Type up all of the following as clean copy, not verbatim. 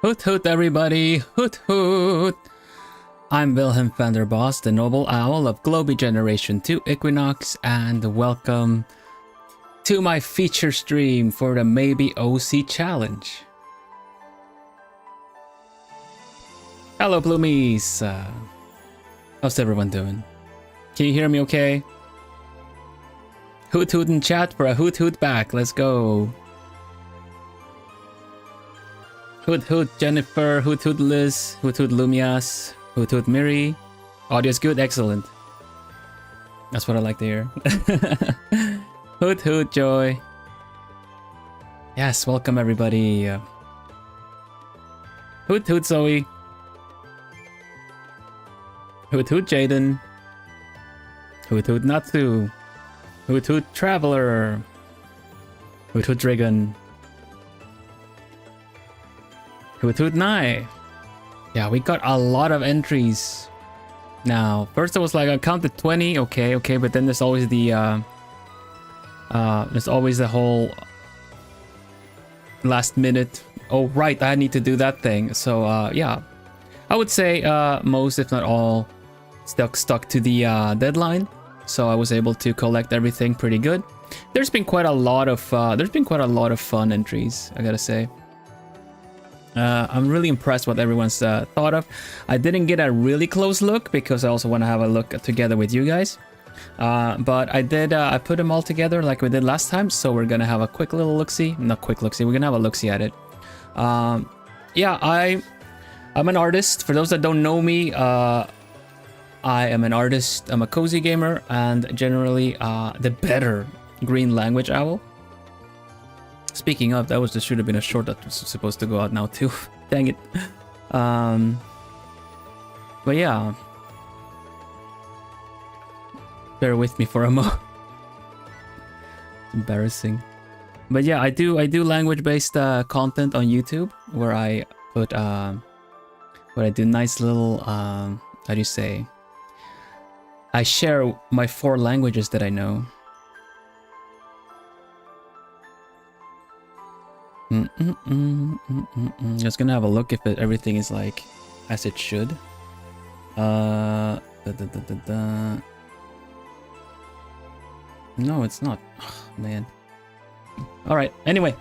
Hoot hoot everybody, hoot hoot! I'm Vilhelm Vanderbos, the noble owl of Globie Generation 2 Equinox, and welcome to my feature stream for the Maybe OC Challenge. Hello Bloomies! How's everyone doing? Can you hear me okay? Hoot hoot in chat for a hoot hoot back, let's go! Hoot hoot Jennifer, hoot hoot Liz, hoot hoot Lumias, hoot hoot Miri. Audio's good, excellent. That's what I like to hear. Hoot hoot Joy. Yes, welcome everybody. Hoot hoot Zoe. Hoot hoot Jaden. Hoot hoot Natsu. Hoot hoot Traveler. Hoot hoot Dragon. Hoot hoot Nai. Yeah, we got a lot of entries now. First it was like I counted 20, okay, but then there's always the whole last minute. Oh right, I need to do that thing. So yeah. I would say most if not all stuck to the deadline. So I was able to collect everything pretty good. There's been quite a lot of fun entries, I gotta say. I'm really impressed what everyone's thought of. I didn't get a really close look because I also want to have a look together with you guys. But I did. I put them all together like we did last time. So we're gonna have a quick little look-see. Not quick look-see. We're gonna have a look-see at it. Yeah, I'm an artist. For those that don't know me, I am an artist. I'm a cozy gamer and generally the better green language owl. Speaking of, that should have been a short that was supposed to go out now too. Dang it. But yeah. Bear with me for a moment. Embarrassing. But yeah, I do language-based content on YouTube where I put where I do nice little how do you say? I share my 4 languages that I know. Just gonna have a look if everything is like as it should. No, it's not. Oh, man. All right. Anyway.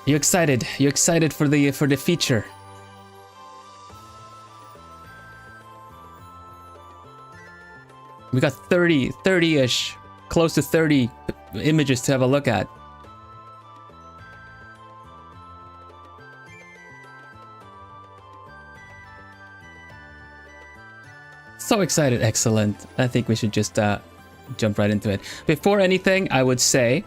You excited? You excited for the feature? We got 30-ish, close to 30 images to have a look at. So excited, excellent. I think we should just jump right into it. Before anything, I would say,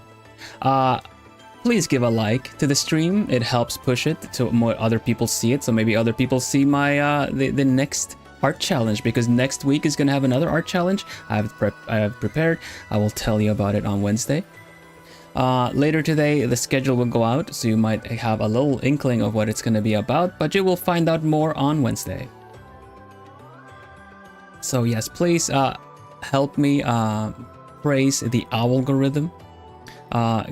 please give a like to the stream. It helps push it so more other people see it. So maybe other people see my the next art challenge, because next week is gonna have another art challenge. I have prepared. I will tell you about it on Wednesday. Later today, the schedule will go out, so you might have a little inkling of what it's gonna be about, but you will find out more on Wednesday. So yes, please help me praise the algorithm.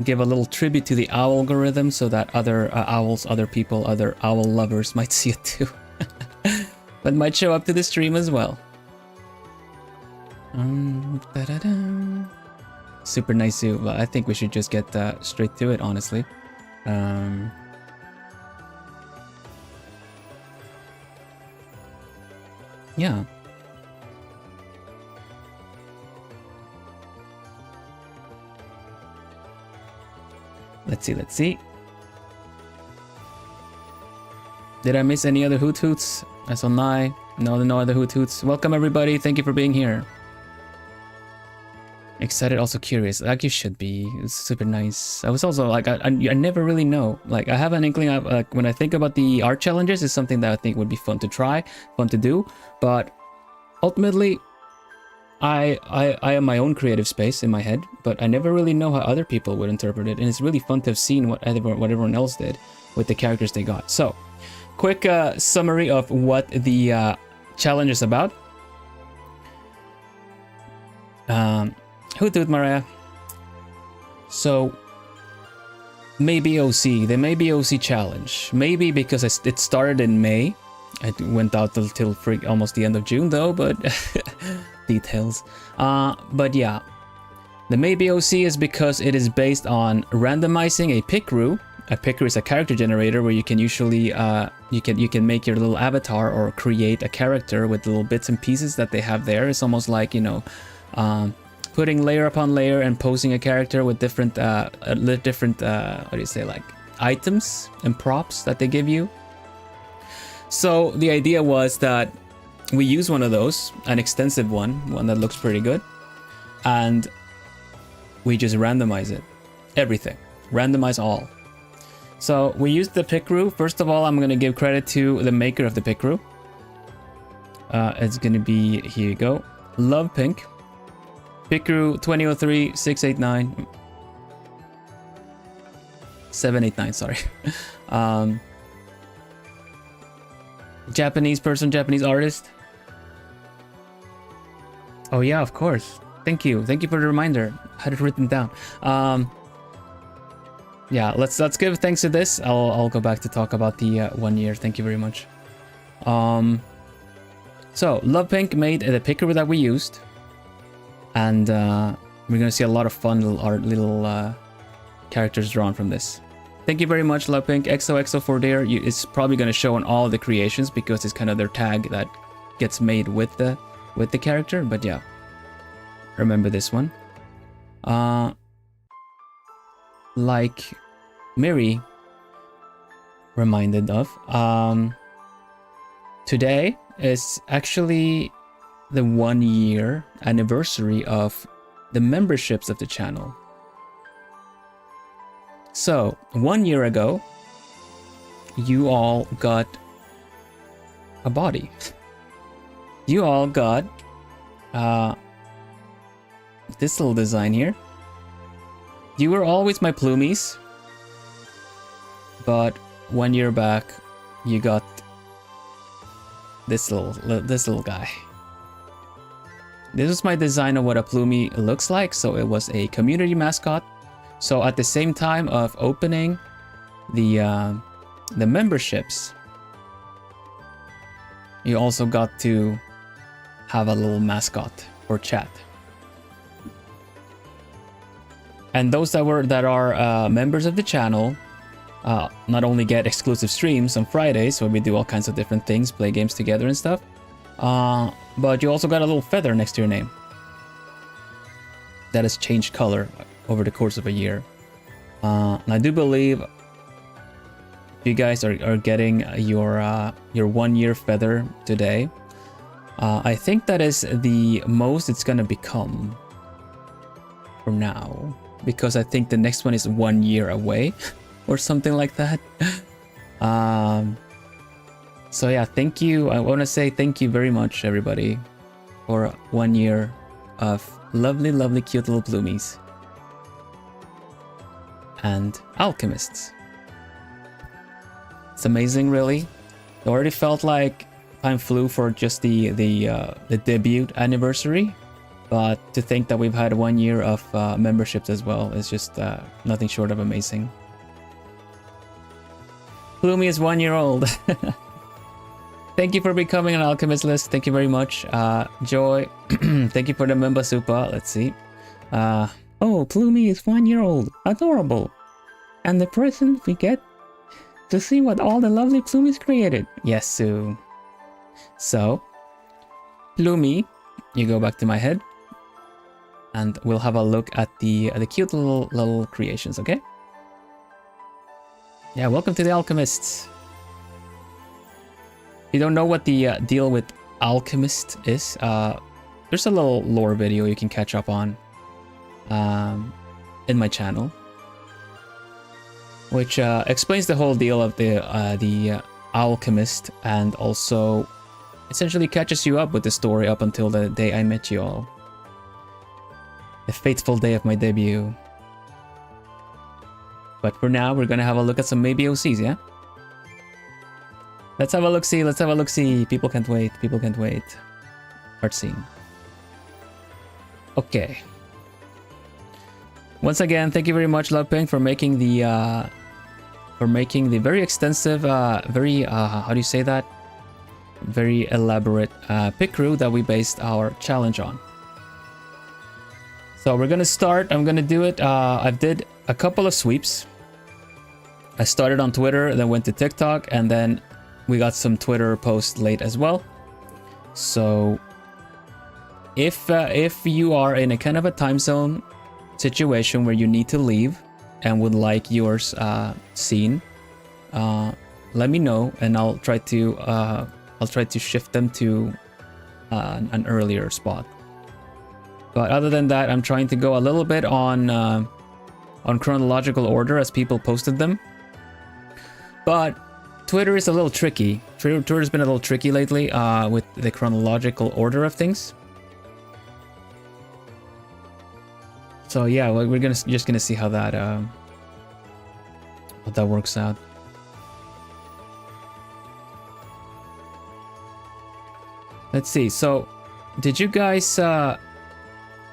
Give a little tribute to the algorithm so that other owls, other people, other owl lovers might see it too. But might show up to the stream as well. Super nice zoo. Well, I think we should just get straight to it, honestly. Yeah. Let's see. Did I miss any other hoot hoots? I saw Nai. No other hoot hoots. Welcome everybody. Thank you for being here. Excited, also curious. Like you should be. It's super nice. I was also like, I never really know. Like I have an inkling of like when I think about the art challenges, it's something that I think would be fun to try, fun to do. But ultimately, I am my own creative space in my head, but I never really know how other people would interpret it. And it's really fun to have seen what everyone else did with the characters they got. So, quick summary of what the challenge is about. Hoot hoot, Mariah. So Maybe OC, the Maybe OC challenge. Maybe because it started in May. It went out till almost the end of June though, but details. But yeah, the Maybe OC is because it is based on randomizing a pickeroo. A pickeroo is a character generator where you can usually you can make your little avatar or create a character with little bits and pieces that they have there. It's almost like, you know, putting layer upon layer and posing a character with different what do you say, like items and props that they give you. So the idea was that we use one of those, an extensive one that looks pretty good, and we just randomize it, everything, randomize all. So we used the pickeroo. First of all, I'm gonna give credit to the maker of the pickeroo. It's gonna be, here you go, Love Pink. Pickeroo 2003 689 789, sorry. Japanese person, Japanese artist. Oh yeah, of course. Thank you for the reminder. I had it written down. Yeah, let's give thanks to this. I'll go back to talk about the 1 year. Thank you very much. So Love Pink made the pickeroo that we used. And we're gonna see a lot of fun little characters drawn from this. Thank you very much, Love Pink. XOXO for there. It's probably gonna show on all the creations because it's kind of their tag that gets made with the character. But yeah, remember this one. Like Miri reminded of. Today is actually the 1 year anniversary of the memberships of the channel. So 1 year ago, you all got a body. You all got this little design here. You were always my Plumies, but 1 year back, you got this little guy. This was my design of what a Plumie looks like, so it was a community mascot. So at the same time of opening the memberships, you also got to have a little mascot for chat. And those that are members of the channel not only get exclusive streams on Fridays where we do all kinds of different things, play games together and stuff, but you also got a little feather next to your name that has changed color over the course of a year. And I do believe you guys are getting your 1 year feather today. I think that is the most it's gonna become for now, because I think the next one is 1 year away or something like that. So yeah, thank you. I want to say thank you very much, everybody, for 1 year of lovely, lovely, cute little Plumies and alchemists. It's amazing, really. It already felt like time flew for just the debut anniversary, but to think that we've had 1 year of memberships as well is just nothing short of amazing. Plumie is 1 year old. Thank you for becoming an alchemist list. Thank you very much. Joy, thank you for the Memba Supa. Let's see. Oh, Plumie is 1 year old. Adorable. And the present we get to see what all the lovely Plumies created. Yes, Sue. So, Plumie, you go back to my head, and we'll have a look at the cute little creations, okay? Yeah, welcome to the Alchemists. If you don't know what the deal with Alchemist is, there's a little lore video you can catch up on in my channel, which explains the whole deal of the Alchemist, and also essentially catches you up with the story up until the day I met you all. The fateful day of my debut. But for now, we're gonna have a look at some maybe OCs, yeah? Let's have a look-see, let's have a look-see. People can't wait, people can't wait. Art scene. Okay. Once again, thank you very much, Lovepink, for making the very extensive, very how do you say that? Very elaborate pick crew that we based our challenge on. So we're gonna start. I'm gonna do it. I did a couple of sweeps. I started on Twitter, then went to TikTok, and then we got some Twitter posts late as well. So if you are in a kind of a time zone situation where you need to leave and would like yours seen, let me know, and I'll try to shift them to an earlier spot. But other than that, I'm trying to go a little bit on chronological order as people posted them. But Twitter is a little tricky. Twitter's been a little tricky lately with the chronological order of things. So yeah, we're just gonna see how that works out. Let's see. So, did you guys?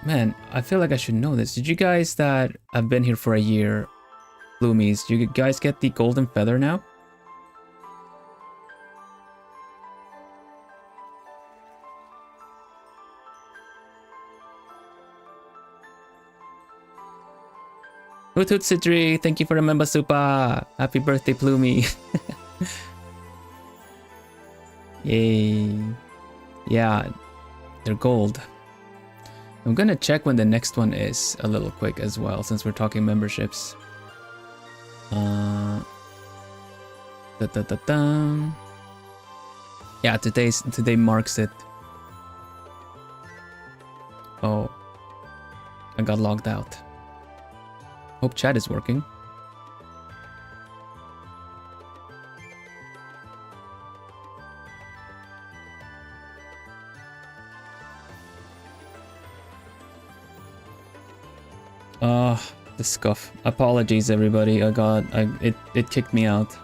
Man, I feel like I should know this. Did you guys that have been here for a year, Bloomies? Do you guys get the golden feather now? Hoot Hoot Sidri, thank you for the member super. Happy birthday, Plumie. Yay. Yeah, they're gold. I'm gonna check when the next one is a little quick as well, since we're talking memberships. Yeah, today marks it. Oh, I got logged out. Hope chat is working. The scuff. Apologies, everybody. It kicked me out.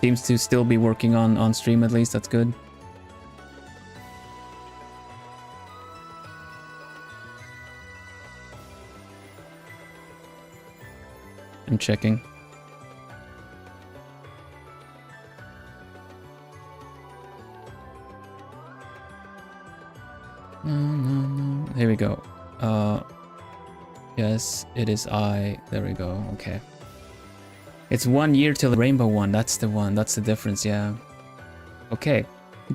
Seems to still be working on stream at least. That's good. I'm checking. No. Here we go. Yes, it is I. There we go. Okay. It's 1 year till the rainbow one. That's the one. That's the difference. Yeah. Okay.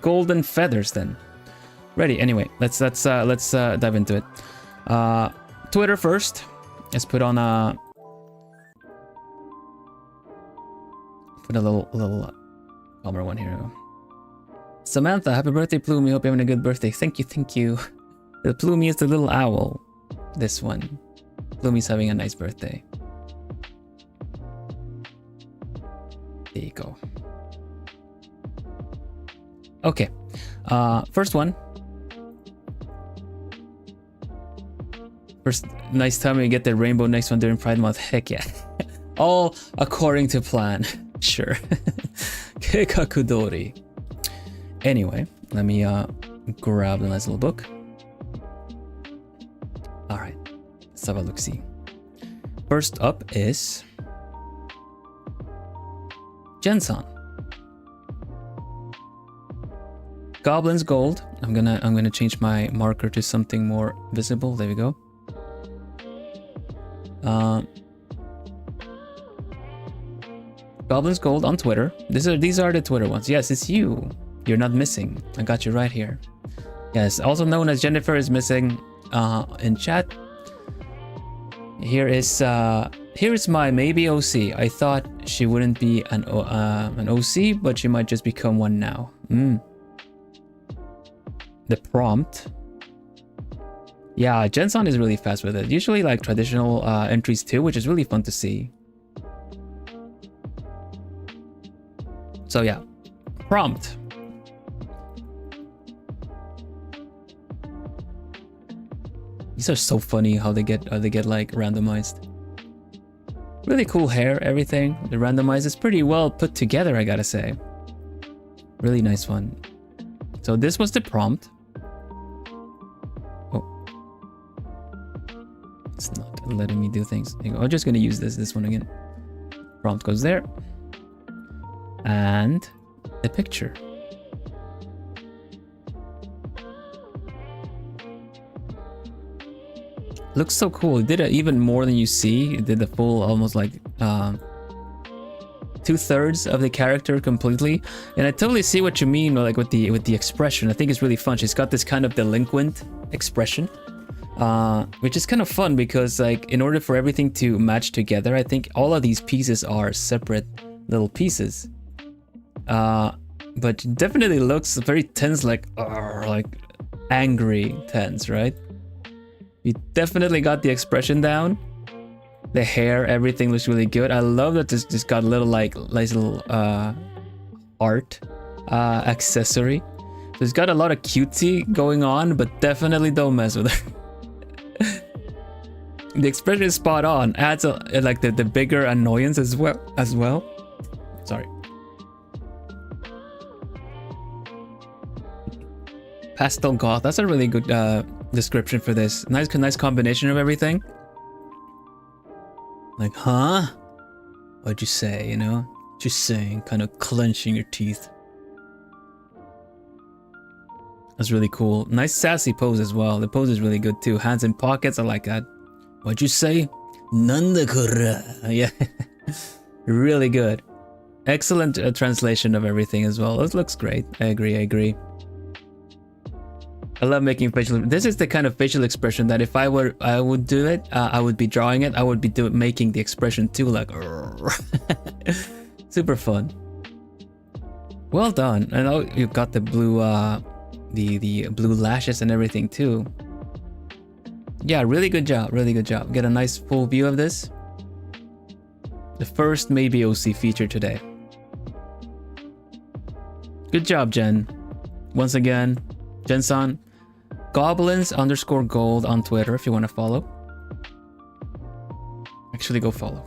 Golden feathers then. Ready. Anyway, let's dive into it. Twitter first. Let's put on a little calmer one here. Samantha, happy birthday, Plumie. Hope you're having a good birthday. Thank you. The Plumie is the little owl. This one. Plumie's having a nice birthday. There you go. Okay. First one. First, nice time we get the rainbow next one during Pride Month. Heck yeah. All according to plan. Sure. Kekakudori. Anyway, let me grab the nice little book. Alright. Let's have a look-see. First up is Jensen. Goblin's Gold. I'm gonna change my marker to something more visible. There we go. Goblin's Gold on Twitter. These are the Twitter ones. Yes, it's you. You're not missing. I got you right here. Yes, also known as Jennifer is missing in chat. Here is my maybe OC. I thought she wouldn't be an OC, but she might just become one now. The prompt. Yeah, Jensen is really fast with it. Usually like traditional entries too, which is really fun to see. So yeah, prompt. These are so funny how they get like randomized. Really cool hair, everything. The randomize is pretty well put together, I gotta say. Really nice one. So this was the prompt. Oh, it's not letting me do things. I'm just gonna use this one again. Prompt goes there. And the picture. Looks so cool. It did it even more than you see. It did the full, almost like 2/3 of the character completely. And I totally see what you mean, like with the expression. I think it's really fun. She's got this kind of delinquent expression, which is kind of fun because, like, in order for everything to match together, I think all of these pieces are separate little pieces. But definitely looks very tense, like angry tense, right? You definitely got the expression down. The hair, everything looks really good. I love that this just got a little like nice little art accessory. So it's got a lot of cutesy going on, but definitely don't mess with her. The expression is spot on. Adds like the bigger annoyance as well. Sorry. Pastel goth. That's a really good description for this. Nice combination of everything. Like, huh? What'd you say, you know? Just saying, kind of clenching your teeth. That's really cool. Nice sassy pose as well. The pose is really good too. Hands in pockets, I like that. What'd you say? Nandakura. Yeah. Really good. Excellent translation of everything as well. This looks great. I agree. I love making facial. This is the kind of facial expression that if I would do it, I would be drawing it. I would be making the expression too, like super fun. Well done. I know you've got the blue, the blue lashes and everything too. Yeah, really good job. Really good job. Get a nice full view of this. The first maybe OC feature today. Good job, Jen. Once again, Jen-san. Goblins_gold on Twitter if you want to follow. Actually, go follow.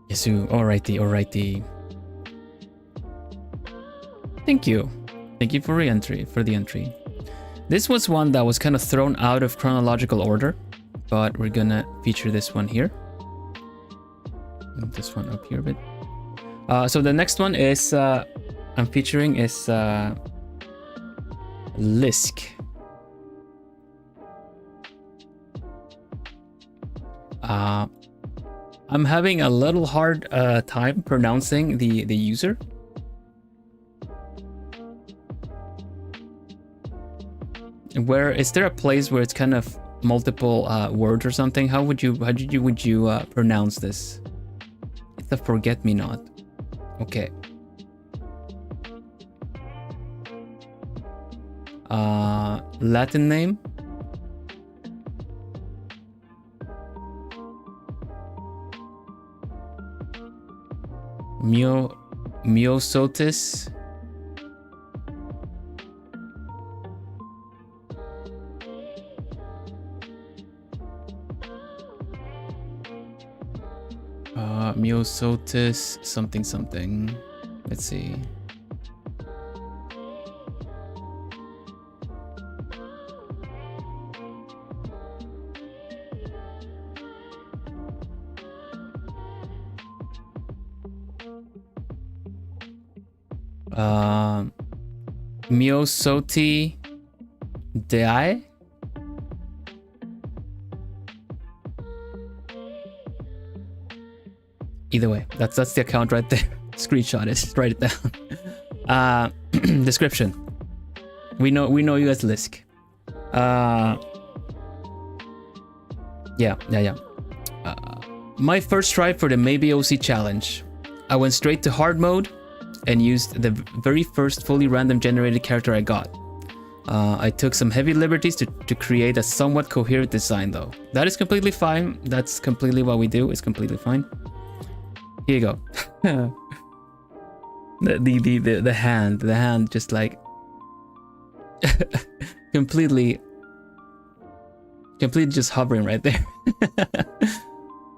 Yesu, alrighty. Thank you for the entry. This was one that was kind of thrown out of chronological order, but we're gonna feature this one here. Move this one up here a bit. So the next one is I'm featuring is Lisk. I'm having a little hard time pronouncing the user. Where is there a place where it's kind of multiple words or something? How would you pronounce this? It's a forget-me-not. Okay. Latin name? Myosotis? Myosotis something. Let's see. Myosoti Dei? Either way, that's the account right there. Screenshot it, write it down. Description. We know you as Lisk. Yeah. My first try for the Maybe OC challenge. I went straight to hard mode and used the very first fully random generated character I got. I took some heavy liberties to create a somewhat coherent design though. That is completely fine. That's completely what we do. It's completely fine. Here you go. the hand just like completely just hovering right there.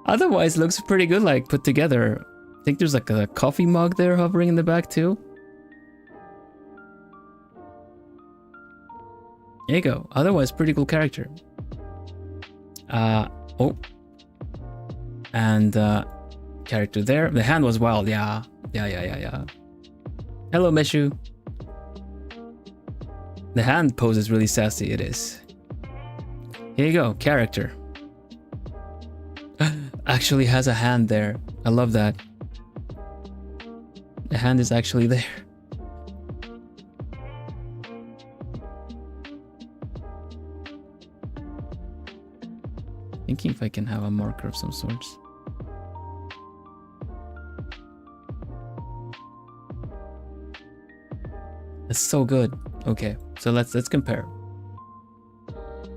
Otherwise looks pretty good, like put together. I think there's like a coffee mug there hovering in the back too. There you go. Otherwise, pretty cool character. Oh. And character there. The hand was wild. Yeah. Hello, Meshu. The hand pose is really sassy. It is. Here you go. Character. Actually has a hand there. I love that. The hand is actually there. Thinking if I can have a marker of some sorts. That's so good. Okay, so let's compare.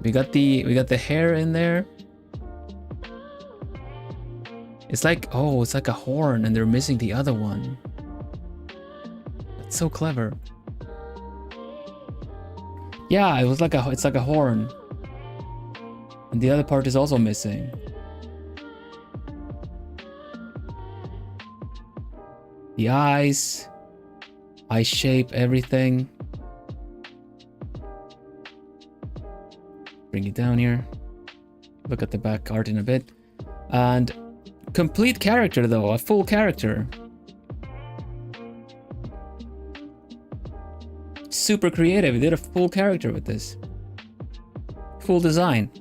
We got the hair in there. It's like, oh, it's like a horn and they're missing the other one. That's so clever. Yeah, it's like a horn. And the other part is also missing. The eyes, eye shape, everything. Bring it down here. Look at the back art in a bit. And complete character though, a full character. Super creative, we did a full character with this. Full design.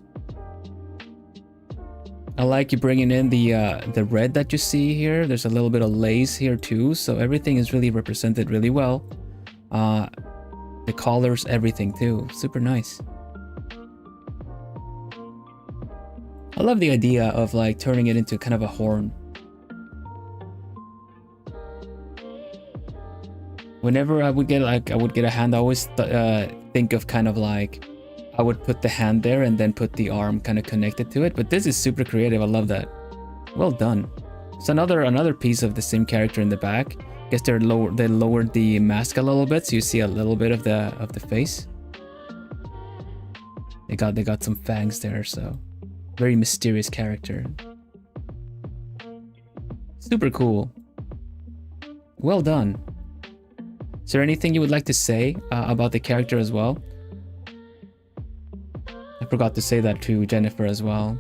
I like you bringing in the red that you see here. There's a little bit of lace here too, so everything is really represented really well. The colors, everything too, super nice. I love the idea of like turning it into kind of a horn. Whenever I would get a hand, I always think of kind of like I would put the hand there and then put the arm kind of connected to it. But this is super creative. I love that. Well done. It's another piece of the same character in the back. I guess they lowered the mask a little bit, so you see a little bit of the face. They got some fangs there, so very mysterious character. Super cool. Well done. Is there anything you would like to say about the character as well? I forgot to say that to Jennifer as well.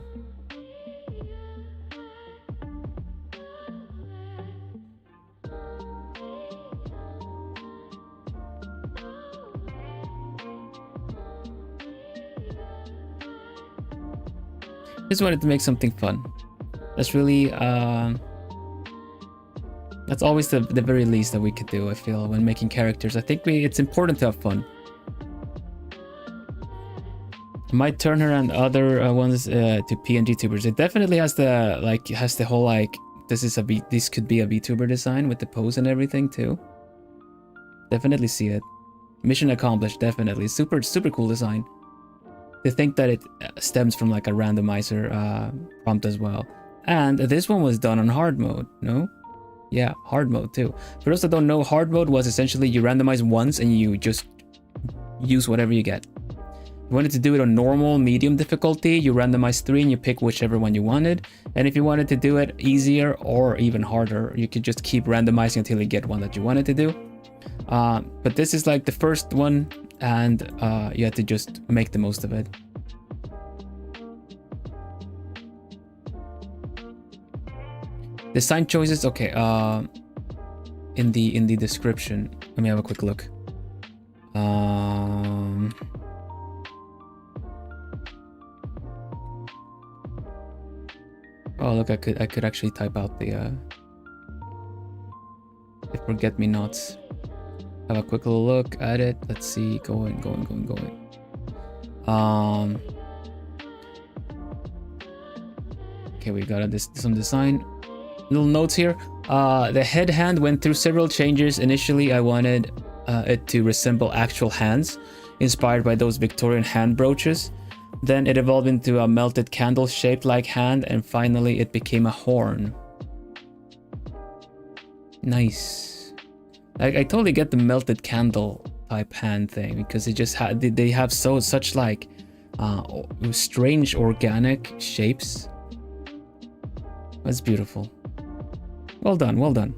Just wanted to make something fun. That's really that's always the very least that we could do, I feel, when making characters. I think it's important to have fun. I might turn her and other ones to PNG tubers. It definitely has the whole like this could be a VTuber design with the pose and everything too. Definitely see it. Mission accomplished, definitely. Super cool design. To think that it stems from like a randomizer prompt as well. And this one was done on hard mode, no? Yeah, hard mode too. For those that don't know, hard mode was essentially you randomize once and you just use whatever you get. If you wanted to do it on normal, medium difficulty, you randomize 3 and you pick whichever one you wanted. And if you wanted to do it easier or even harder, you could just keep randomizing until you get one that you wanted to do. But this is like the first one, and you had to just make the most of it. Design choices, okay. In the description, let me have a quick look. Oh look, I could actually type out the forget-me-nots. Have a quick little look at it. Let's see, going. Okay, we got some design. Little notes here. The head hand went through several changes. Initially, I wanted it to resemble actual hands, inspired by those Victorian hand brooches. Then it evolved into a melted candle shaped like hand, and finally it became a horn. Nice. I totally get the melted candle type hand thing, because they have such like strange organic shapes. That's beautiful. Well done, well done.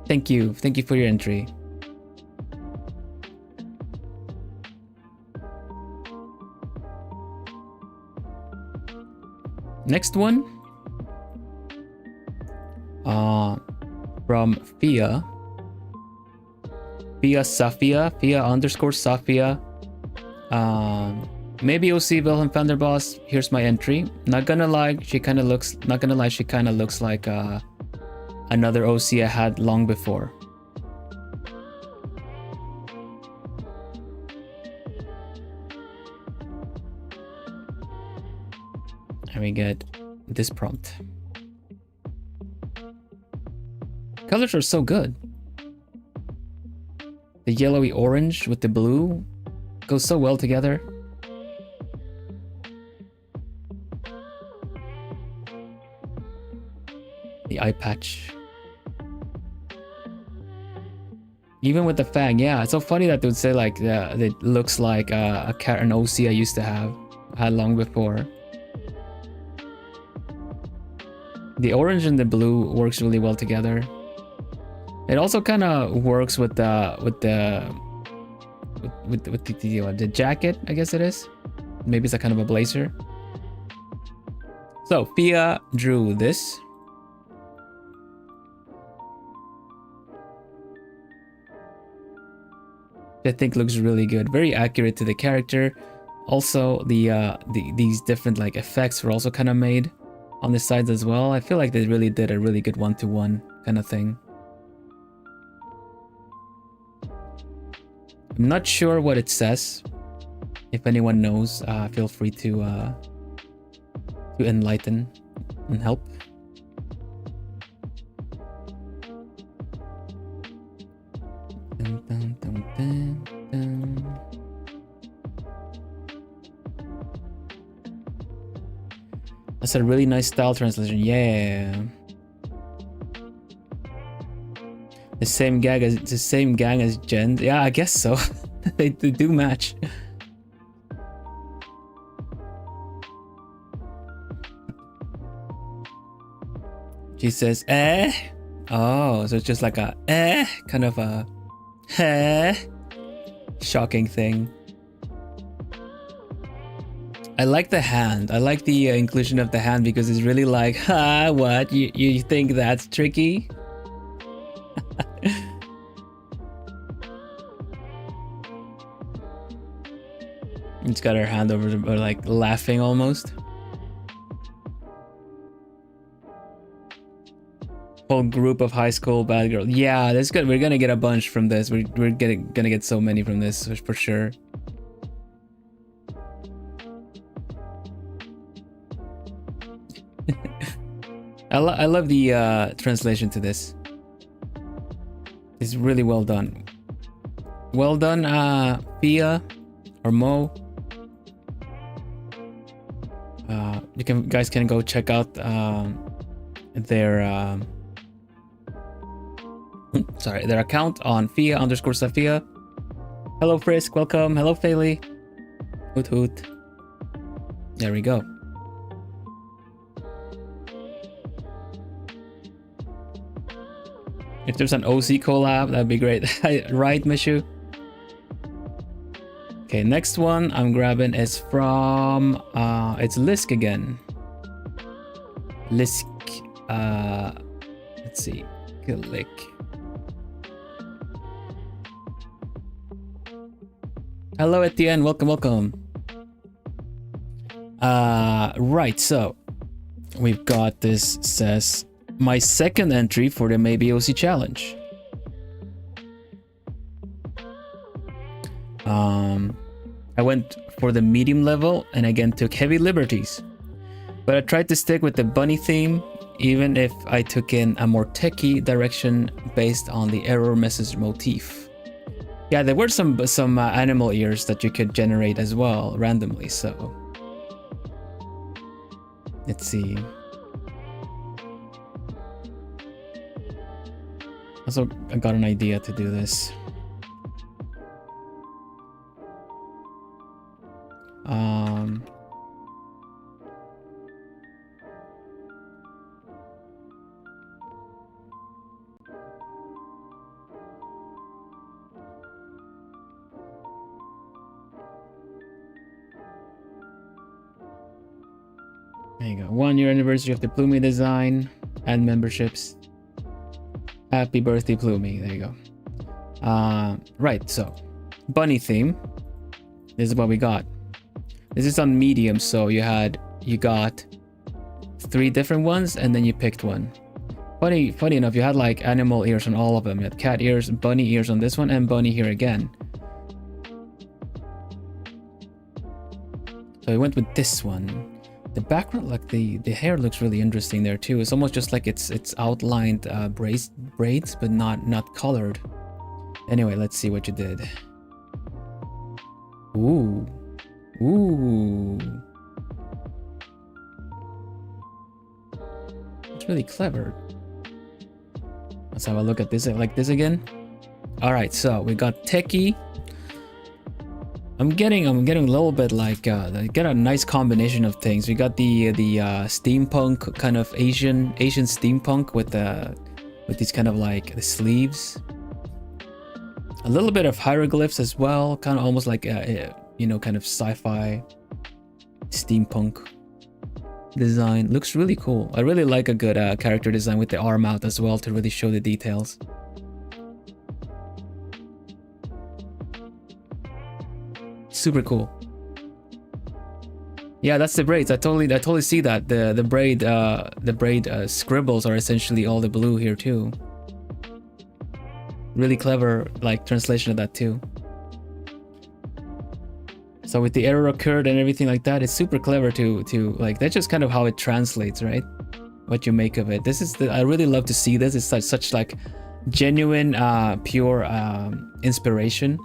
Thank you for your entry. Next one, from Fia underscore Safia. Maybe OC Vilhelm Vanderbos. Here's my entry. Not gonna lie, she kind of looks like another OC I had long before. And we get this prompt. Colors are so good. The yellowy orange with the blue goes so well together. The eye patch. Even with the fang, yeah, it's so funny that they would say like it looks like an OC I used to had long before. The orange and the blue works really well together. It also kind of works with the jacket, I guess it is. Maybe it's a kind of a blazer. So Fia drew this. I think looks really good, very accurate to the character. Also, these different like effects were also kind of made on the sides as well. I feel like they really did a really good one-to-one kind of thing. I'm not sure what it says. If anyone knows, feel free to enlighten and help. Dun, dun, dun, dun, dun. That's a really nice style translation. Yeah. The same gang as Jen. Yeah, I guess so. they do match. She says, eh? Oh, so it's just like a eh, kind of a shocking thing. I like the hand. I like the inclusion of the hand because it's really like, ha, what? You think that's tricky? It's got her hand over the, or like laughing almost. Whole group of high school bad girls. Yeah, that's good. We're gonna get a bunch from this. We're gonna get so many from this for sure. I love the translation to this. It's really well done. Well done, Fia or Mo. You guys can go check out their their account on Fia underscore Safia. Hello Frisk, welcome. Hello Fayley. Hoot hoot. There we go. If there's an OC collab, that'd be great. Right, Mishu? Okay, next one I'm grabbing is from it's Lisk again. Lisk, let's see, click. Hello Etienne, welcome. Right, so we've got this, says my second entry for the Maybe OC challenge. I went for the medium level and again took heavy liberties, but I tried to stick with the bunny theme, even if I took in a more techie direction based on the error message motif. Yeah, there were some animal ears that you could generate as well randomly, so let's see. Also, I got an idea to do this. There you go. 1-year anniversary of the Plumie design and memberships. Happy birthday, Plumie. There you go. Right, so bunny theme. This is what we got. This is on medium, so you got 3 different ones, and then you picked one. Funny enough, you had like animal ears on all of them. You had cat ears, bunny ears on this one, and bunny here again. So we went with this one. The background, like the hair looks really interesting there too. It's almost just like it's outlined braids, but not colored. Anyway, let's see what you did. Ooh. It's really clever. Let's have a look at this, like this again. All right, so we got techie. I'm getting a little bit like get a nice combination of things. We got the steampunk kind of Asian steampunk with these kind of like the sleeves. A little bit of hieroglyphs as well, kind of almost like you know, kind of sci-fi steampunk design. Looks really cool. I really like a good character design with the arm out as well to really show the details. Super cool. Yeah, that's the braids. I totally see that. The braid scribbles are essentially all the blue here too. Really clever like translation of that too. So with the error occurred and everything like that, it's super clever to like, that's just kind of how it translates, right? What you make of it. This is I really love to see this. It's such like genuine pure inspiration.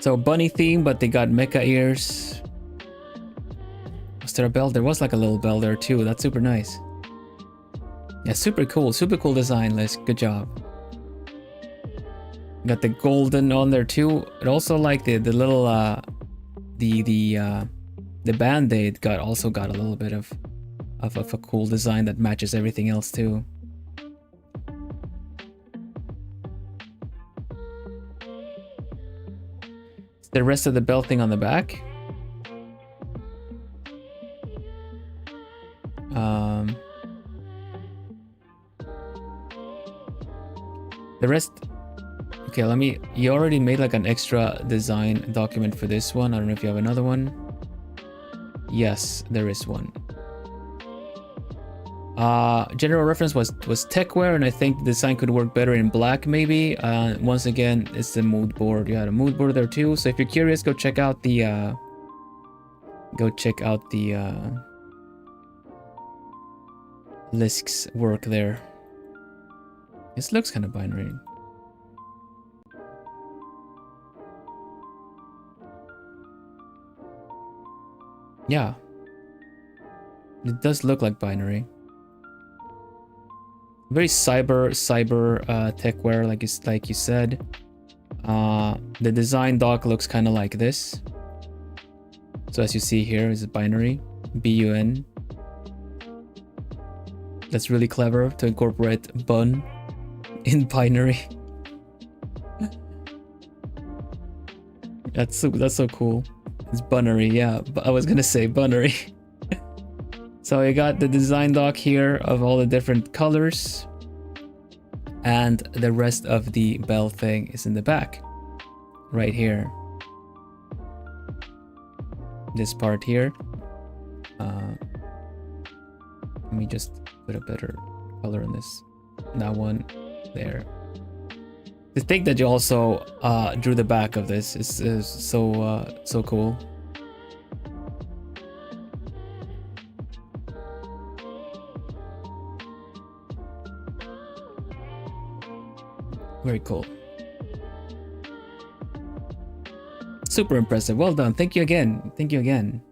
So bunny theme, but they got mecha ears. Was there a bell? There was like a little bell there too. That's super nice. Yeah, super cool design, Liz. Good job. Got the golden on there too. It also like the little the band-aid also got a little bit of a cool design that matches everything else too. The rest of the bell thing on the back. The rest. Okay, you already made like an extra design document for this one. I don't know if you have another one. Yes, there is one. General reference was techwear, and I think the design could work better in black maybe. Once again, it's the mood board. You had a mood board there too. So if you're curious, go check out the Lisk's work there. This looks kind of binary. Yeah. It does look like binary. Very cyber techwear, like you said. The design doc looks kind of like this. So as you see here is a binary, BUN. That's really clever to incorporate bun in binary. That's so cool. It's bunnery, yeah. But I was gonna say bunnery. So you got the design doc here of all the different colors, and the rest of the bell thing is in the back, right here. This part here. Let me just put a better color on this. That one there. To think that you also drew the back of this is so cool. Very cool. Super impressive. Well done. Thank you again. Thank you again.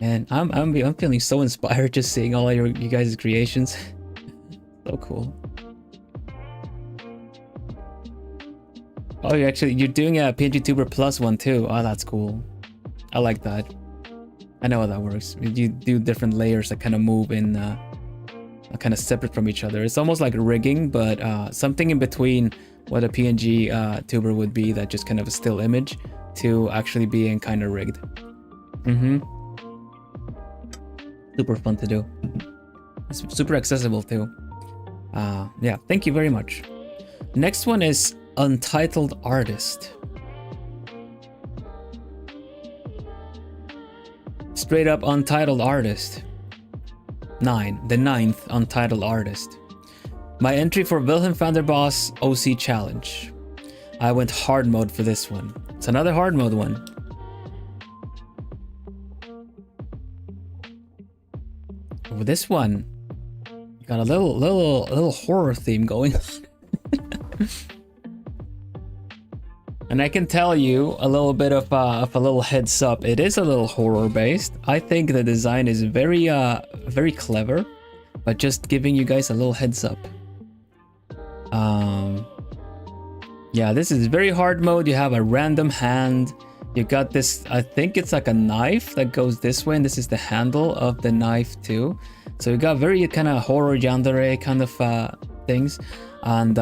And I'm feeling so inspired just seeing all of you guys' creations. So cool. Oh, you're doing a PNG Tuber Plus one too. Oh, that's cool. I like that. I know how that works. You do different layers that kind of move in kind of separate from each other. It's almost like rigging, but something in between what a PNG tuber would be, that just kind of a still image, to actually being kind of rigged. Super fun to do. It's super accessible too. Yeah, thank you very much. Next one is Untitled Artist. Straight up Untitled Artist. 9, the 9th Untitled Artist. My entry for Vilhelm Vanderbos OC Challenge. I went hard mode for this one. It's another hard mode one. With this one, got a little horror theme going on. And I can tell you a little bit of a little heads up. It is a little horror based. I think the design is very very clever, but just giving you guys a little heads up. Yeah, this is very hard mode. You have a random hand. You got this, I think it's like a knife that goes this way, and this is the handle of the knife too. So you got very kind of horror yandere kind of things. And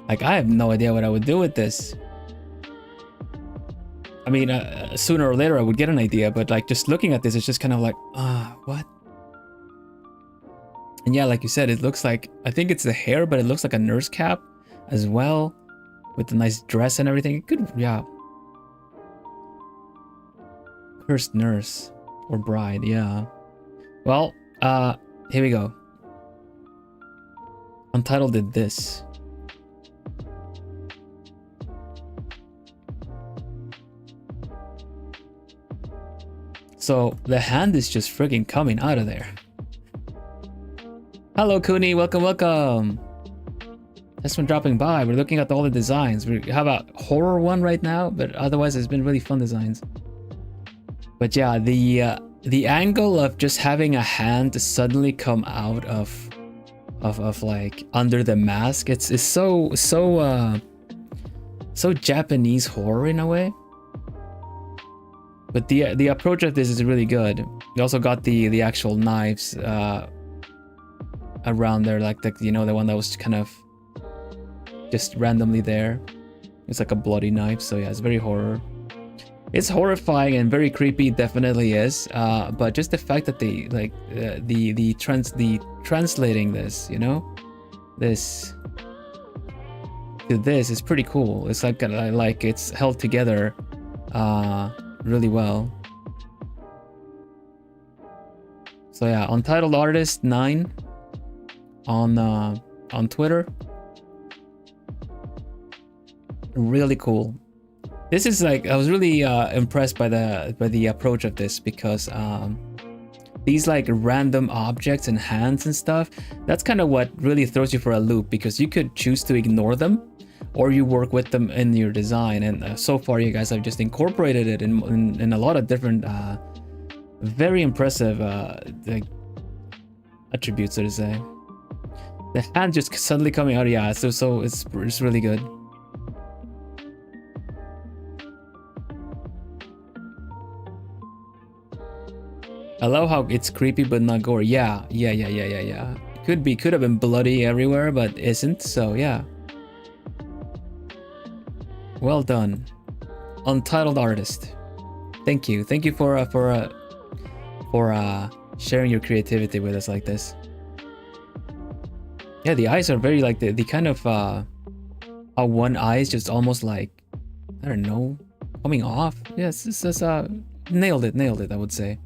like, I have no idea what I would do with this. I mean, sooner or later I would get an idea, but like just looking at this, it's just kind of like, what? And yeah, like you said, it looks like, I think it's the hair, but it looks like a nurse cap as well, with the nice dress and everything. It could, yeah. Cursed nurse or bride, yeah. Well, here we go. Untitled did this. So the hand is just friggin' coming out of there. Hello, Kuni. Welcome, welcome. Just when dropping by, we're looking at all the designs. We have a horror one right now, but otherwise it's been really fun designs. But yeah, the angle of just having a hand suddenly come out of like under the mask, it's so Japanese horror in a way. But the approach of this is really good. You also got the actual knives around there, like the, you know, the one that was kind of just randomly there. It's like a bloody knife, so yeah, it's very horror. It's horrifying and very creepy, definitely is. But just the fact that they like the translating this, you know, this to this is pretty cool. It's like it's held together really well. So yeah, Untitled Artist 9 on Twitter. Really cool. This is like, I was really impressed by the approach of this, because these like random objects and hands and stuff, that's kind of what really throws you for a loop, because you could choose to ignore them or you work with them in your design. And so far you guys have just incorporated it in a lot of different very impressive like attributes, so to say. The hand just suddenly coming out, yeah, so it's really good. I love how it's creepy but not gore. Yeah. Could have been bloody everywhere, but isn't, so yeah. Well done. Untitled Artist. Thank you for sharing your creativity with us like this. Yeah, the eyes are very like the kind of how one eye is just almost like, I don't know, coming off. Yes, this is nailed it, I would say.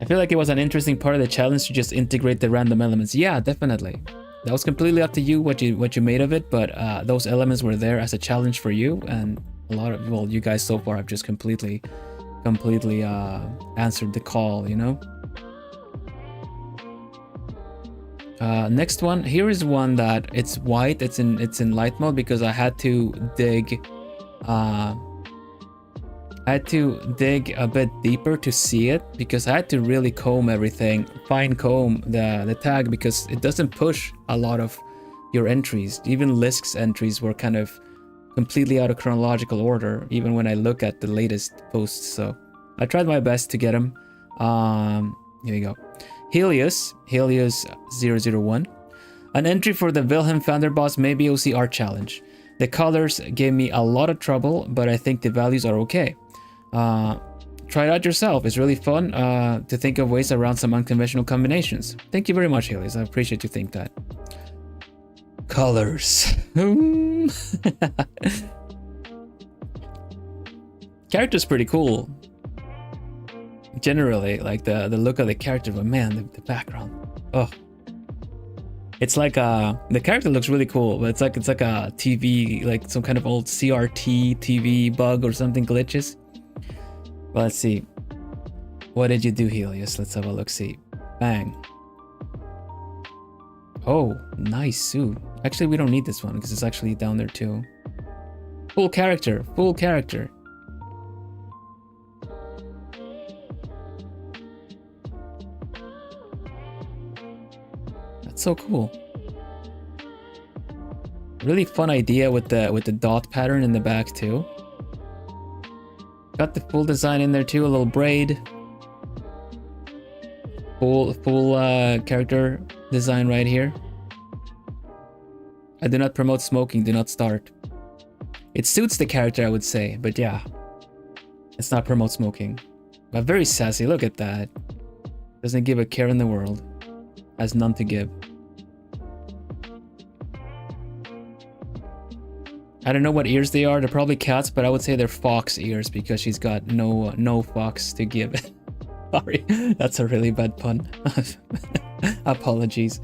I feel like it was an interesting part of the challenge to just integrate the random elements. Yeah, definitely. That was completely up to you what you made of it, but those elements were there as a challenge for you, and a lot of, well, you guys so far have just completely answered the call, you know. Next one, here is one that it's white, it's in light mode, because I had to dig a bit deeper to see it, because I had to really comb everything, fine comb the tag, because it doesn't push a lot of your entries. Even Lisk's entries were kind of completely out of chronological order, even when I look at the latest posts. So I tried my best to get them. Here we go. Helios001. An entry for the Vilhelm Vanderbos maybe OCR challenge. The colors gave me a lot of trouble, but I think the values are okay. Try it out yourself. It's really fun to think of ways around some unconventional combinations. Thank you very much, Helios. I appreciate you think that. Colors. Character's pretty cool. Generally, like the look of the character, but man, the background. Oh. It's like the character looks really cool, but it's like a TV, like some kind of old CRT TV bug or something glitches. Well, let's see. What did you do, Helios? Let's have a look. See. Bang. Oh, nice suit. Actually, we don't need this one because it's actually down there too. Full character. Full character. That's so cool. Really fun idea with the dot pattern in the back too. Got the full design in there too, a little braid. Full character design right here. I do not promote smoking, do not start. It suits the character, I would say, but yeah. Let's not promote smoking. But very sassy, look at that. Doesn't give a care in the world. Has none to give. I don't know what ears they are. They're probably cats, but I would say they're fox ears because she's got no fox to give. Sorry, that's a really bad pun. Apologies.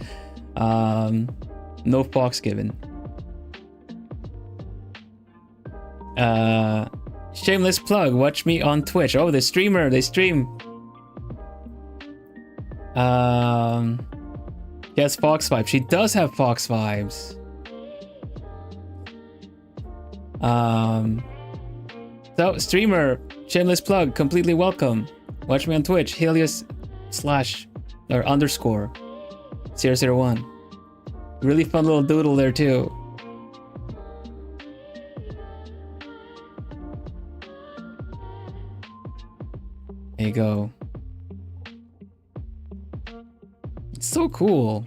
No fox given. Shameless plug. Watch me on Twitch. Oh, the streamer. They stream. She has fox vibes. She does have fox vibes. So streamer, shameless plug, completely welcome. Watch me on Twitch, Helios _001. Really fun little doodle there too. There you go. It's so cool.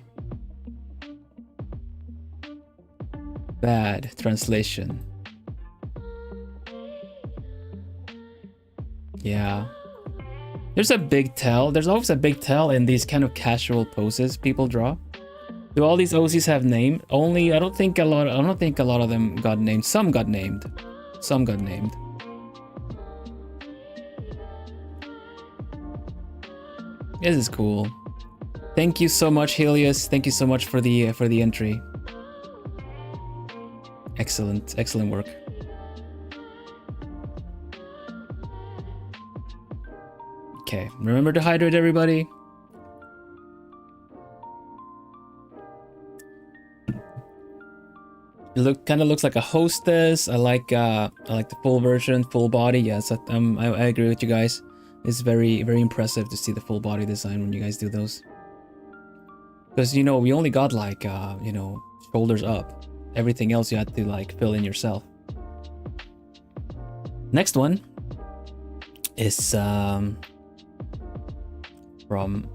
Bad translation. Yeah. There's a big tell. There's always a big tell in these kind of casual poses people draw. Do all these OCs have name? Only I don't think a lot of them got named. Some got named. Some got named. This is cool. Thank you so much, Helios. Thank you so much for the entry. Excellent work. Okay, remember to hydrate, everybody. It kind of looks like a hostess. I like the full version, full body. Yes, I agree with you guys. It's very impressive to see the full body design when you guys do those. Because we only got like shoulders up. Everything else you had to like fill in yourself. Next one is from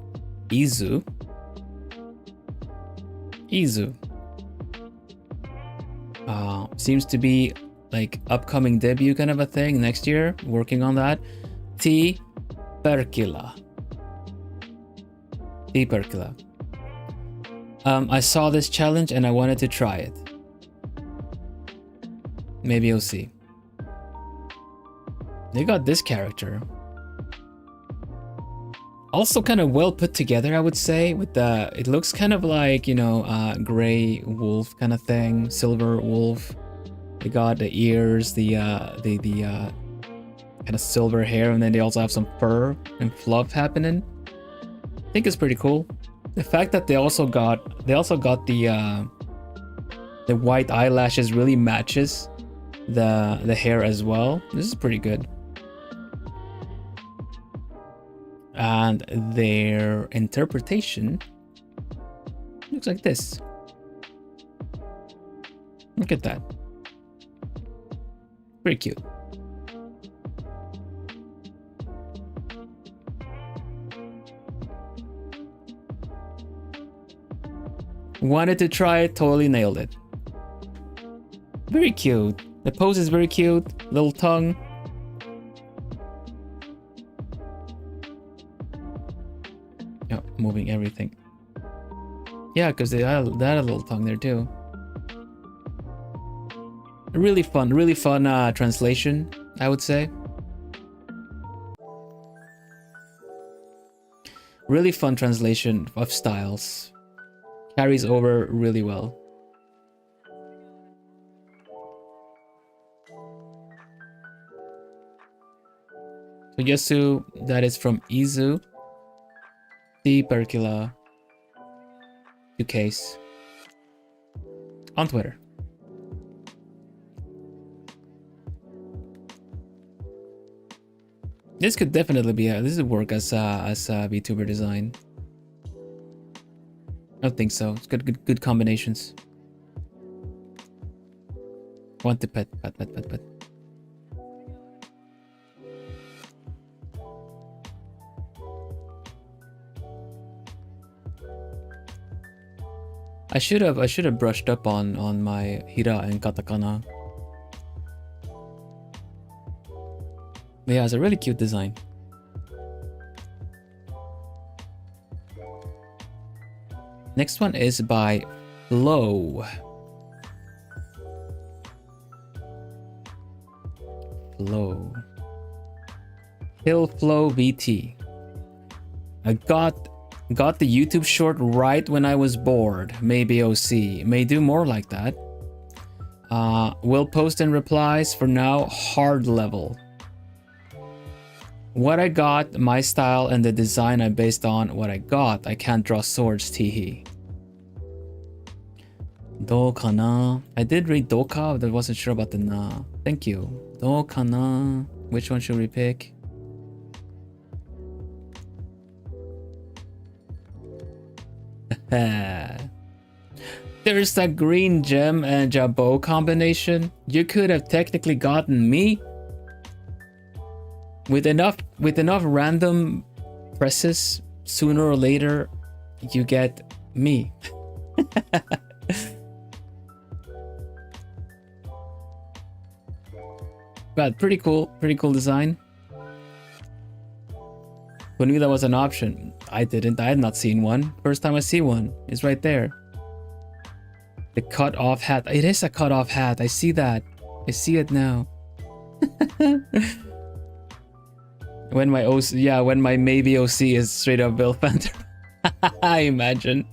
Izu. Seems to be like upcoming debut kind of a thing next year. Working on that. T. Perkila. I saw this challenge and I wanted to try it. Maybe you'll see. They got this character. Also kind of well put together, I would say, with it looks kind of like, gray wolf kind of thing, silver wolf. They got the ears, the kind of silver hair, and then they also have some fur and fluff happening. I think it's pretty cool. The fact that they also got the white eyelashes really matches the hair as well. This is pretty good. And their interpretation looks like this. Look at that. Pretty cute. Wanted to try it, totally nailed it. Very cute. The pose is very cute. Little tongue. Oh, moving everything. Yeah, because they had a little tongue there too. Really fun translation, I would say. Really fun translation of styles. Carries over really well. So Yasu, that is from Izu. The Percula. 2Ks. On Twitter. This could definitely be this would work as VTuber design. I think so. It's good combinations. Want to pet. I should have brushed up on my hira and katakana. But yeah, it's a really cute design. Next one is by Flow. Hill Flow VT. I got the YouTube short right when I was bored. Maybe OC. May do more like that. Will post and replies. For now, hard level. What I got, my style, and the design I based on what I got. I can't draw swords, teehee. Do kana. I did read doka, but I wasn't sure about the na. Thank you. Do kana. Which one should we pick? There's that green gem and jabot combination. You could have technically gotten me. With enough random presses, sooner or later, you get me. But pretty cool design. Who knew that was an option? I didn't. I had not seen one. First time I see one. It's right there. The cut off hat. It is a cut off hat. I see that. I see it now. When my OC, yeah, when my maybe OC is straight up Bill Fender. I imagine.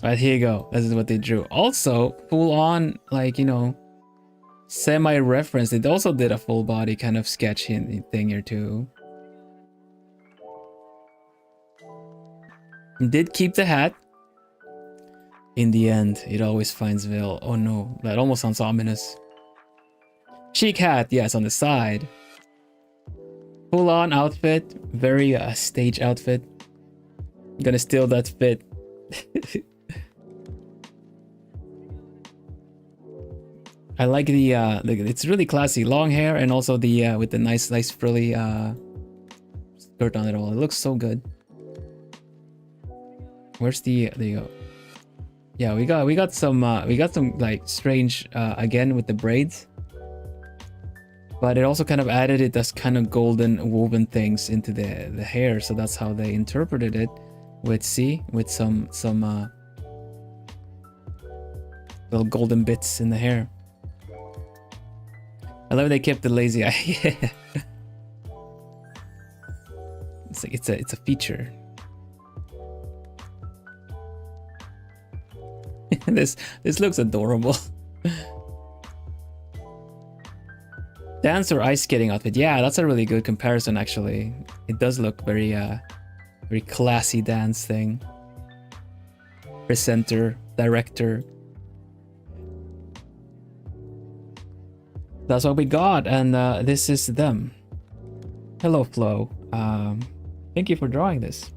Alright, here you go. This is what they drew. Also, full on, like, you know, semi-reference. They also did a full body kind of sketch thing here too. Did keep the hat. In the end, it always finds Vil. Oh no, that almost sounds ominous. Chic hat, yes, on the side. Full on outfit, very stage outfit. I'm gonna steal that fit. I like the it's really classy, long hair, and also the with the nice frilly skirt on it all. It looks so good. Where's the there you go. Yeah, we got some like strange again with the braids. But it also kind of added it as kind of golden woven things into the hair, so that's how they interpreted it. With some little golden bits in the hair. I love they kept the lazy eye. It's like it's a feature. This looks adorable. Dance or ice skating outfit? Yeah, that's a really good comparison actually. It does look very classy dance thing. Presenter, director. That's what we got, and this is them. Hello, Flo. Thank you for drawing this.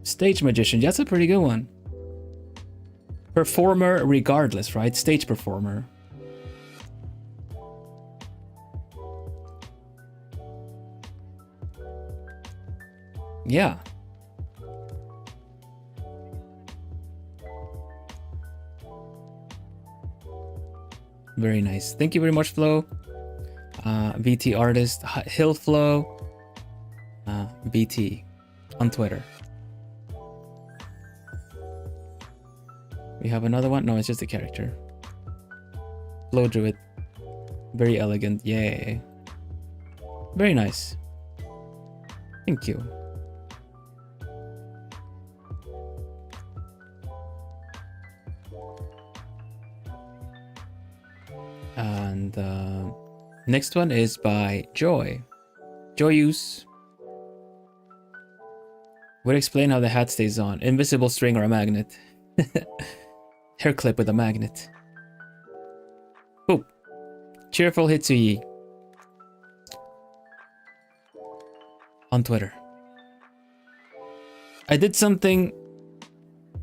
Stage magician, that's a pretty good one. Performer regardless, right? Stage performer. Yeah. Very nice. Thank you very much, Flo. VT artist, Hill Flow, VT on Twitter. We have another one. No, it's just a character. Flow Druid. Very elegant. Yay. Very nice. Thank you. And next one is by Joy. Joyous. Would explain how the hat stays on. Invisible string or a magnet. Hair clip with a magnet. Boop. Cheerful Hitsuyi. On Twitter. I did something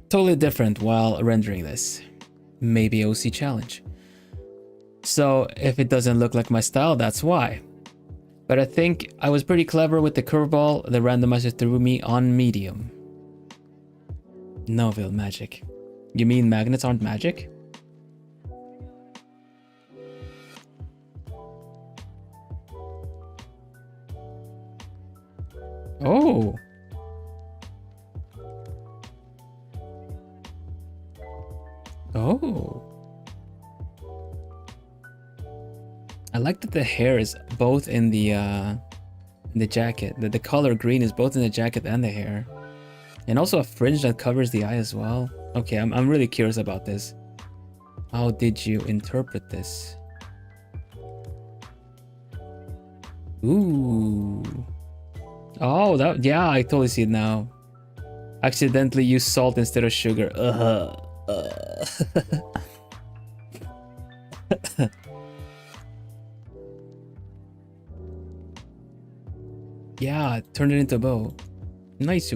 totally different while rendering this. Maybe OC challenge. So if it doesn't look like my style, that's why. But I think I was pretty clever with the curveball the randomizer threw me on medium. Noville magic. You mean magnets aren't magic? Oh. Oh. I like that the hair is both in the jacket. The color green is both in the jacket and the hair. And also a fringe that covers the eye as well. Okay, I'm really curious about this. How did you interpret this? Ooh. Oh, that, yeah, I totally see it now. Accidentally use salt instead of sugar. Yeah, turn it into a bow. Nice.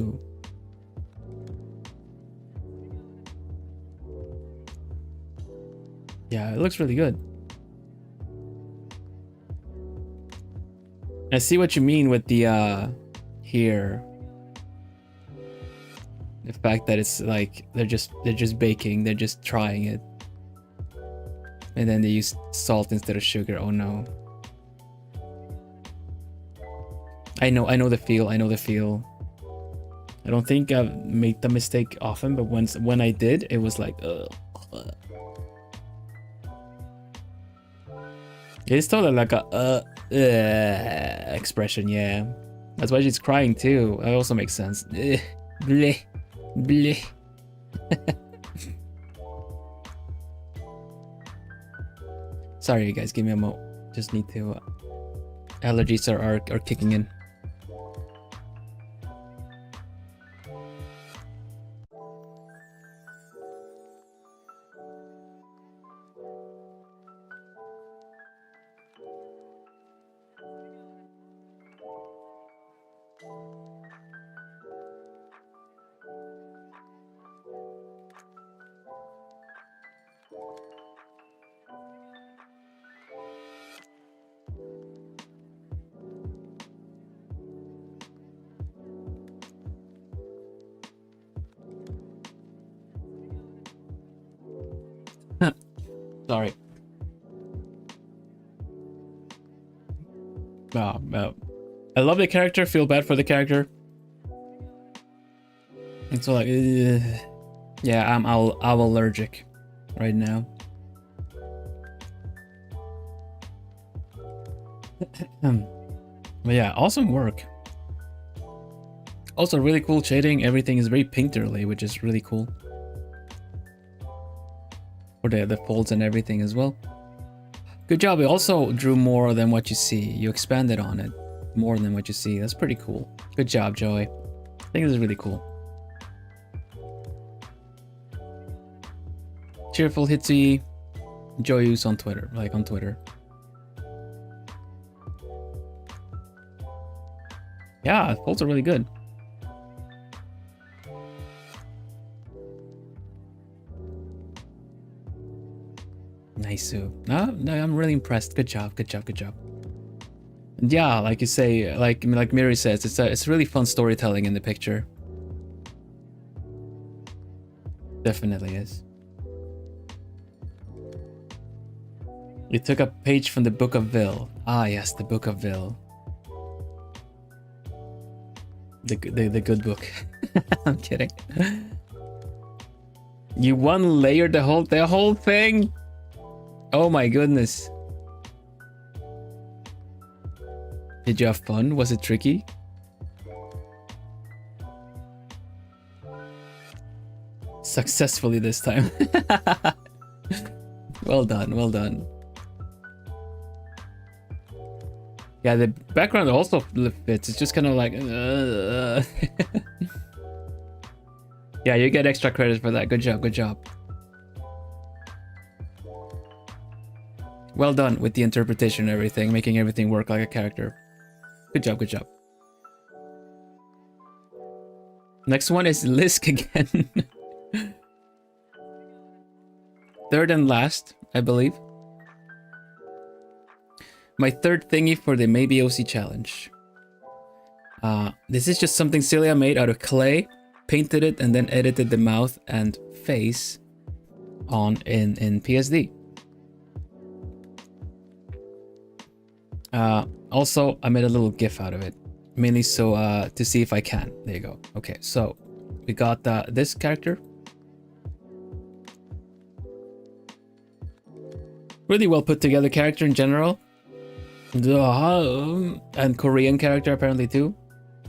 Yeah, it looks really good. I see what you mean with the here. The fact that it's like they're just baking, they're just trying it. And then they use salt instead of sugar. Oh no. I know the feel. I know the feel. I don't think I've made the mistake often, but when I did, it was like, ugh. It's totally like a expression, yeah. That's why she's crying too. That also makes sense. Bleh, bleh. Sorry, you guys. Give me a mo. Just need to. Allergies are kicking in. Sorry. I love the character, feel bad for the character. It's so like, yeah, I'm allergic right now. But yeah, awesome work. Also really cool shading. Everything is very painterly, which is really cool. For the folds and everything as well. Good job. You also drew more than what you see. You expanded on it more than what you see. That's pretty cool. Good job, Joey. I think this is really cool. Cheerful Hitsy, Joyous on Twitter, like on Twitter. Yeah, folds are really good. Nice. No, I'm really impressed. Good job, good job, good job. And yeah, like you say, like Miri says, it's really fun storytelling in the picture. Definitely is. You took a page from the Book of Vil. Ah, yes, the Book of Vil. The good book. I'm kidding. You one layered the whole thing? Oh my goodness. Did you have fun? Was it tricky? Successfully this time. Well done, well done. Yeah, the background also fits. It's just kind of like... Yeah, you get extra credit for that. Good job, good job. Well done with the interpretation and everything, making everything work like a character. Good job, good job. Next one is Lisk again. Third and last, I believe. My third thingy for the Maybe OC challenge. This is just something silly I made out of clay, painted it, and then edited the mouth and face on in PSD. Also, I made a little GIF out of it, mainly so to see if I can. There you go. Okay, so we got this character. Really well put together character in general. And Korean character apparently too.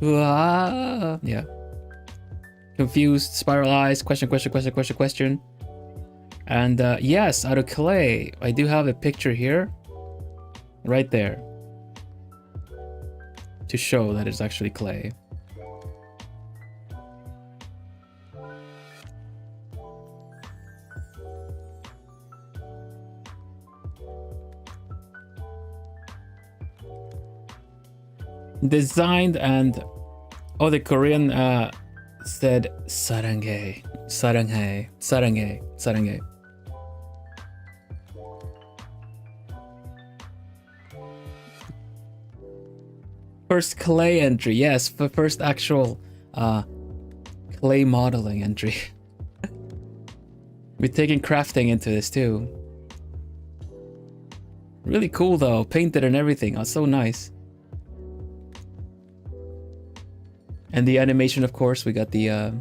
Yeah. Confused, spiral eyes, question. And yes, out of clay. I do have a picture here. Right there. To show that it's actually clay. Designed and the Korean said sarange. First clay entry, yes, first actual clay modeling entry. We're taking crafting into this too. Really cool though, painted and everything. Oh, so nice. And the animation, of course, we got the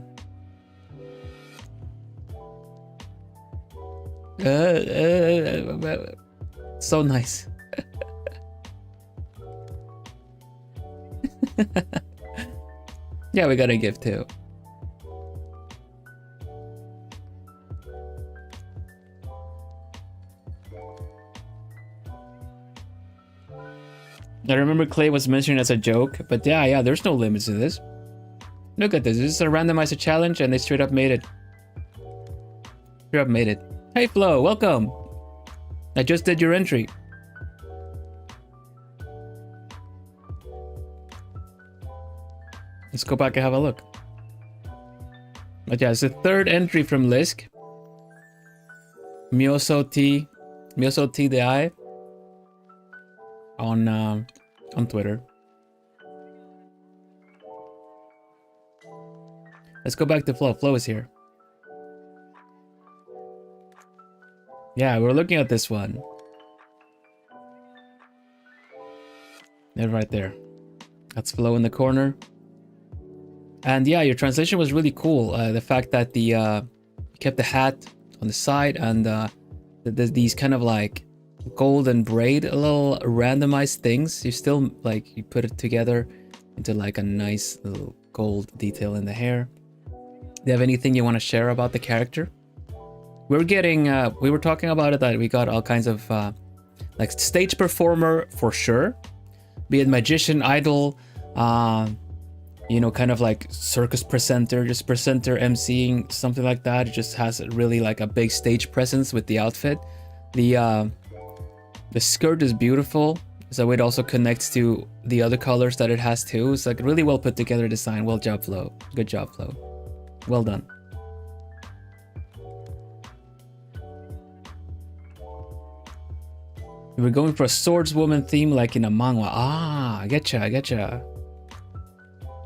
so nice. Yeah, we got a gift too. I remember Clay was mentioned as a joke, but yeah, there's no limits to this. Look at this. This is a randomizer challenge, and they straight up made it. Straight up made it. Hey, Flo, welcome. I just did your entry. Let's go back and have a look. But yeah, it's the third entry from Lisk. Myoso T the I on Twitter. Let's go back to Flo. Flo is here. Yeah, we're looking at this one. They're right there. That's Flo in the corner. And yeah, your translation was really cool. The fact that the you kept the hat on the side and these kind of like golden braid, a little randomized things. You still like you put it together into like a nice little gold detail in the hair. Do you have anything you want to share about the character? We're getting we were talking about it that we got all kinds of like stage performer for sure, be it magician, idol, you know, kind of like circus presenter, just presenter emceeing, something like that. It just has really like a big stage presence with the outfit. The skirt is beautiful, so it also connects to the other colors that it has too. It's like really well put together design. Well job, Flo. Good job, Flo. Well done. We're going for a swordswoman theme like in a manga. Ah, I getcha.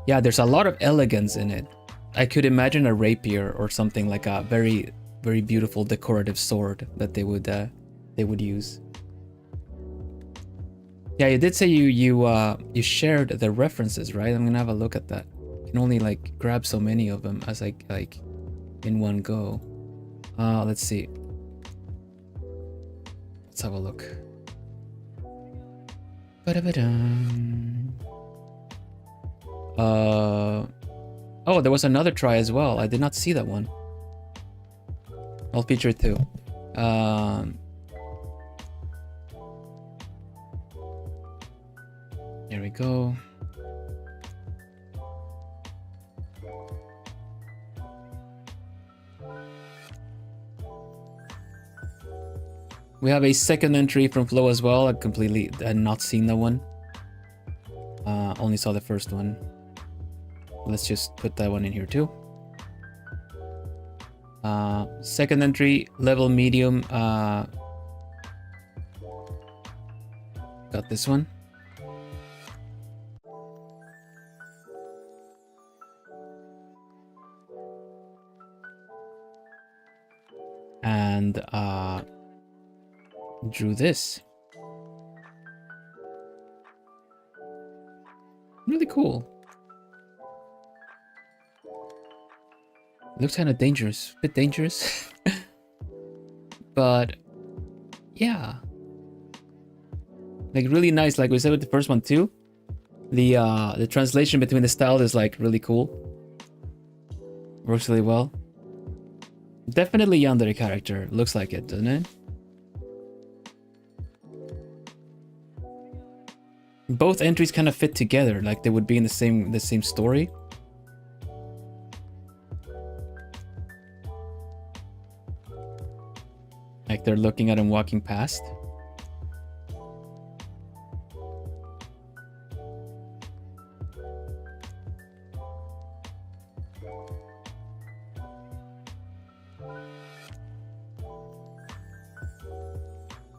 Yeah, there's a lot of elegance in it. I could imagine a rapier or something like a very, very beautiful decorative sword that they would use. Yeah, you did say you shared the references, right? I'm gonna have a look at that. You can only like grab so many of them as like in one go. Let's see. Let's have a look. Oh, there was another try as well. I did not see that one. I'll feature it too. Here we go. We have a second entry from Flo as well. I completely had not seen that one. Only saw the first one. Let's just put that one in here too. Second entry, level medium. Got this one. And drew this. Really cool. Looks kind of dangerous, bit dangerous. But yeah, like really nice. Like we said with the first one too, the translation between the style is like really cool. Works really well. Definitely yandere character. Looks like it, doesn't it? Both entries kind of fit together, like they would be in the same story. Like they're looking at him walking past.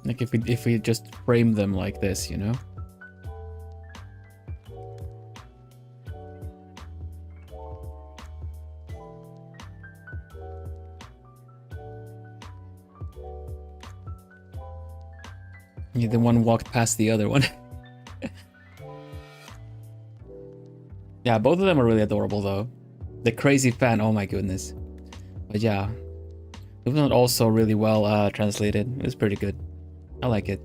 Like if we just frame them like this, you know? Yeah, the one walked past the other one. Yeah, both of them are really adorable though. The crazy fan, oh my goodness. But yeah, it was also really well translated. It was pretty good. I like it.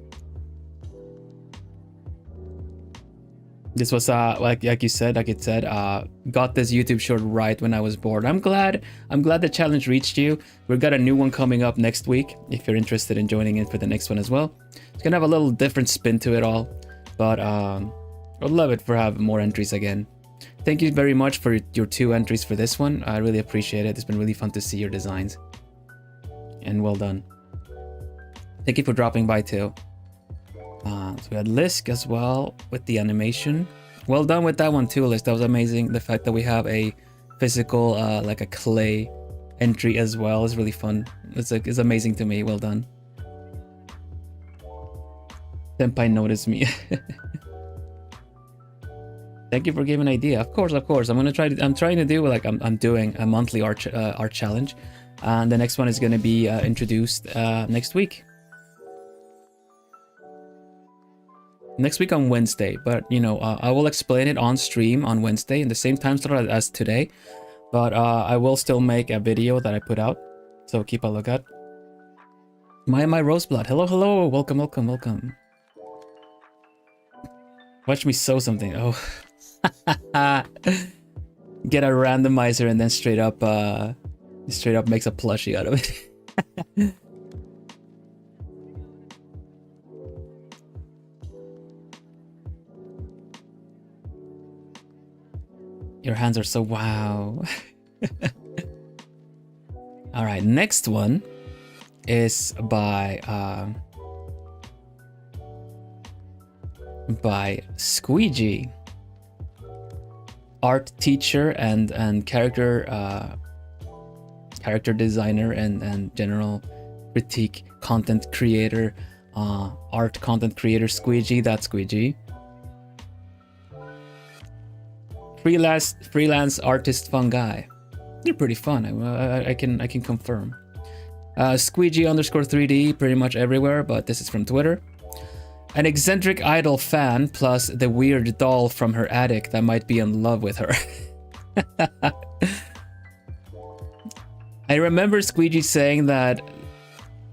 This was like you said, got this YouTube short right when I was bored. I'm glad the challenge reached you. We've got a new one coming up next week if you're interested in joining in for the next one as well. It's gonna have a little different spin to it all, but I'd love it for having more entries again. Thank you very much for your 2 entries for this one. I really appreciate it. It's been really fun to see your designs, and well done. Thank you for dropping by too. So we had Lisk as well with the animation. Well done with that one too, Lisk. That was amazing. The fact that we have a physical, like a clay entry as well is really fun. It's amazing to me. Well done. Senpai noticed me. Thank you for giving an idea. Of course. I'm trying to do like I'm doing a monthly art challenge, and the next one is going to be introduced next week. Next week on Wednesday, but you know, I will explain it on stream on Wednesday in the same time slot as today, but I will still make a video that I put out, so keep a lookout. My Roseblood, hello, welcome. Watch me sew something. Oh. Get a randomizer and then straight up makes a plushie out of it. Your hands are so wow. All right, next one is by Squeegee, art teacher and character designer and general critique content creator. art content creator Squeegee, that's Squeegee. Freelance artist Fungi. They're pretty fun. I can confirm. Squeegee underscore 3D pretty much everywhere, but this is from Twitter. An eccentric idol fan plus the weird doll from her attic that might be in love with her. I remember Squeegee saying that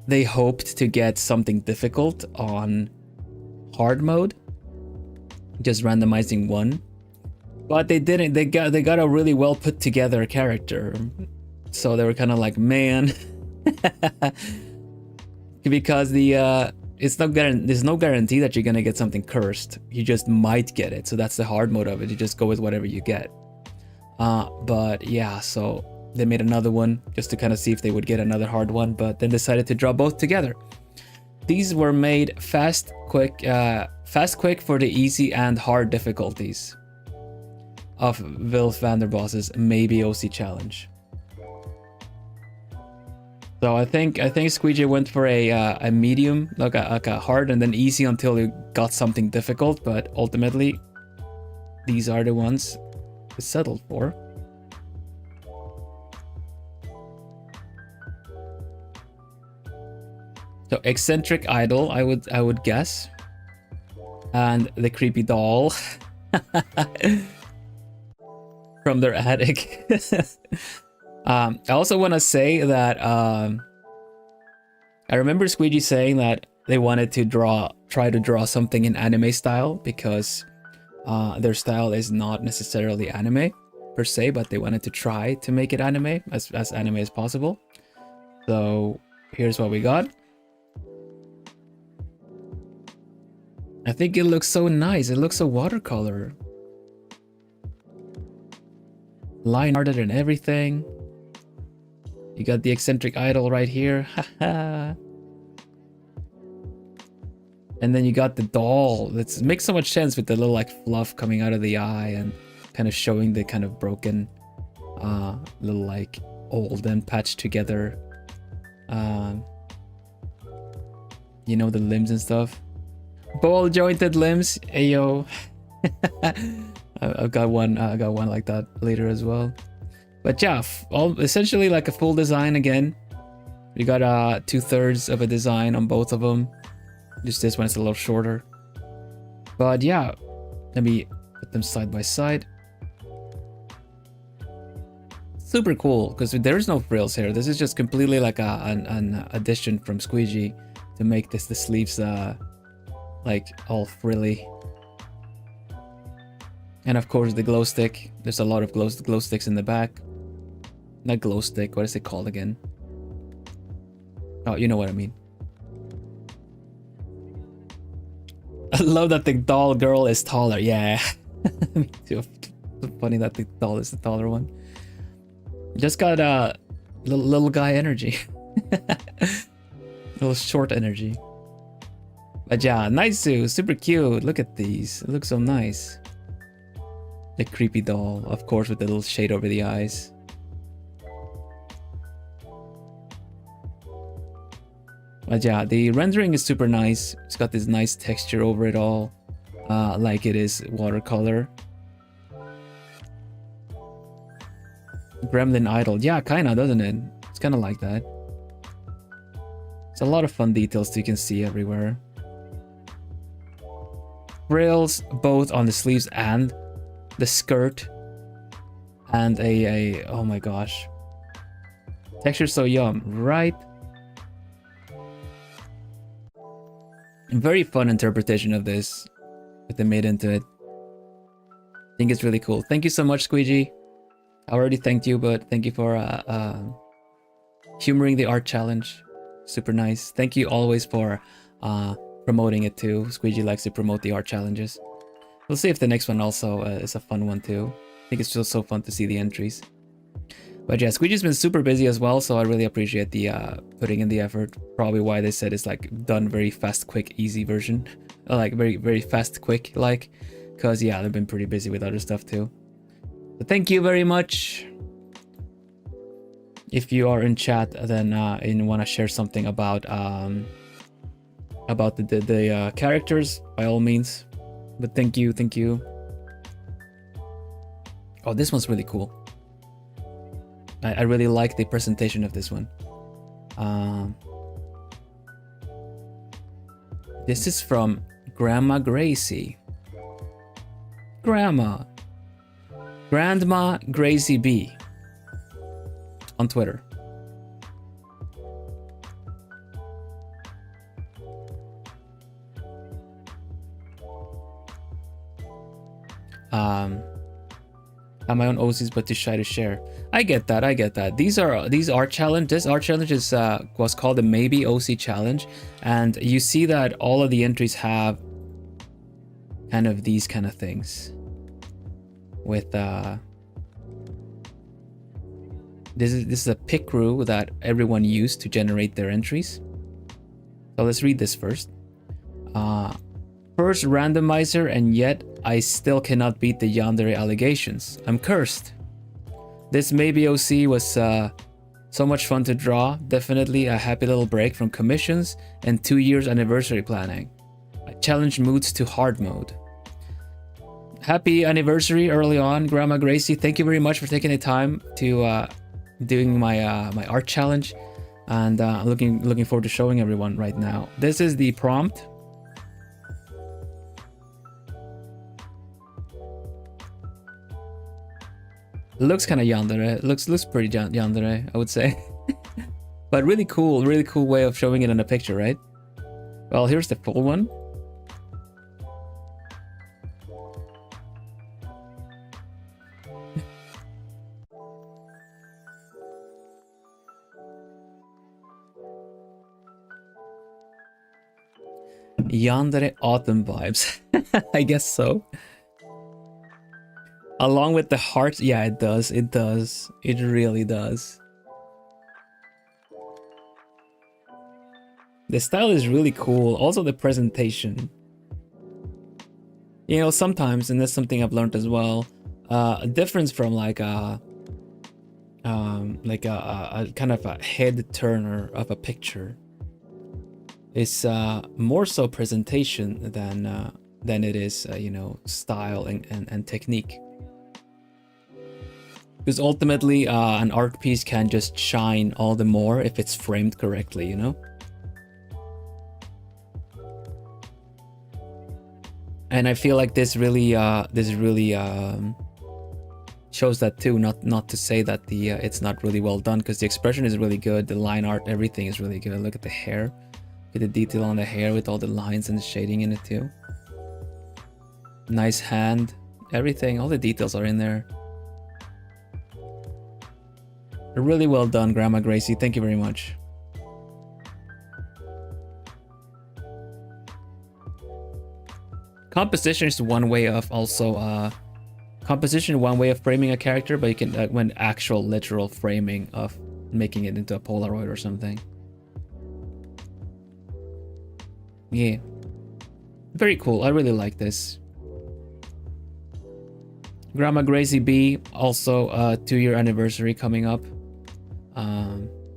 they hoped to get something difficult on hard mode, just randomizing one, but they didn't. They got a really well put together character, so they were kind of like, man, because there's no guarantee that you're gonna get something cursed. You just might get it, so that's the hard mode of it. You just go with whatever you get. But yeah, so they made another one just to kind of see if they would get another hard one, but then decided to draw both together. These were made fast, quick for the easy and hard difficulties of Vanderbos's maybe OC challenge. So I think Squeegee went for a medium, like a hard, and then easy until you got something difficult. But ultimately, these are the ones it's settled for. So eccentric idol, I would guess, and the creepy doll from their attic. I also want to say that I remember Squeegee saying that they wanted to try to draw something in anime style because their style is not necessarily anime per se, but they wanted to try to make it anime as anime as possible. So here's what we got. I think it looks so nice. It looks so watercolor. Line arted and everything. You got the eccentric idol right here. Haha. And then you got the doll. That makes so much sense with the little like fluff coming out of the eye and kind of showing the kind of broken little like old and patched together you know, the limbs and stuff. Ball jointed limbs. Ayo. I've got one like that later as well. But yeah, essentially like a full design again. You got 2/3 of a design on both of them. Just this one is a little shorter. But yeah, let me put them side by side. Super cool, because there's no frills here. This is just completely like an addition from Squeegee to make the sleeves like all frilly. And of course the glow stick. There's a lot of glow sticks in the back. Not glow stick, what is it called again? Oh, you know what I mean. I love that the doll girl is taller. Yeah. Me too. It's funny that the doll is the taller one. Just got little guy energy. Little short energy. But yeah, nice zoo, super cute. Look at these. It looks so nice. The creepy doll, of course, with the little shade over the eyes. But yeah, the rendering is super nice. It's got this nice texture over it all, like it is watercolor. Gremlin idol, yeah, kinda, doesn't it? It's kinda like that. It's a lot of fun details you can see everywhere. Frills both on the sleeves and the skirt, and a oh my gosh, texture so yum, right? Very fun interpretation of this that they made into it. I think it's really cool. Thank you so much, Squeegee. I already thanked you, but thank you for humoring the art challenge. Super nice. Thank you always for promoting it too. Squeegee likes to promote the art challenges. We'll see if the next one also is a fun one too. I think it's just so fun to see the entries. But yeah, Squeegee's been super busy as well, so I really appreciate the putting in the effort. Probably why they said it's like done very fast, quick, easy version. Like very, very fast, quick, like. Because yeah, they've been pretty busy with other stuff too. But thank you very much. If you are in chat, then and want to share something about about the characters, by all means. But thank you, thank you. Oh, this one's really cool. I really like the presentation of this one. This is from Grandma Gracie. Grandma Gracie B on Twitter. I'm my own OCs, but too shy to share. I get that. I get that. These art challenge. This art challenge is was called the Maybe OC challenge, and you see that all of the entries have kind of these kind of things. With this is a pick rule that everyone used to generate their entries. So let's read this first. First randomizer, and yet I still cannot beat the yandere allegations. I'm cursed. This Maybe OC was so much fun to draw. Definitely a happy little break from commissions and 2 years anniversary planning. I challenge moods to hard mode. Happy anniversary early on, Grandma Gracie. Thank you very much for taking the time to doing my my art challenge, and looking forward to showing everyone right now. This is the prompt. Looks kind of yandere. Looks pretty yandere, I would say. But really cool way of showing it in a picture, right? Well, here's the full one. Yandere autumn vibes. I guess so. Along with the hearts, yeah, it does. It does. It really does. The style is really cool. Also, the presentation. You know, sometimes, and that's something I've learned as well, a difference from like a kind of a head turner of a picture is more so presentation than it is, you know, style and technique. Because ultimately, an art piece can just shine all the more if it's framed correctly, you know? And I feel like this really shows that too. Not to say that the it's not really well done, because the expression is really good, the line art, everything is really good. Look at the hair, look at the detail on the hair with all the lines and the shading in it too. Nice hand, everything, all the details are in there. Really well done, Grandma Gracie. Thank you very much. Composition is one way of also composition, one way of framing a character, but you can when actual literal framing of making it into a Polaroid or something. Yeah, very cool. I really like this. Grandma Gracie B, also 2-year anniversary coming up.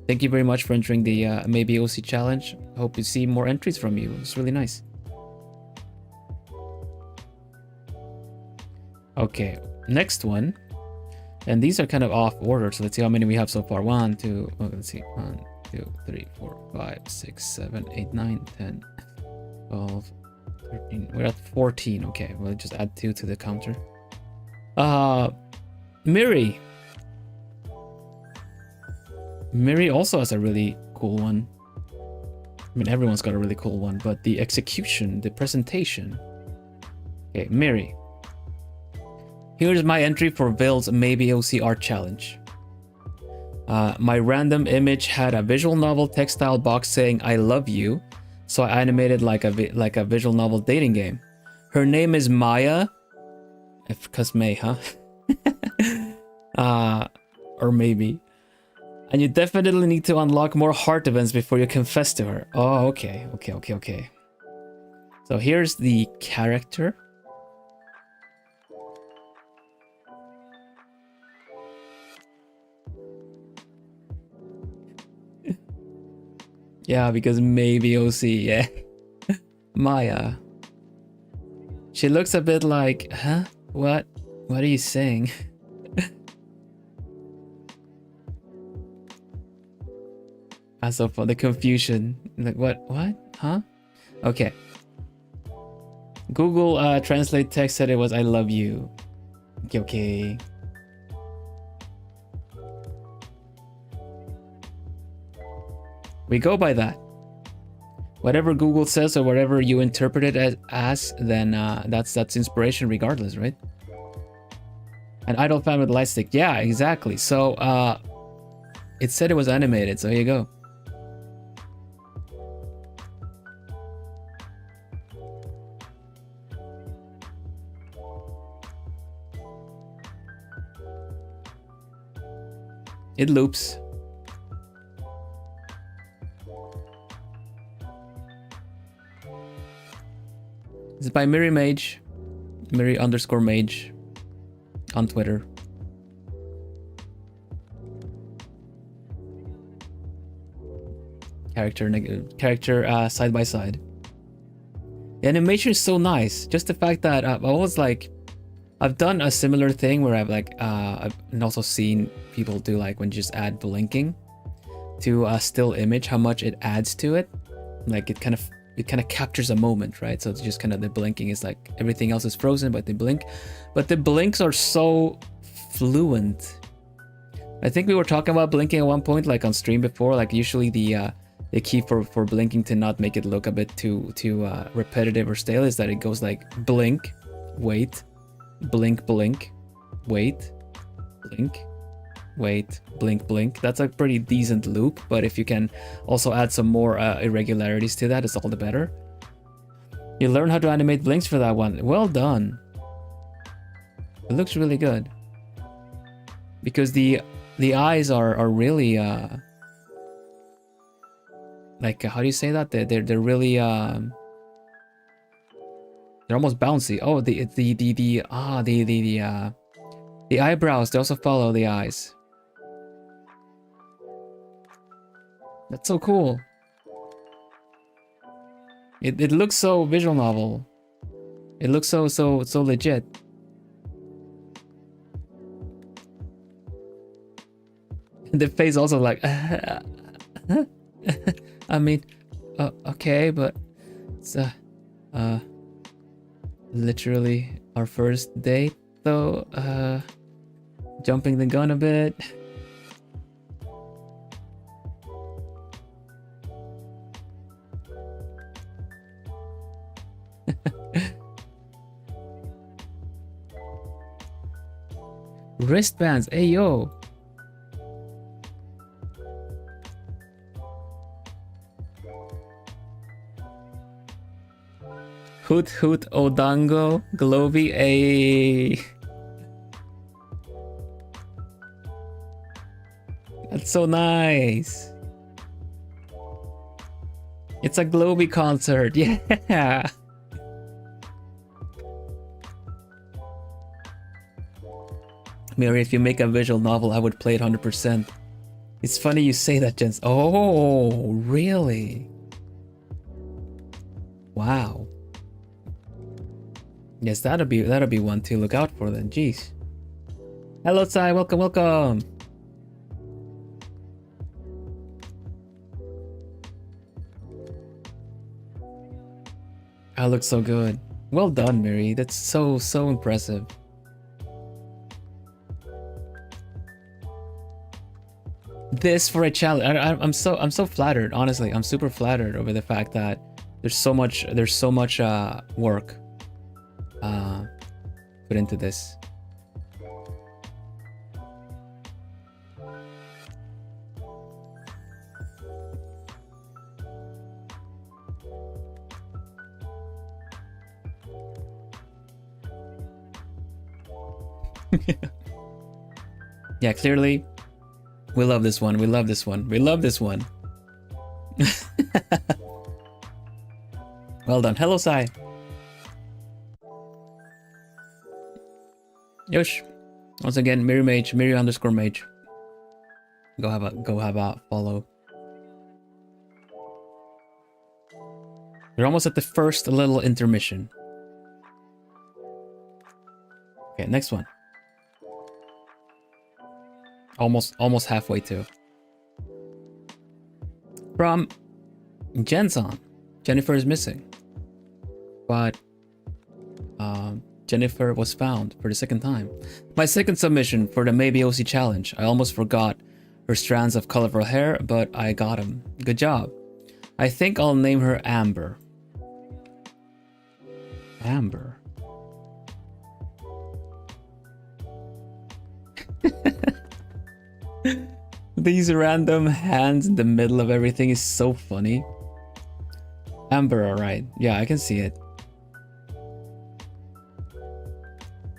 Thank you very much for entering the Maybe OC challenge. Hope to see more entries from you. It's really nice. Okay, next one. And these are kind of off order, so let's see how many we have so far. 1, 2, let's see. 1, 2, 3, 4, 5, 6, 7, 8, 9, 10, 12, 13. We're at 14. Okay, we'll just add 2 to the counter. Miri also has a really cool one. I mean, everyone's got a really cool one, but the execution, the presentation. Okay, Miri. Here's my entry for Vil's Maybe OC art challenge. My random image had a visual novel textile box saying "I love you," so I animated like a visual novel dating game. Her name is Maya. Because May, huh? Or maybe. And you definitely need to unlock more heart events before you confess to her. Oh, okay. So here's the character. Yeah, because maybe OC, yeah. Maya. She looks a bit like, huh? What? What are you saying? As of the confusion. Like, what? What? Huh? Okay. Google Translate text said it was I love you. Okay, okay. We go by that. Whatever Google says or whatever you interpret it as then that's inspiration regardless, right? An idol fan with light stick. Yeah, exactly. So it said it was animated, so here you go. It loops. It's by Miri Mage, Miri_Mage on Twitter. Character side by side. The animation is so nice. Just the fact that I've always I've done a similar thing where I've also seen people do like when you just add blinking to a still image, how much it adds to it. Like it kind of captures a moment, right? So it's just kind of the blinking is like everything else is frozen, but they blink. But the blinks are so fluent. I think we were talking about blinking at one point, like on stream before. Like usually the key for blinking to not make it look a bit too repetitive or stale is that it goes like blink, wait, blink, blink, wait, blink, wait, blink, blink. That's a pretty decent loop, but if you can also add some more irregularities to that, it's all the better. You learn how to animate blinks for that one. Well done. It looks really good. Because the eyes are really like how do you say that? They're really they're almost bouncy. Oh, the eyebrows, they also follow the eyes. That's so cool. It looks so visual novel. It looks so legit. The face also like I mean okay, but it's literally our first date though. Jumping the gun a bit. Wristbands, hey yo. Hoot hoot odango, globie, a. That's so nice. It's a globie concert, yeah. Mary, if you make a visual novel, I would play it 100%. It's funny you say that, Jens. Oh, really? Wow. Yes, that'll be one to look out for then. Jeez. Hello, Sai. Welcome, welcome. That looks so good. Well done, Mary. That's so impressive. This for a challenge. I'm so flattered. Honestly, I'm super flattered over the fact that there's so much work put into this. Yeah, clearly. We love this one. We love this one. We love this one. Well done. Hello, Sai. Yosh. Once again, Miri Mage, Miri_Mage. Go have a follow. We're almost at the first little intermission. Okay, next one. Almost halfway too. From Jenson. Jennifer is missing. But Jennifer was found for the second time. My second submission for the Maybe OC challenge. I almost forgot her strands of colorful hair, but I got them. Good job. I think I'll name her Amber. Amber. These random hands in the middle of everything is so funny. Amber, alright. Yeah, I can see it.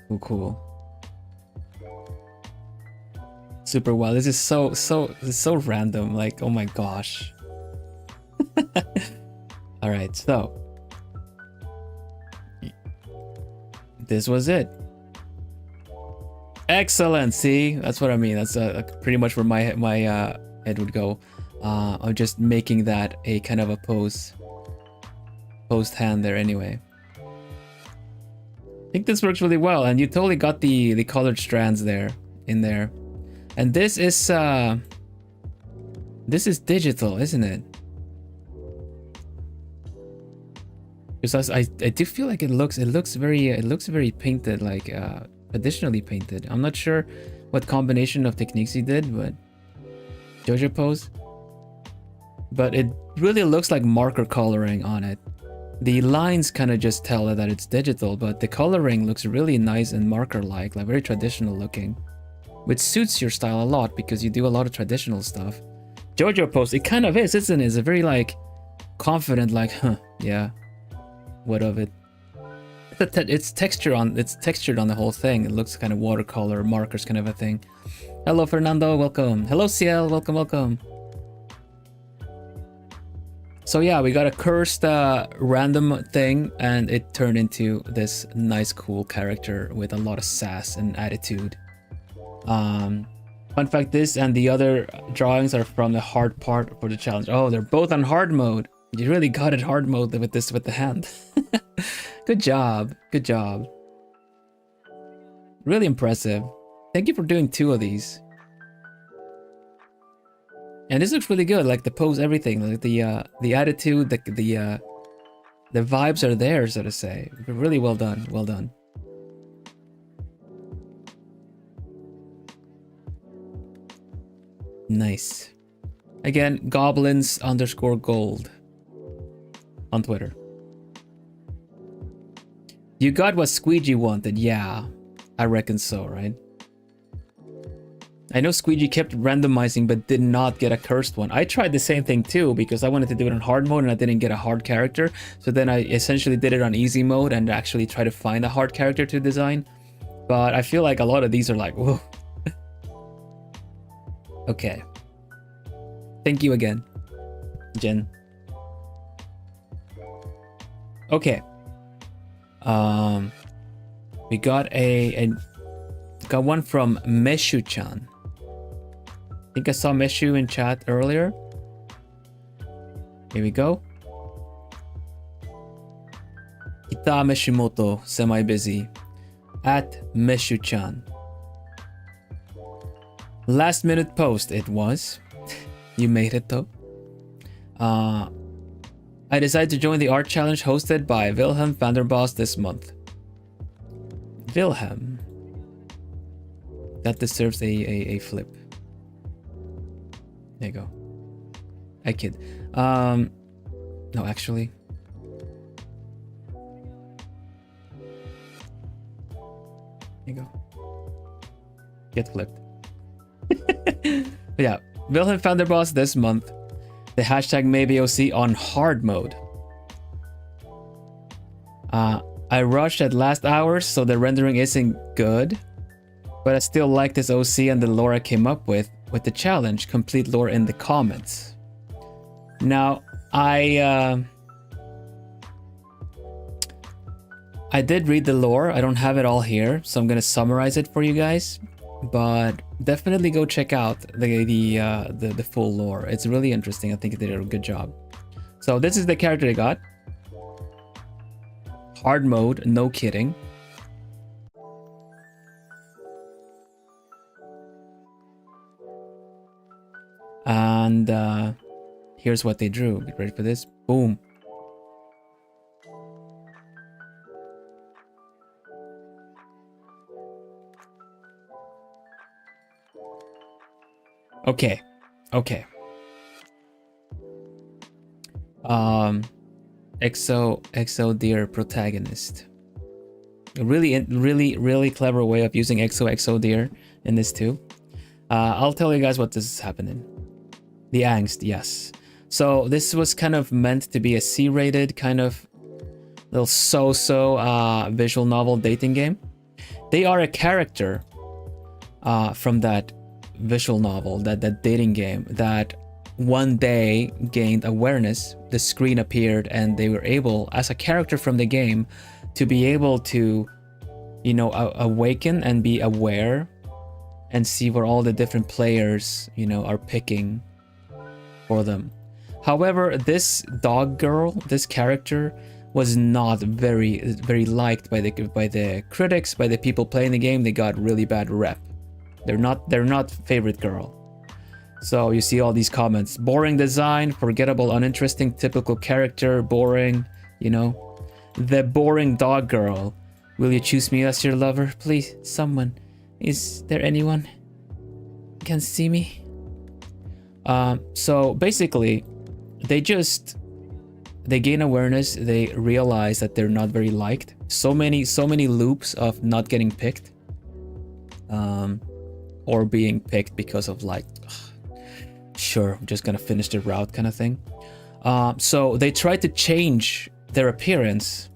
Cool, cool. Super well. This is so random. Like, oh my gosh. Alright, so this was it. Excellent. See, that's what I mean. That's pretty much where my head would go. I'm just making that a kind of a post hand there anyway. I think this works really well, and you totally got the colored strands there in there. And this is digital, isn't it? Because I do feel like it looks very painted, like additionally painted. I'm not sure what combination of techniques he did, but JoJo pose. But it really looks like marker coloring on it. The lines kind of just tell that it's digital, but the coloring looks really nice and marker-like, like very traditional looking. Which suits your style a lot because you do a lot of traditional stuff. JoJo pose, it kind of is, isn't it? It's a very like confident, like, huh, yeah, what of it? It's textured on the whole thing. It looks kind of watercolor markers kind of a thing. Hello Fernando, welcome. Hello CL, welcome. So yeah, we got a cursed random thing, and it turned into this nice cool character with a lot of sass and attitude. Fun fact, this and the other drawings are from the hard part for the challenge. Oh, they're both on hard mode. You really got it hard mode with this with the hand. Good job. Really impressive. Thank you for doing 2 of these. And this looks really good, like the pose, everything, like the attitude, the vibes are there, so to say. Really well done, well done. Nice. Again, goblins_gold on Twitter. You got what Squeegee wanted, yeah, I reckon so, right? I know Squeegee kept randomizing but did not get a cursed one. I tried the same thing too because I wanted to do it on hard mode and I didn't get a hard character. So then I essentially did it on easy mode and actually tried to find a hard character to design. But I feel like a lot of these are like, whoa. Okay. Thank you again, Jen. Okay. We got got one from Meshu-chan. I think I saw Meshu in chat earlier. Here we go. Kita Meshimoto, semi-busy. At Meshu-chan. Last minute post, it was. You made it though. I decided to join the art challenge hosted by Vilhelm Vanderbos this month. Vilhelm. That deserves a flip. There you go. I kid. No, actually. There you go. Get flipped. Yeah, Vilhelm Vanderbos this month. The hashtag MaybeOC on hard mode. I rushed at last hours, so the rendering isn't good. But I still like this OC and the lore I came up with the challenge. Complete lore in the comments. Now, I did read the lore. I don't have it all here, so I'm gonna summarize it for you guys. But definitely go check out the full lore. It's really interesting. I think they did a good job. So this is the character I got. hard mode, no kidding. And here's what they drew. Get ready for this. Boom. Okay. Okay. Exo dear protagonist. A really clever way of using exo dear in this too. I'll tell you guys what this is happening. The angst, yes. So this was kind of meant to be a C-rated kind of little so-so visual novel dating game. They are a character from that visual novel, that dating game, that one day gained awareness. The screen appeared and they were able, as a character from the game, to be able to, you know, awaken and be aware and see where all the different players, you know, are picking for them. However, this dog girl, this character, was not very liked by the critics, by the people playing the game. They got really bad rep. They're not favorite girl. So you see all these comments: boring design, forgettable, uninteresting, typical character, boring, you know. The boring dog girl. Will you choose me as your lover? Please, someone. Is there anyone can see me? So basically, they gain awareness. They realize that they're not very liked. So many loops of not getting picked, or being picked because of like, sure, I'm just gonna finish the route kind of thing. So they tried to change their appearance.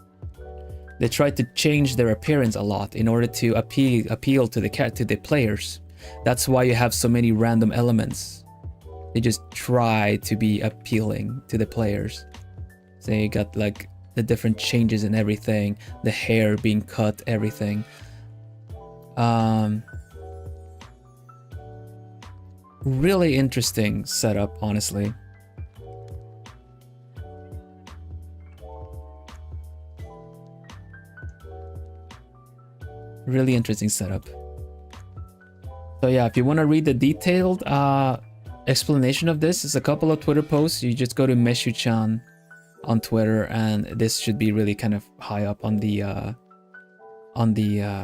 They tried to change their appearance a lot in order to appeal to the players. That's why you have so many random elements. They just try to be appealing to the players. So you got like the different changes in everything, the hair being cut, everything. Really interesting setup, honestly. Really interesting setup. So yeah, if you want to read the detailed explanation of this, there's a couple of Twitter posts. You just go to Meshu-chan on Twitter, and this should be really kind of high up on the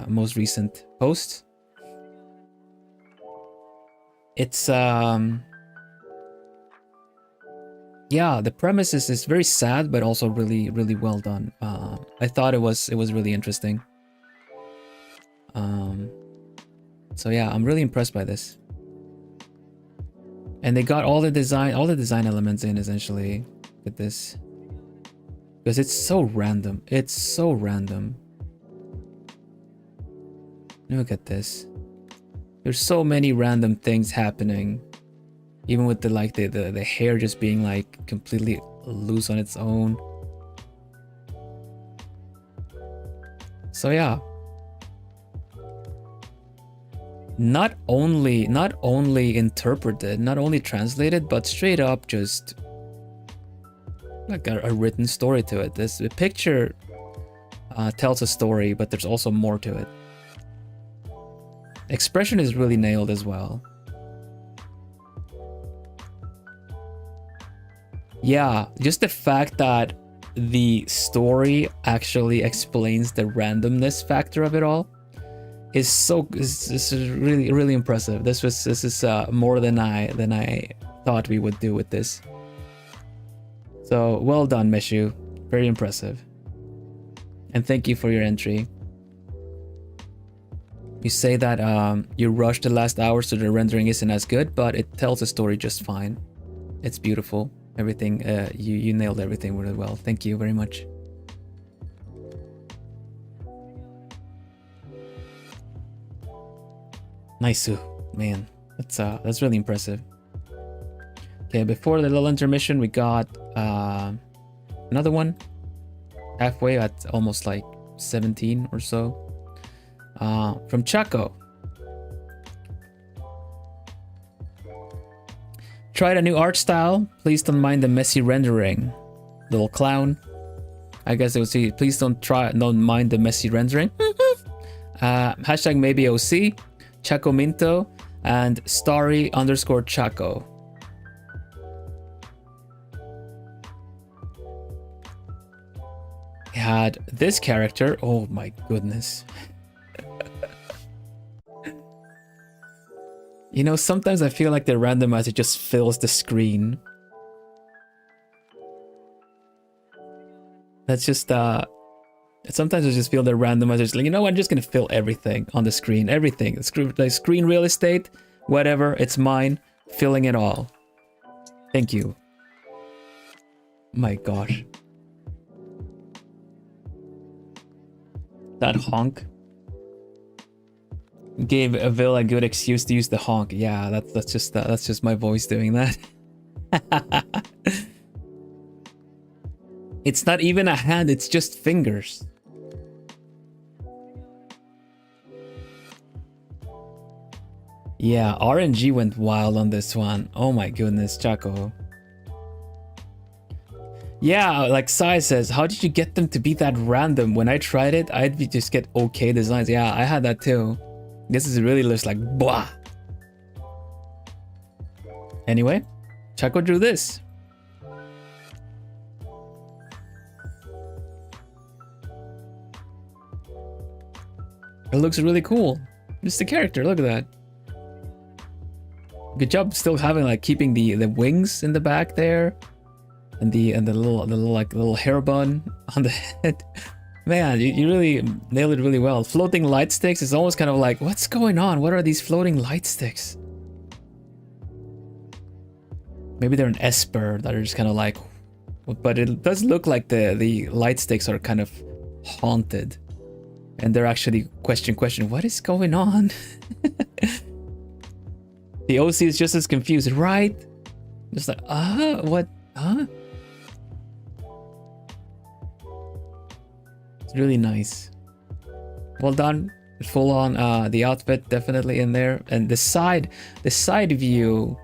most recent posts. It's yeah, the premise is very sad, but also really well done. I thought it was really interesting. So yeah, I'm really impressed by this. And they got all the design elements in, essentially, with this. Because it's so random. It's so random. Look at this. There's so many random things happening. Even with the hair just being like completely loose on its own. So yeah. Not only interpreted, not only translated, but straight up just like a written story to it. The picture tells a story, but there's also more to it. Expression is really nailed as well. Yeah, just the fact that the story actually explains the randomness factor of it all is really impressive. This is more than I thought we would do with this. So well done, Meshu. Very impressive. And thank you for your entry. You say that you rushed the last hour, so the rendering isn't as good, but it tells the story just fine. It's beautiful. Everything, you nailed everything really well. Thank you very much. Nice, man. That's really impressive. Okay, before the little intermission, we got another one. Halfway at almost like 17 or so. From Chaco. Tried a new art style. Please don't mind the messy rendering. Little clown. I guess they would say, please don't mind the messy rendering. Hashtag maybe OC, Chaco Minto, and Starry underscore Chaco. Had this character. Oh my goodness. You know, sometimes I feel like the randomizer just fills the screen. That's just sometimes I just feel the randomizer is like, you know what, I'm just gonna fill everything on the screen. Everything. The screen real estate, whatever, it's mine. Filling it all. Thank you. My gosh. That honk gave Vil a good excuse to use the honk. Yeah, that's just my voice doing that. It's not even a hand, it's just fingers. Yeah, RNG went wild on this one. Oh my goodness, Chaco. Yeah, like Sai says, how did you get them to be that random? When I tried it, I'd just get okay designs. Yeah, I had that too. This is really just like, blah. Anyway, Chaco drew this. It looks really cool. Just the character, look at that. Good job still having like keeping the wings in the back there. And the little hair bun on the head. Man, you really nailed it really well. Floating light sticks is almost kind of like, what's going on? What are these floating light sticks? Maybe they're an esper that are just kind of like, but it does look like the light sticks are kind of haunted. And they're actually question, what is going on? The OC is just as confused, right? Just like, what? Huh? It's really nice. Well done. Full on the outfit definitely in there. And the side view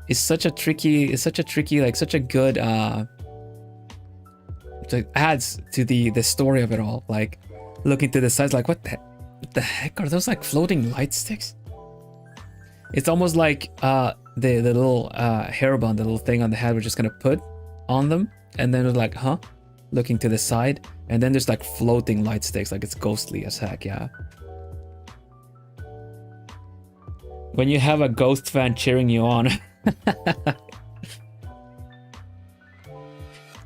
is such a tricky, like such a good it adds to the story of it all. Like looking to the sides like what the heck are those, like floating light sticks? It's almost like the little hairband, the little thing on the head we're just gonna put on them, and then it's like, huh? Looking to the side, and then there's like floating light sticks, like it's ghostly as heck, yeah. When you have a ghost fan cheering you on.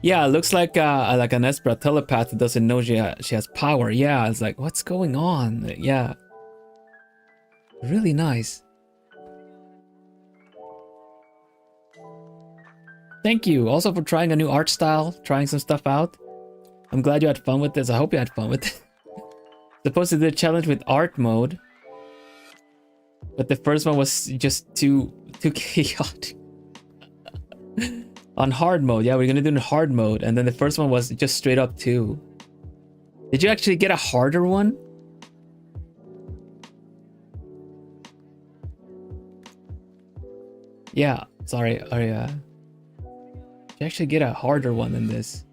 Yeah, it looks like an Espra telepath who doesn't know she has power. Yeah, it's like, what's going on? Yeah. Really nice. Thank you also for trying a new art style, trying some stuff out. I'm glad you had fun with this. I hope you had fun with it. Supposed to do a challenge with art mode, but the first one was just too chaotic. On hard mode, yeah, we're gonna do in hard mode, and then the first one was just straight up 2. Did you actually get a harder one? Yeah, sorry, did you actually get a harder one than this?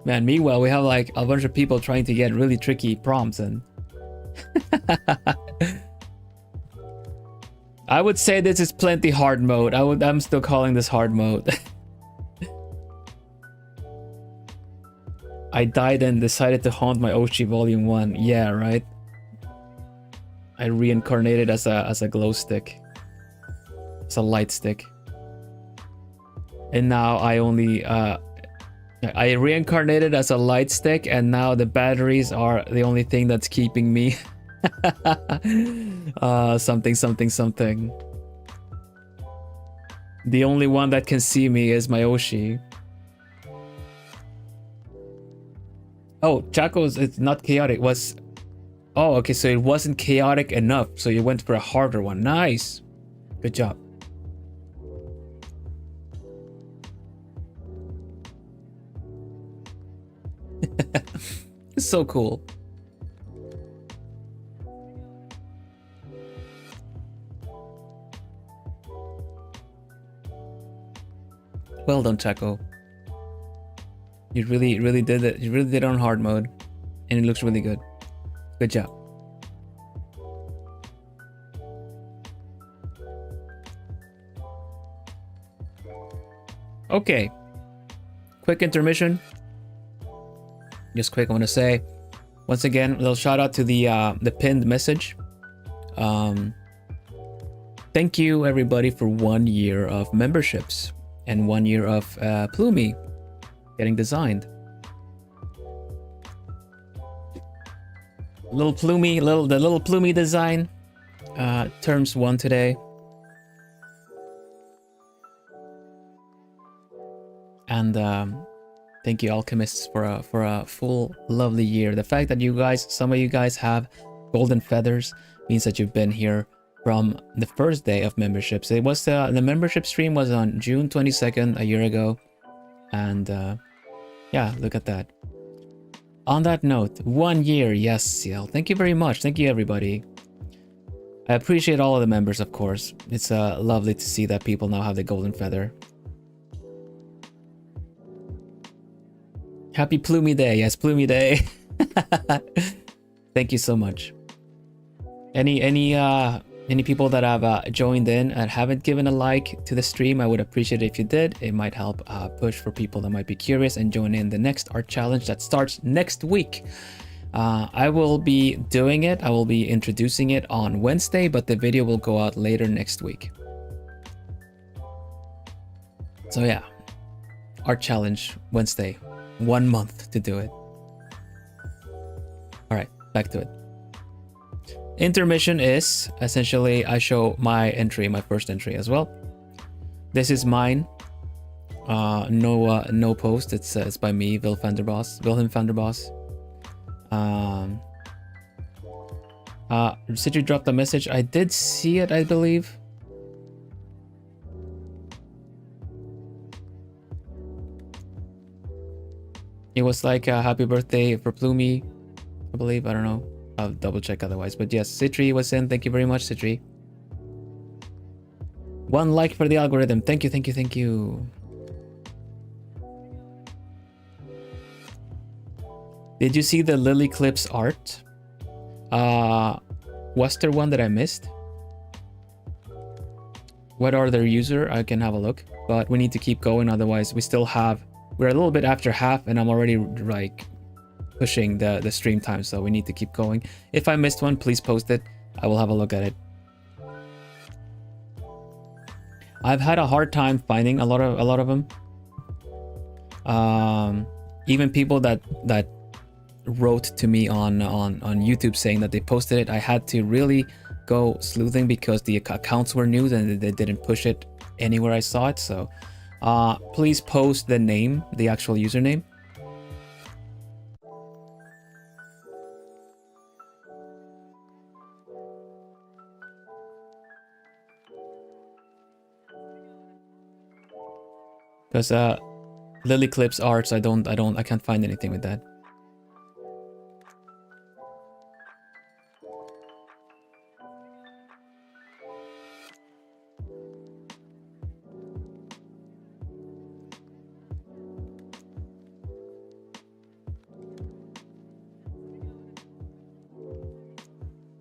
Man, meanwhile, we have like a bunch of people trying to get really tricky prompts, and I would say this is plenty hard mode. I'm still calling this hard mode. I died and decided to haunt my Oshi Volume 1. Yeah, right. I reincarnated as a glow stick. As a light stick. And now I only I reincarnated as a light stick, and now the batteries are the only thing that's keeping me. Something. The only one that can see me is my Oshi. Oh, Chaco's, it's not chaotic. Oh, okay, so it wasn't chaotic enough, so you went for a harder one. Nice. Good job. It's so cool. Well done, Chaco. You really did it. You really did it on hard mode, and it looks really good. Good job. Okay, quick intermission. Just quick, I want to say once again, a little shout out to the pinned message. Thank you everybody for 1 year of memberships and 1 year of Plumie getting designed. The little Plumie design turns 1 today. And thank you alchemists for a full lovely year. The fact that you guys, some of you guys have golden feathers means that you've been here from the first day of memberships. It was the membership stream was on June 22nd, a year ago. And yeah, look at that. On that note, 1 year, yes, CL. Thank you very much. Thank you, everybody. I appreciate all of the members, of course. It's lovely to see that people now have the golden feather. Happy Plumie Day. Yes, Plumie Day. Thank you so much. Any people that have joined in and haven't given a like to the stream, I would appreciate it if you did. It might help push for people that might be curious and join in the next art challenge that starts next week. I will be doing it. I will be introducing it on Wednesday, but the video will go out later next week. So yeah, art challenge Wednesday. 1 month to do it. All right, back to it. Intermission is essentially I show my entry, my first entry as well. This is mine. No post. It's by me, Vilhelm Vanderbos. Sidri dropped a message. I did see it, I believe. It was like a happy birthday for Plumie, I believe. I don't know. I'll double check otherwise. But yes, Citri was in. Thank you very much, Citri. 1 like for the algorithm. Thank you, thank you, thank you. Did you see the Lily Clips art? Was there one that I missed? What are their user? I can have a look. But we need to keep going, otherwise we still have... We're a little bit after half and I'm already like pushing the stream time, so we need to keep going. If I missed one, please post it. I will have a look at it. I've had a hard time finding a lot of them. Even people that wrote to me on YouTube saying that they posted it, I had to really go sleuthing because the accounts were new and they didn't push it anywhere I saw it. So please post the name, the actual username. Because Lily Clips Arts, I can't find anything with that.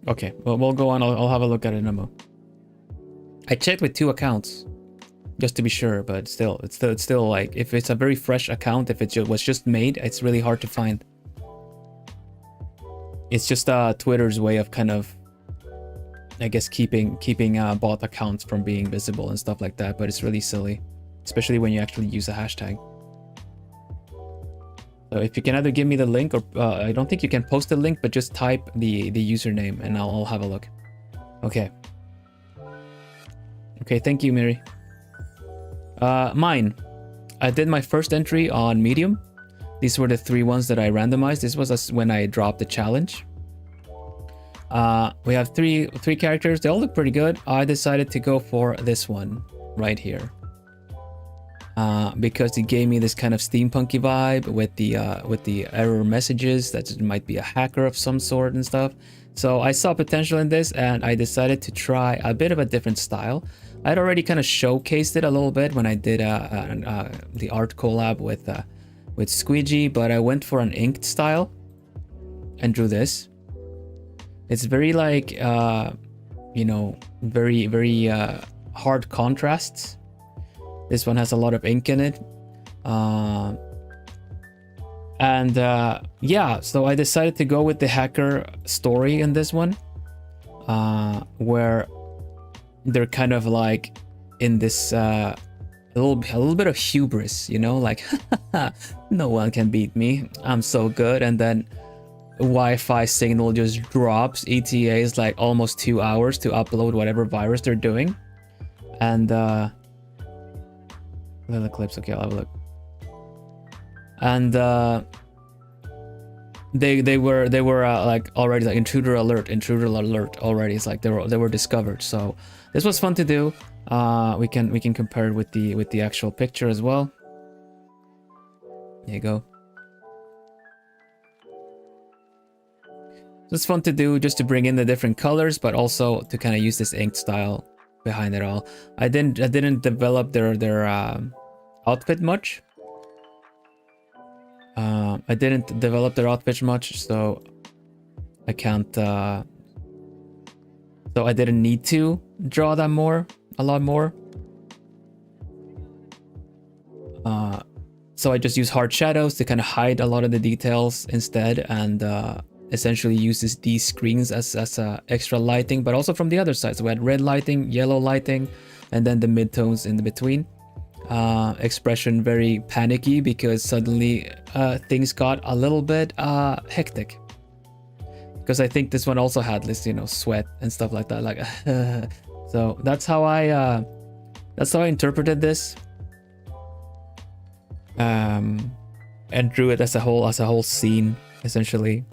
Okay, well, we'll go on. I'll have a look at it in a moment. I checked with 2 accounts just to be sure, but still, it's still like, if it's a very fresh account, if it was just made, it's really hard to find. It's just Twitter's way of kind of, I guess, keeping bot accounts from being visible and stuff like that, but it's really silly, especially when you actually use a hashtag. So if you can either give me the link or I don't think you can post the link, but just type the username and I'll have a look. Okay. Okay, thank you, Miri. Mine. I did my first entry on Medium. These were the 3 ones that I randomized. This was when I dropped the challenge. We have three characters. They all look pretty good. I decided to go for this one right here. Because it gave me this kind of steampunky vibe with the error messages that it might be a hacker of some sort and stuff. So I saw potential in this and I decided to try a bit of a different style. I'd already kind of showcased it a little bit when I did the art collab with with squeegee, but I went for an inked style and drew this. It's very like, you know, very hard contrasts. This one has a lot of ink in it. Yeah, so I decided to go with the hacker story in this one, where they're kind of like in this a little bit of hubris, you know, like no one can beat me, I'm so good. And then Wi-Fi signal just drops. ETA is like almost 2 hours to upload whatever virus they're doing. And look at the clips. Okay, I'll have a look. And they were like already like intruder alert already. It's like they were discovered. So this was fun to do. We can compare it with the actual picture as well. There you go. It's fun to do, just to bring in the different colors, but also to kind of use this inked style behind it all. I didn't develop their outfit much. I didn't develop their outfit much, so I can't. So I didn't need to draw them a lot more. So I just use hard shadows to kind of hide a lot of the details instead, and essentially uses these screens as extra lighting, but also from the other side. So we had red lighting, yellow lighting, and then the midtones in the between. Expression very panicky because suddenly things got a little bit hectic. Because I think this one also had this, you know, sweat and stuff like that. Like, so that's how I interpreted this. And drew it as a whole scene, essentially,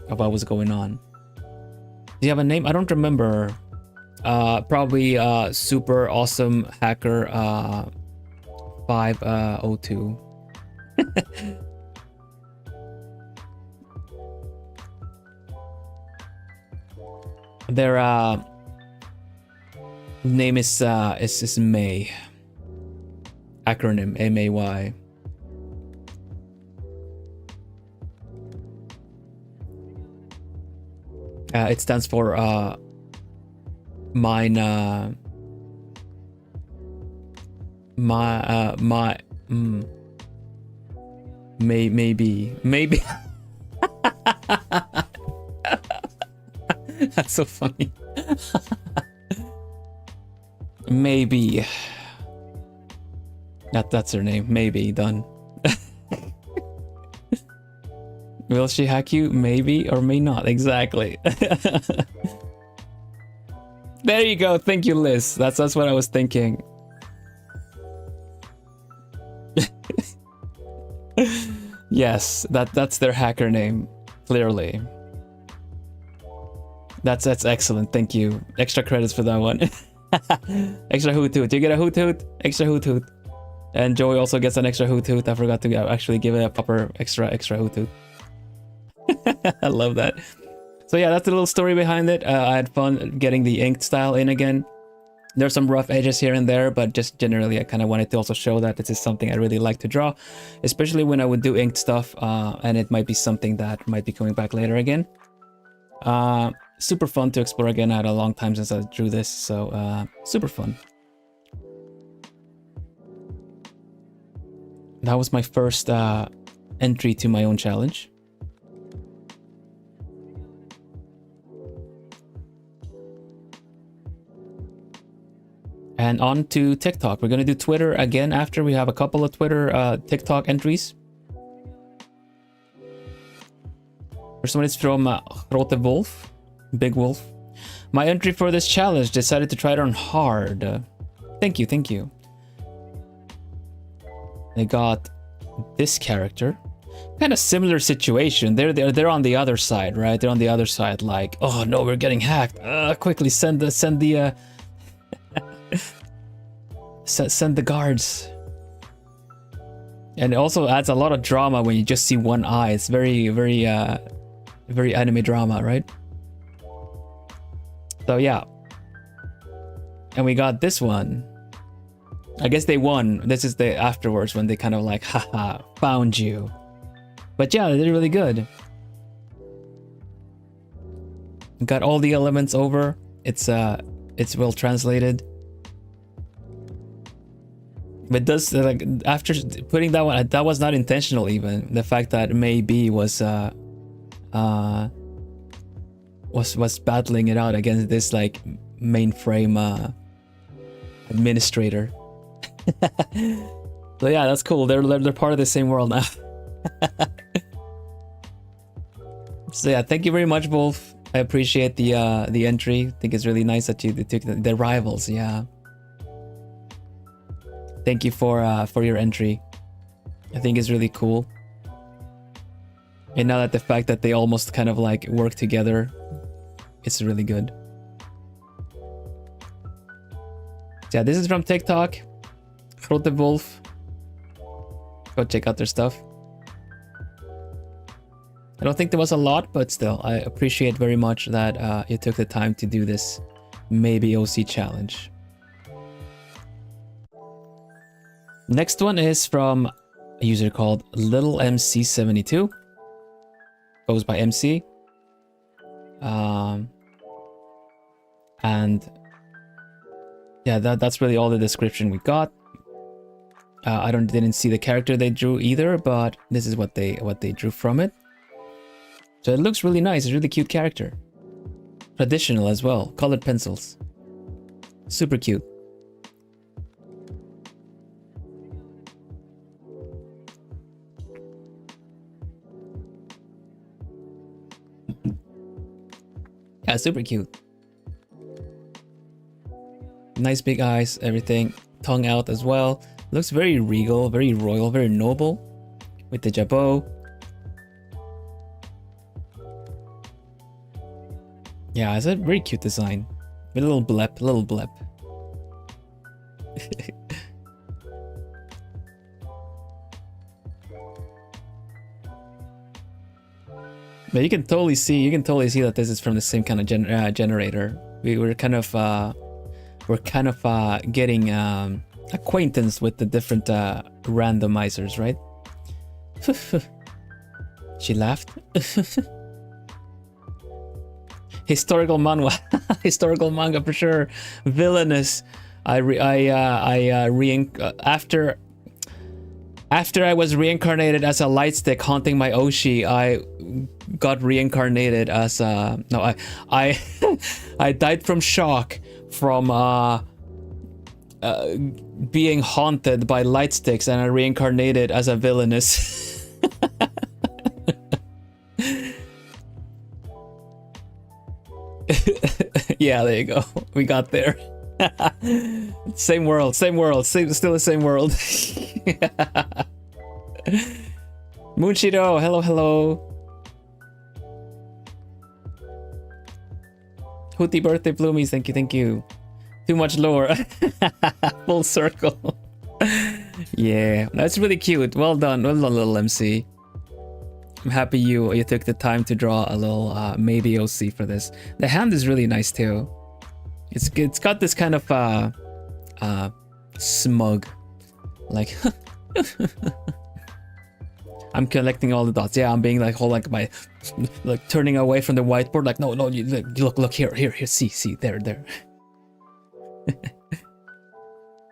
of what was going on. Do you have a name? I don't remember. Probably super awesome hacker 502. Their name is May. Acronym MAY. It stands for maybe. That's so funny. Maybe. That's her name. Maybe. Done. Will she hack you? Maybe or may not. Exactly. There you go. Thank you, Liz. That's what I was thinking. Yes, that's their hacker name. Clearly. That's excellent. Thank you. Extra credits for that one. Extra hoot hoot. You get a hoot hoot. Extra hoot hoot. And Joey also gets an extra hoot hoot. I forgot to actually give it a proper extra hoot hoot. I love that. So yeah, that's the little story behind it. I had fun getting the inked style in again. There's some rough edges here and there, but just generally I kind of wanted to also show that this is something I really like to draw, especially when I would do inked stuff, and it might be something that might be coming back later again. Super fun to explore again. I had a long time since I drew this, so super fun. That was my first entry to my own challenge. And on to TikTok. We're going to do Twitter again after we have a couple of Twitter TikTok entries. First one is from Rote Wolf, Big Wolf. My entry for this challenge, decided to try it on hard. Thank you, thank you. They got this character. Kind of similar situation. They're on the other side, right? They're on the other side, like, oh no, we're getting hacked. Quickly send the send the guards. And it also adds a lot of drama when you just see one eye. It's very anime drama, right? So yeah. And we got this one. I guess they won. This is the afterwards when they kind of like, haha, found you. But yeah, they did really good. Got all the elements over. It's well translated. But does like after putting that one, that was not intentional even. The fact that maybe was battling it out against this like mainframe administrator. So yeah, that's cool. They're part of the same world now. So yeah, thank you very much, Wolf. I appreciate the entry. I think it's really nice that you took the rivals. Yeah. Thank you for your entry. I think it's really cool. And now that the fact that they almost kind of like work together, it's really good. So yeah, this is from TikTok. Grote Wolf. Go check out their stuff. I don't think there was a lot, but still, I appreciate very much that you took the time to do this maybe OC challenge. Next one is from a user called Little MC72. Posed by MC. And yeah, that's really all the description we got. I didn't see the character they drew either, but this is what they drew from it. So it looks really nice. It's a really cute character. Traditional as well. Colored pencils. Super cute. Yeah, super cute. Nice big eyes, everything. Tongue out as well. Looks very regal, very royal, very noble. With the jabot. Yeah, it's a very cute design. With a little blep, little blep. But you can totally see that this is from the same kind of generator. We're kind of getting acquaintance with the different randomizers, right? She laughed. Historical manga, historical manga for sure. Villainous. After I was reincarnated as a light stick haunting my Oshi, I got reincarnated as no, I I died from shock from being haunted by light sticks, and I reincarnated as a villainous. Yeah, there you go. We got there. Same world, still the same world. Moonshiro, hello. Hootie birthday bloomies, thank you. Too much lore. Full circle. Yeah, that's really cute. Well done, little MC. I'm happy you took the time to draw a little maybe OC for this. The hand is really nice too. It's got this kind of smug, like I'm collecting all the dots. Yeah, I'm being like like turning away from the whiteboard. Like no, you look here, see there.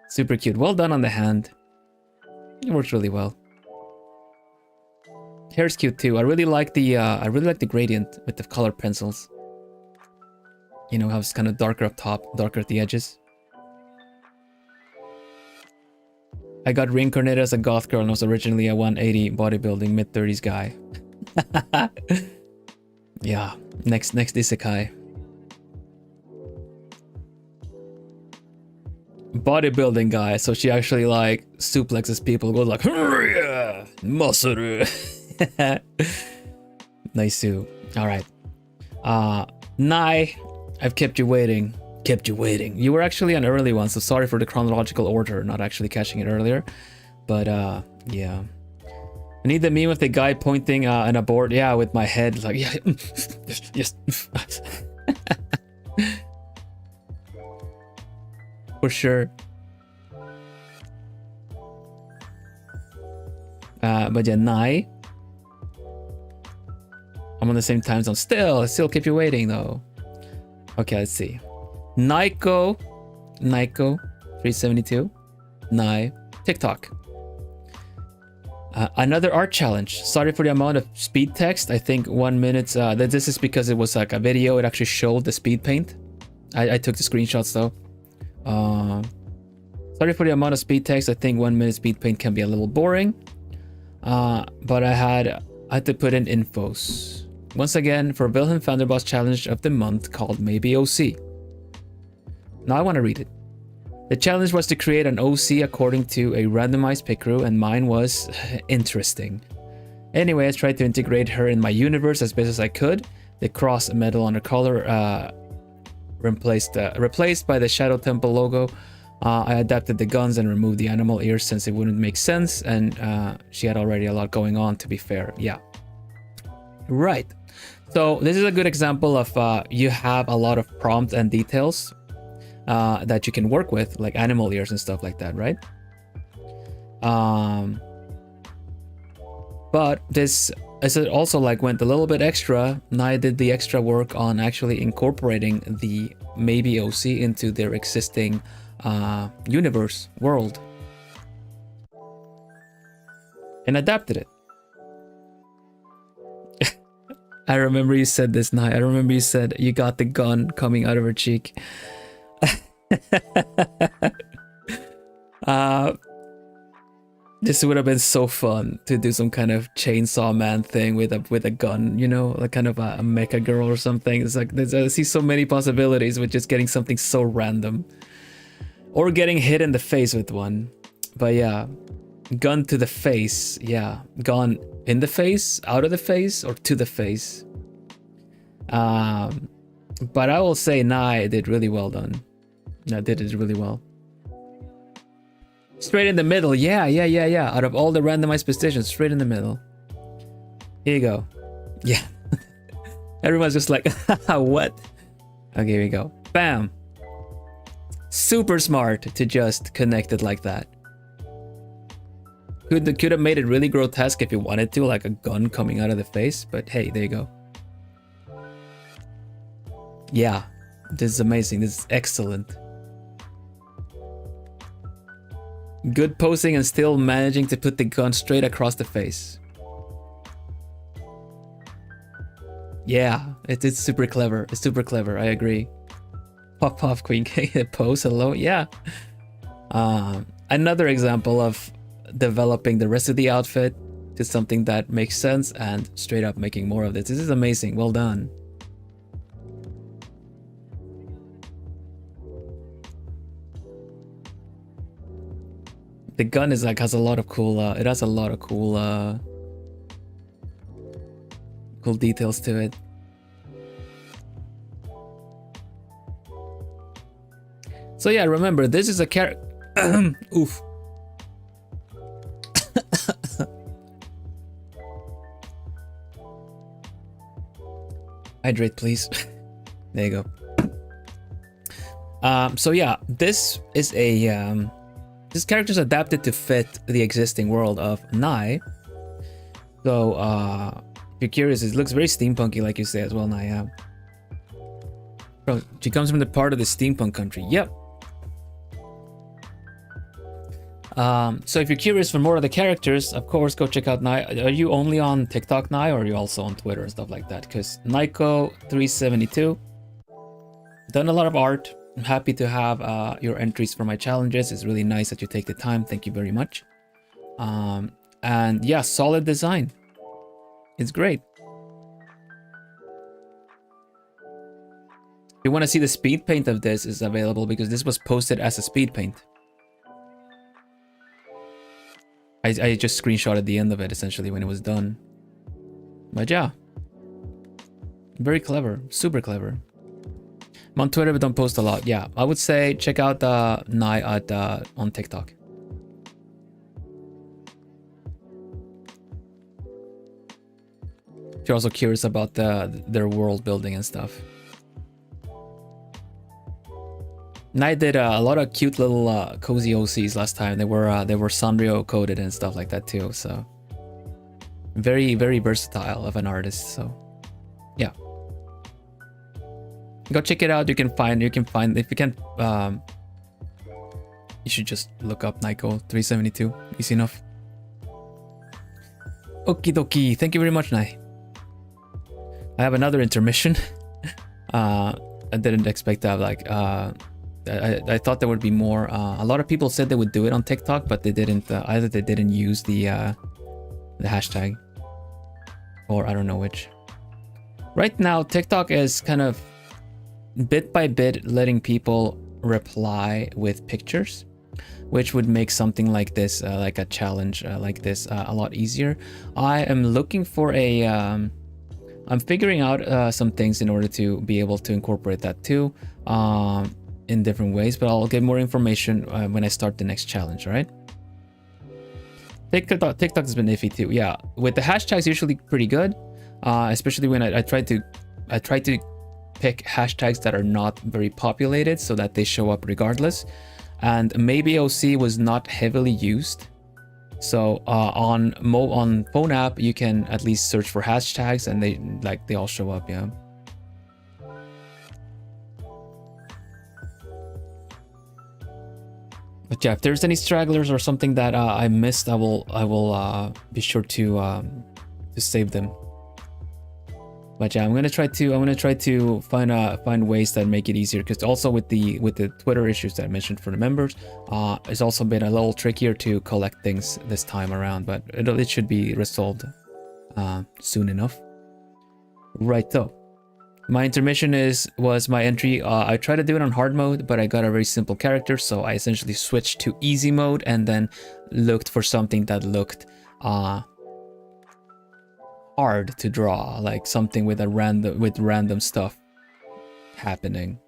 Super cute. Well done on the hand. It works really well. Hair's cute too. I really like the gradient with the colored pencils. You know how it's kind of darker up top, darker at the edges. I got reincarnated as a goth girl and was originally a 180 bodybuilding mid-30s guy. Yeah, next isekai. Bodybuilding guy, so she actually like suplexes people, goes like Masaru. Nice too. Alright. Nai, I've kept you waiting. You were actually an early one, so sorry for the chronological order, not actually catching it earlier. But yeah. I need the meme of the guy pointing on a board, yeah, with my head, like, yeah, yes. For sure. But yeah, Nai. I'm on the same time zone. Still keep you waiting though. Okay, let's see. Naiko 372. Nai. TikTok. Another art challenge. Sorry for the amount of speed text. I think 1 minute. This is because it was like a video. It actually showed the speed paint. I took the screenshots though. Sorry for the amount of speed text. I think 1 minute speed paint can be a little boring. But I had to put in infos. Once again, for Vilhelm Vanderbos challenge of the month called Maybe OC. Now I want to read it. The challenge was to create an OC according to a randomized pick crew, and mine was interesting. Anyway, I tried to integrate her in my universe as best as I could. The cross medal on her collar replaced by the Shadow Temple logo. I adapted the guns and removed the animal ears since it wouldn't make sense, and she had already a lot going on, to be fair. Yeah. Right. So this is a good example of you have a lot of prompt and details that you can work with, like animal ears and stuff like that, right? But this is also like went a little bit extra. Nai did the extra work on actually incorporating the Maybe OC into their existing universe world and adapted it. I remember you said this, Nai. I remember you said you got the gun coming out of her cheek. This would have been so fun to do some kind of chainsaw man thing with a gun, you know, like kind of a mecha girl or something. It's like I see so many possibilities with just getting something so random, or getting hit in the face with one. But yeah, gun to the face. Yeah, gun in the face, out of the face, or to the face. But I will say Nai did really well done. I did it really well. Straight in the middle. Yeah. Out of all the randomized positions, straight in the middle. Here you go. Yeah. Everyone's just like, what? Okay, here we go. Bam. Super smart to just connect it like that. Could have made it really grotesque if you wanted to, like a gun coming out of the face, but hey, there you go. Yeah, this is amazing. This is excellent. Good posing and still managing to put the gun straight across the face. Yeah, it's super clever. It's super clever. I agree. Pop Queen K pose. Hello. Yeah. Another example of developing the rest of the outfit to something that makes sense and straight up making more of this. This is amazing. Well done. The gun is like has a lot of cool. It has a lot of cool details to it. So yeah, remember this is a character. Oof. Hydrate, please. There you go. So yeah, this is a this character is adapted to fit the existing world of Nai. So if you're curious, it looks very steampunky, like you say as well, Nai. Yeah. Bro, she comes from the part of the steampunk country. Yep. So if you're curious for more of the characters, of course, go check out Nai. Are you only on TikTok, Nai, or are you also on Twitter and stuff like that? Because Naiko372 done a lot of art. I'm happy to have your entries for my challenges. It's really nice that you take the time. Thank you very much. And yeah, solid design. It's great. If you want to see the speed paint of this, is available because this was posted as a speed paint. I just screenshotted the end of it essentially when it was done. But yeah, very clever, super clever. I'm on Twitter, but don't post a lot. Yeah, I would say check out Nai at on TikTok. If you're also curious about their world building and stuff. Nai did a lot of cute little cozy OCs last time. They were Sanrio coded and stuff like that too. So Very, very versatile of an artist. So yeah, go check it out. You can find if you can you should just look up Nico 372. Easy enough. Okie dokie. Thank you very much, Nai. I have another intermission. I didn't expect to have like I thought there would be more. A lot of people said they would do it on TikTok, but they didn't. Either they didn't use the hashtag, or I don't know which. Right now, TikTok is kind of bit by bit letting people reply with pictures, which would make something like this, like a challenge like this, a lot easier. I am looking for a. I'm figuring out some things in order to be able to incorporate that too, in different ways. But I'll get more information when I start the next challenge. All right. TikTok has been iffy too. Yeah, with the hashtags usually pretty good, especially when I try to pick hashtags that are not very populated so that they show up regardless. And maybe OC was not heavily used, so on phone app you can at least search for hashtags and they all show up. Yeah. But yeah, if there's any stragglers or something that I missed, I will be sure to save them. But yeah, I'm gonna try to find ways that make it easier, because also with the Twitter issues that I mentioned for the members, it's also been a little trickier to collect things this time around. But it should be resolved soon enough. Right though. My intermission was my entry. I tried to do it on hard mode, but I got a very simple character, so I essentially switched to easy mode and then looked for something that looked hard to draw, like something with random stuff happening.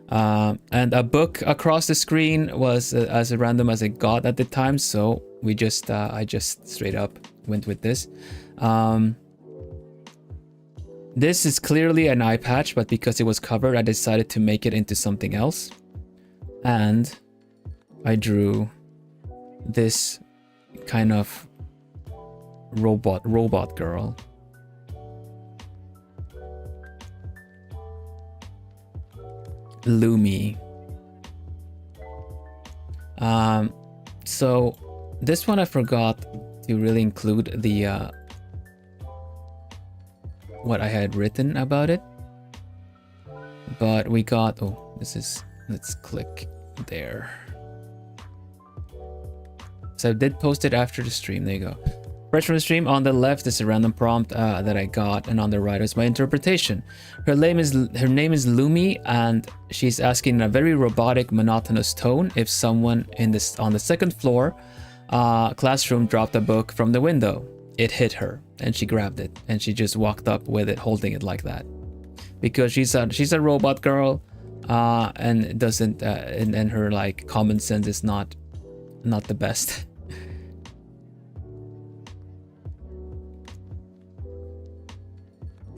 And a book across the screen was as random as it got at the time, so we just I just straight up went with this. This is clearly an eye patch, but because it was covered, I decided to make it into something else. And I drew this kind of robot girl. Lumi. So this one I forgot to really include the what I had written about it, but we got, let's click there. So I did post it after the stream. There you go. Fresh from the stream. On the left is a random prompt that I got, and on the right is my interpretation. Her name is Lumi, and she's asking in a very robotic, monotonous tone if someone on the second floor classroom dropped a book from the window. It hit her, and she grabbed it, and she just walked up with it, holding it like that, because she's a robot girl, and it doesn't and her like common sense is not the best.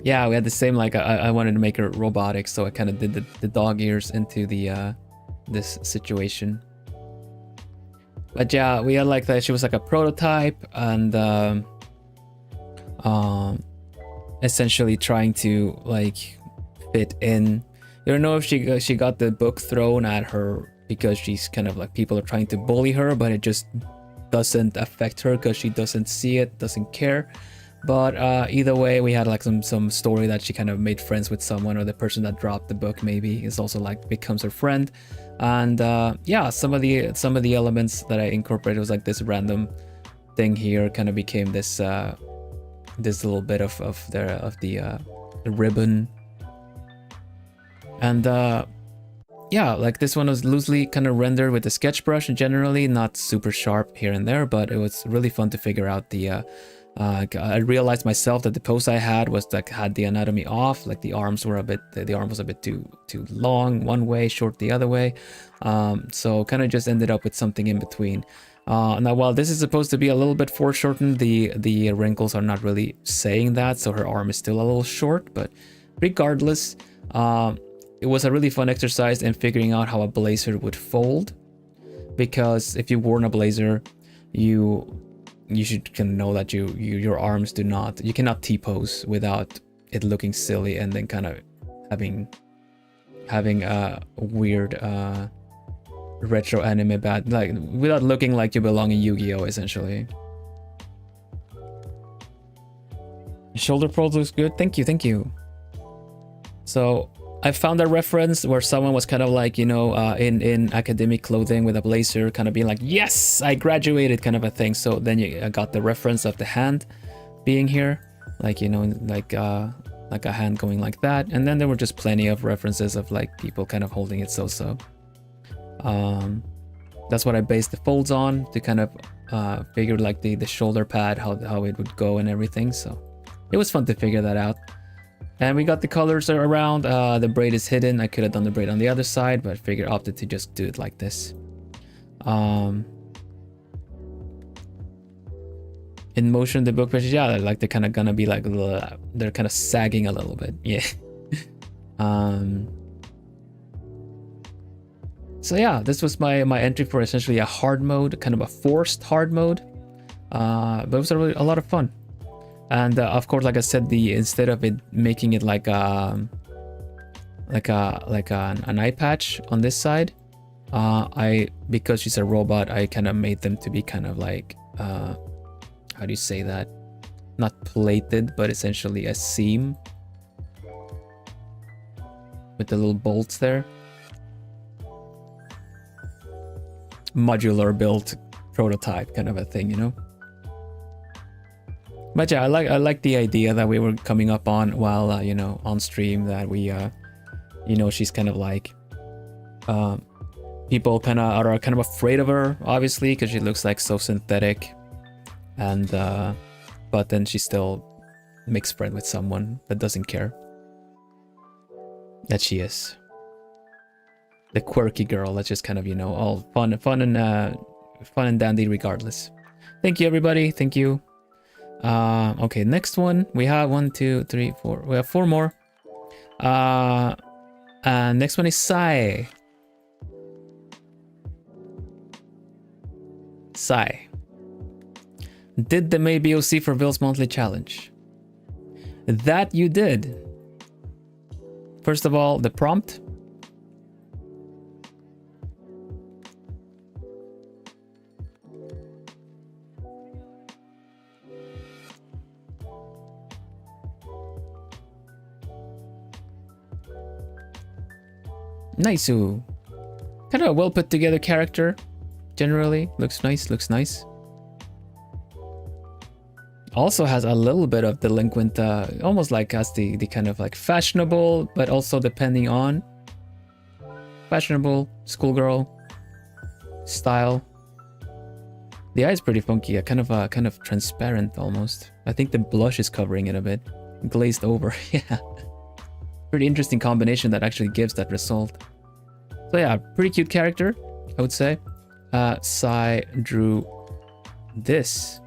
Yeah, we had the same, like I wanted to make her robotic, so I kind of did the dog ears into the this situation. But yeah, we had like that. She was like a prototype, and essentially trying to like fit in. You don't know if she got the book thrown at her because she's kind of like, people are trying to bully her, but it just doesn't affect her because she doesn't see it, doesn't care. But either way, we had like some story that she kind of made friends with someone, or the person that dropped the book maybe is also like becomes her friend. And yeah, some of the elements that I incorporated was like this random thing here kind of became this this little bit of the ribbon. And yeah, like this one was loosely kind of rendered with a sketch brush, and generally not super sharp here and there, but it was really fun to figure out the I realized myself that the pose I had was like had the anatomy off, like the arms were the arm was a bit too long one way, short the other way. So kind of just ended up with something in between. Now, while this is supposed to be a little bit foreshortened, the wrinkles are not really saying that, so her arm is still a little short. But regardless, it was a really fun exercise in figuring out how a blazer would fold, because if you wore a blazer, you you should can know that your arms do not, you cannot T-pose without it looking silly and then kind of having a weird retro anime bad, like without looking like you belong in Yu-Gi-Oh! Essentially. Shoulder pose looks good. Thank you, thank you. So I found a reference where someone was kind of like, you know, in academic clothing with a blazer, kind of being like, yes, I graduated, kind of a thing. So then I got the reference of the hand being here, like, you know, like a hand going like that. And then there were just plenty of references of like people kind of holding it so. That's what I based the folds on to kind of figure like the shoulder pad, how it would go and everything. So it was fun to figure that out. And we got the colors around. The braid is hidden. I could have done the braid on the other side, but I figured opted to just do it like this. In motion, the book pages, yeah, like they're kind of gonna be like they're kind of sagging a little bit, yeah. So yeah, this was my entry for essentially a hard mode, kind of a forced hard mode, but it was a lot of fun. And of course, like I said, instead of it making it like an eye patch on this side, because she's a robot, I kind of made them to be kind of like how do you say that? Not plated, but essentially a seam with the little bolts there. Modular built prototype kind of a thing, you know. But yeah, I like the idea that we were coming up on while you know, on stream, that we you know, she's kind of like people kind of are kind of afraid of her, obviously, because she looks like so synthetic, and but then she still makes friends with someone that doesn't care that she is the quirky girl that's just kind of, you know, all fun and dandy regardless. Thank you, everybody. Thank you. Okay, next one. We have 1, 2, 3, 4. We have 4 more. And next one is Sai. Sai. Did the May BOC for Vil's monthly challenge. That you did. First of all, the prompt. Nice. Kind of a well put together character. Generally, looks nice. Also has a little bit of delinquent, almost like has the kind of like fashionable, but also depending on fashionable schoolgirl style. The eye is pretty funky, kind of transparent almost. I think the blush is covering it a bit, glazed over. Yeah, pretty interesting combination that actually gives that result. So yeah, pretty cute character, I would say. Sai drew this.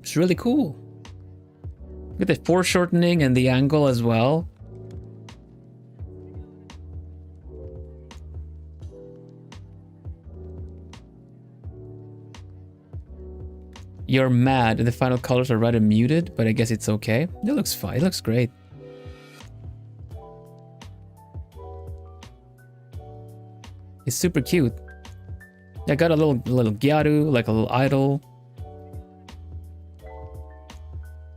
It's really cool. Look at the foreshortening and the angle as well. You're mad. The final colors are rather muted, but I guess it's okay. It looks fine. It looks great. It's super cute. I got a little gyaru, like a little idol.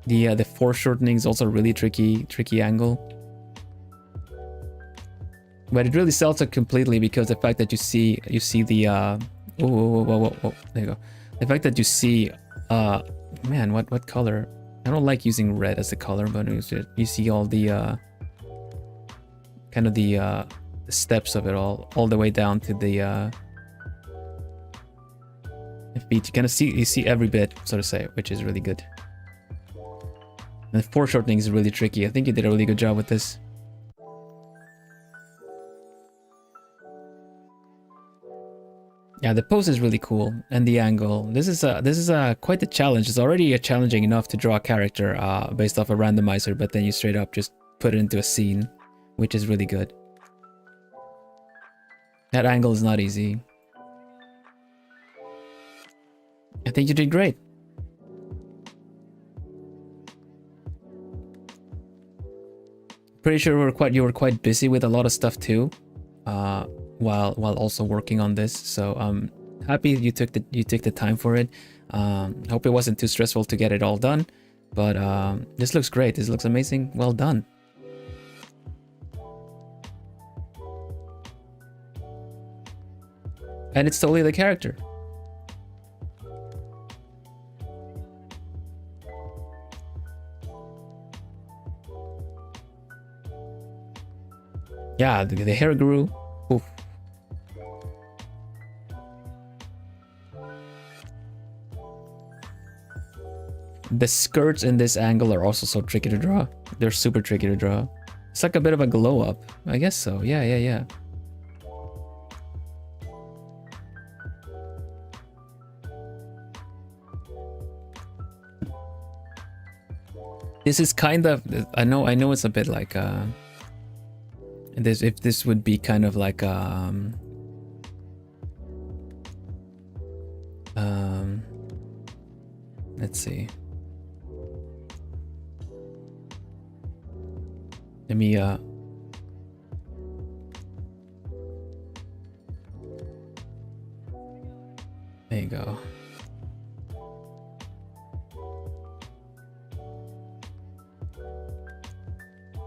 The foreshortening is also really tricky angle. But it really sells it completely because the fact that you see the whoa, there you go. The fact that you see man, what color? I don't like using red as the color, but you see all the kind of the steps of it all the way down to the feet. You kind of see every bit, so to say, which is really good. And the foreshortening is really tricky. I think you did a really good job with this. Yeah, the pose is really cool, and the angle. This is quite a challenge. It's already challenging enough to draw a character based off a randomizer, but then you straight up just put it into a scene, which is really good. That angle is not easy. I think you did great. Pretty sure you were quite busy with a lot of stuff too, while also working on this. So I'm happy you took the time for it. Hope it wasn't too stressful to get it all done, but this looks great. This looks amazing. Well done. And it's totally the character. Yeah, the hair grew. Oof. The skirts in this angle are also so tricky to draw. They're super tricky to draw. It's like a bit of a glow up. I guess so. Yeah. This is kind of, I know it's a bit like if this would be kind of like let's see. Let me there you go.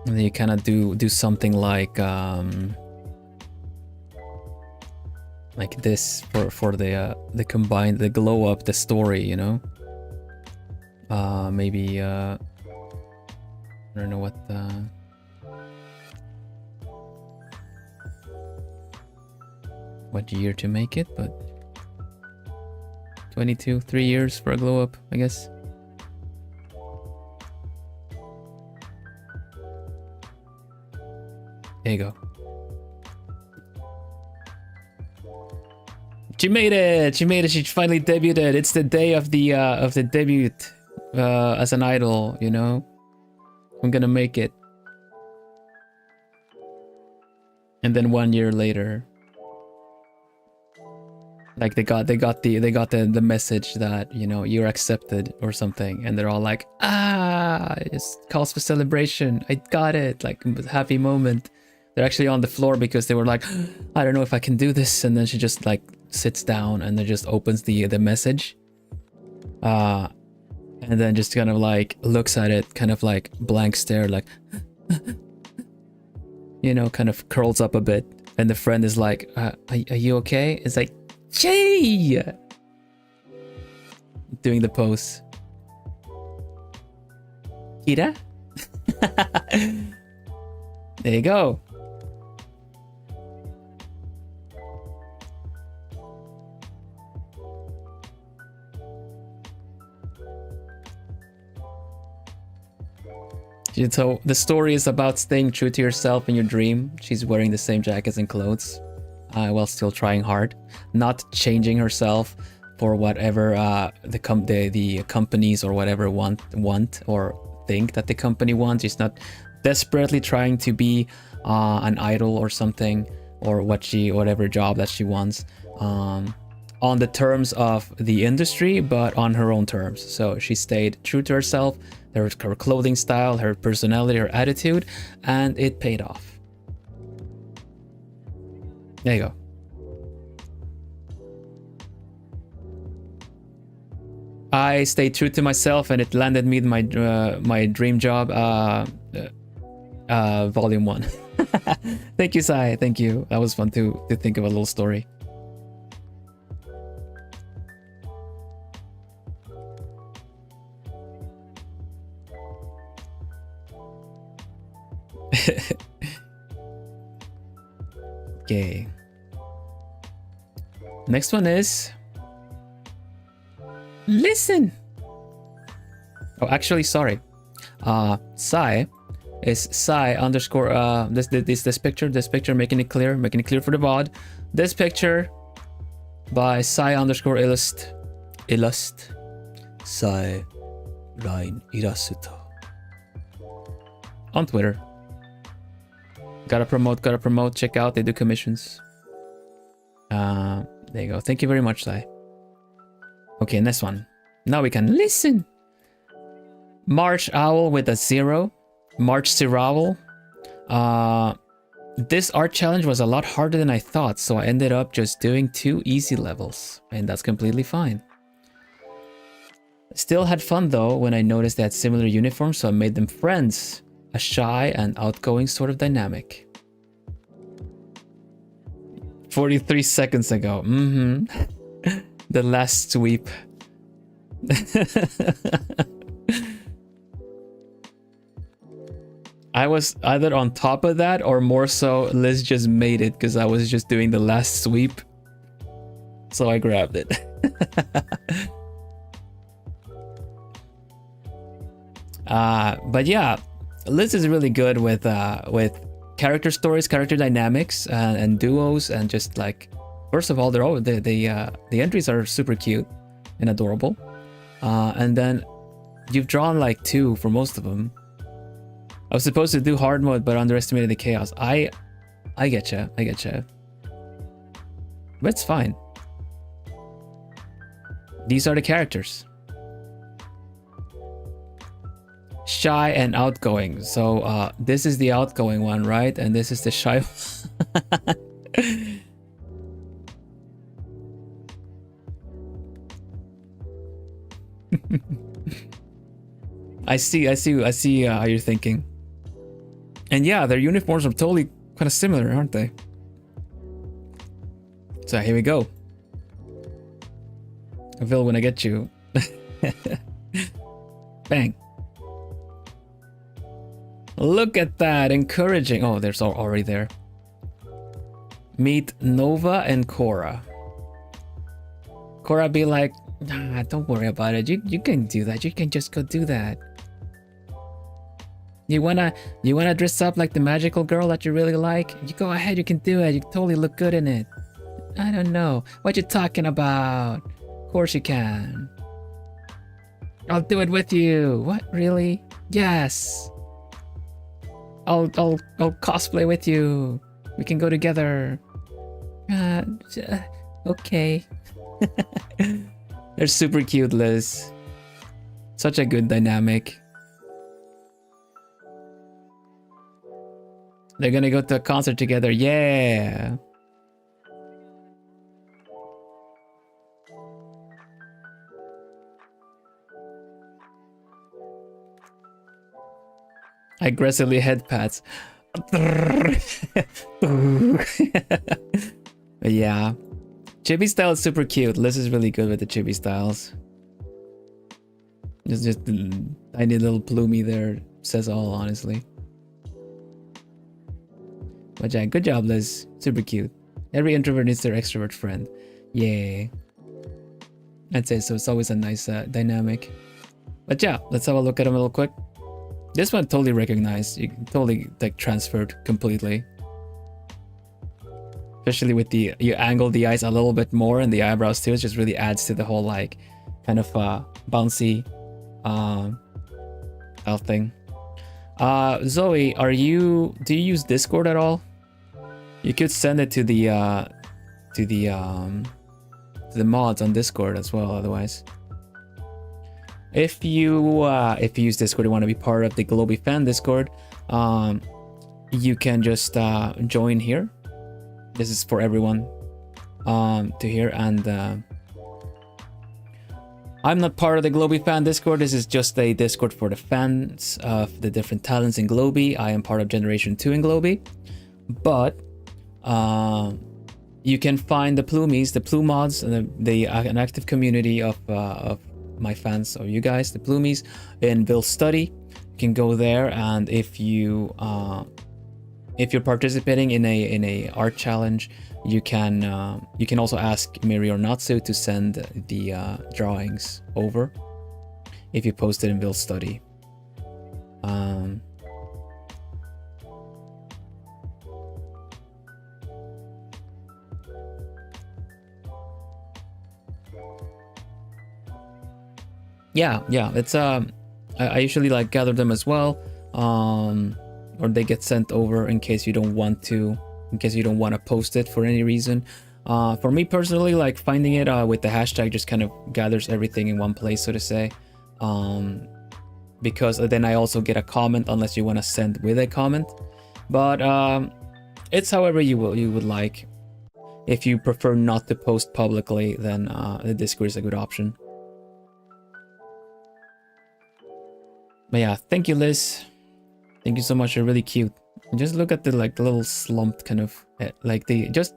And then you kind of do something like this for the combined, the glow up, the story, you know. Maybe I don't know what year to make it, but 22, 3 years for a glow up, I guess. There you go. She made it! She made it! She finally debuted! It's the day of the debut as an idol, you know? I'm gonna make it. And then 1 year later, like they got the message that, you know, you're accepted or something, and they're all like, it's calls for celebration. I got it! Like, happy moment. They're actually on the floor because they were like, I don't know if I can do this. And then she just like sits down and then just opens the message. And then just kind of like looks at it, kind of like blank stare, like, you know, kind of curls up a bit. And the friend is like, are you okay? It's like, Jay! Doing the pose. Kira? There you go. So the story is about staying true to yourself in your dream. She's wearing the same jackets and clothes while still trying hard, not changing herself for whatever the companies or whatever want or think that the company wants. She's not desperately trying to be an idol or something, or whatever job that she wants on the terms of the industry, but on her own terms. So she stayed true to herself, her clothing style, her personality, her attitude, and it paid off. There you go. I stayed true to myself, and it landed me my my dream job, volume 1. Thank you, Sai. Thank you. That was fun to think of a little story. Okay. Next one is listen. Oh, actually, sorry. Sai is Sai underscore this picture, making it clear for the VOD. This picture by Sai underscore illust Sai Rain Irasuto on Twitter. Gotta promote, check out, they do commissions. There you go. Thank you very much, Sai. Okay, next one. Now we can listen. March Owl with a 0. March Sirawl. This art challenge was a lot harder than I thought, so I ended up just doing 2 easy levels, and that's completely fine. Still had fun though when I noticed they had similar uniforms, so I made them friends. A shy and outgoing sort of dynamic. 43 seconds ago. The last sweep. I was either on top of that or more so Liz just made it because I was just doing the last sweep. So I grabbed it. But yeah, Liz is really good with character stories, character dynamics, and duos, and just like, first of all, they're all the entries are super cute and adorable, and then you've drawn like 2 for most of them. I was supposed to do hard mode, but underestimated the chaos. I getcha, but it's fine. These are the characters. Shy and outgoing. So this is the outgoing one, right? And this is the shy I see how you're thinking. And yeah, their uniforms are totally kind of similar, aren't they? So here we go. Vil, when I get you. Bang. Look at that, encouraging. Oh, there's already there. Meet Nova and Cora. Cora be like, nah, don't worry about it. You can do that. You can just go do that. You wanna dress up like the magical girl that you really like? You go ahead, you can do it. You totally look good in it. I don't know. What you talking about? Of course you can. I'll do it with you. What, really? Yes. I'll cosplay with you. We can go together. Okay. They're super cute, Liz. Such a good dynamic. They're gonna go to a concert together. Yeah. Aggressively head pats. Yeah. Chibi style is super cute. Liz is really good with the chibi styles. Just tiny little plumey there says all, honestly. But yeah, good job, Liz. Super cute. Every introvert needs their extrovert friend. Yeah. I'd say so. It's always a nice dynamic. But yeah, let's have a look at them real quick. This one totally recognized. You totally like transferred completely. Especially with you angle the eyes a little bit more and the eyebrows too. It just really adds to the whole like kind of bouncy style thing. Zoe, do you use Discord at all? You could send it to the mods on Discord as well. Otherwise, if you use Discord, you want to be part of the Globie fan Discord, you can just join here. This is for everyone to hear, and I'm not part of the Globie fan Discord. This is just a Discord for the fans of the different talents in Globie. I am part of Generation 2 in Globie, but you can find the Plumies, the Plume mods, and an active community of my fans, or you guys, the Plumies, in Vil Study. You can go there, and if you're participating in a art challenge, you can also ask Miri or Natsu to send the drawings over if you post it in Vil Study. Yeah, it's I usually like gather them as well, or they get sent over in case you don't want to post it for any reason. For me personally, like finding it with the hashtag just kind of gathers everything in one place, so to say. Because then I also get a comment unless you want to send with a comment. But it's however you would like. If you prefer not to post publicly, then the Discord is a good option. But yeah, thank you, Liz. Thank you so much. You're really cute. And just look at the like little slumped kind of like just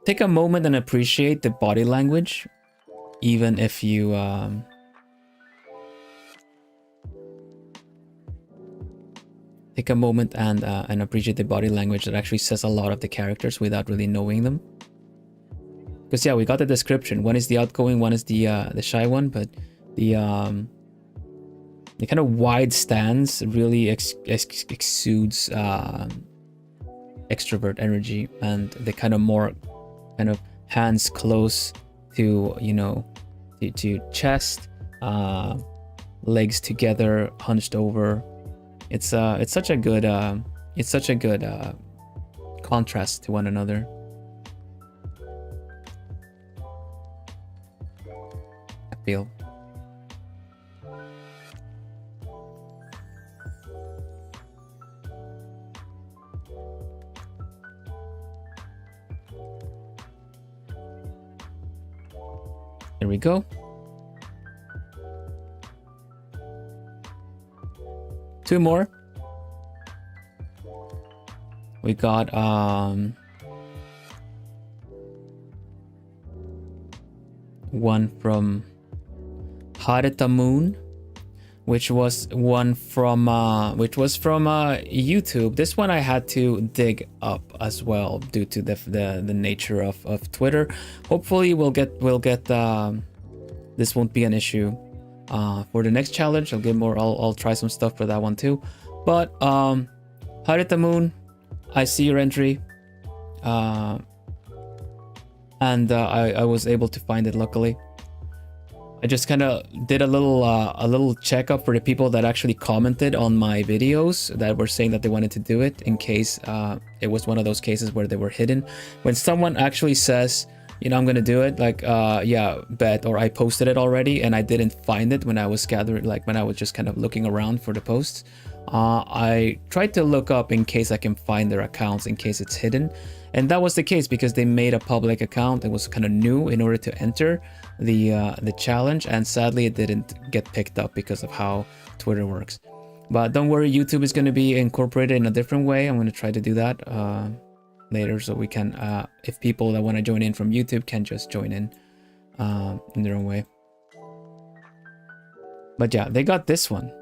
take a moment and appreciate the body language, even if you take a moment and appreciate the body language that actually says a lot of the characters without really knowing them. Because yeah, we got the description. One is the outgoing, one is the shy one, but the kind of wide stance really exudes extrovert energy, and the kind of more kind of hands close to, you know, to chest, legs together, hunched over. It's such a good contrast to one another. I feel. There we go. Two more. We got one from Harita Moon, which was one from YouTube. This one I had to dig up as well due to the nature of Twitter. Hopefully we'll get this won't be an issue for the next challenge. I'll get more. I'll try some stuff for that one too. But Harita Moon, I see your entry, and I was able to find it luckily. I just kind of did a little checkup for the people that actually commented on my videos that were saying that they wanted to do it, in case it was one of those cases where they were hidden. When someone actually says, you know, I'm gonna do it, like yeah, bet, or I posted it already and I didn't find it when I was gathering, like when I was just kind of looking around for the posts, I tried to look up in case I can find their accounts in case it's hidden. And that was the case because they made a public account. It was kind of new in order to enter the challenge, and sadly it didn't get picked up because of how Twitter works. But don't worry, YouTube is going to be incorporated in a different way. I'm going to try to do that later, so we can, if people that want to join in from YouTube can just join in their own way. But yeah, they got this one.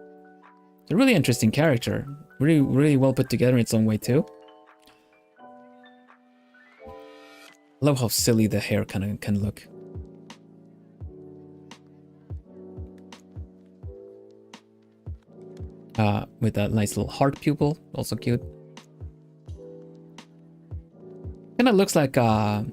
It's a really interesting character, really well put together in its own way too. Love how silly the hair can look. With that nice little heart pupil, also cute. Kind of looks like there's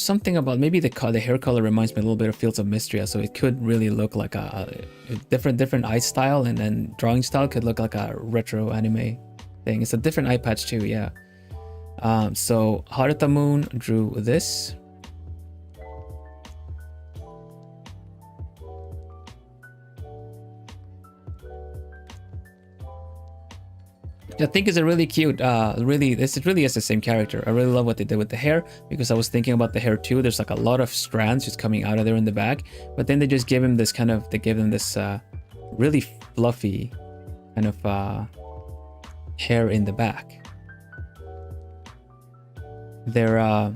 something about maybe the hair color reminds me a little bit of Fields of Mystria, so it could really look like a different eye style, and then drawing style could look like a retro anime thing. It's a different eye patch too, yeah. So Harita Moon drew this. I think it's a really cute, this really is the same character. I really love what they did with the hair, because I was thinking about the hair too. There's like a lot of strands just coming out of there in the back, but then they just give him this kind of, really fluffy kind of hair in the back. The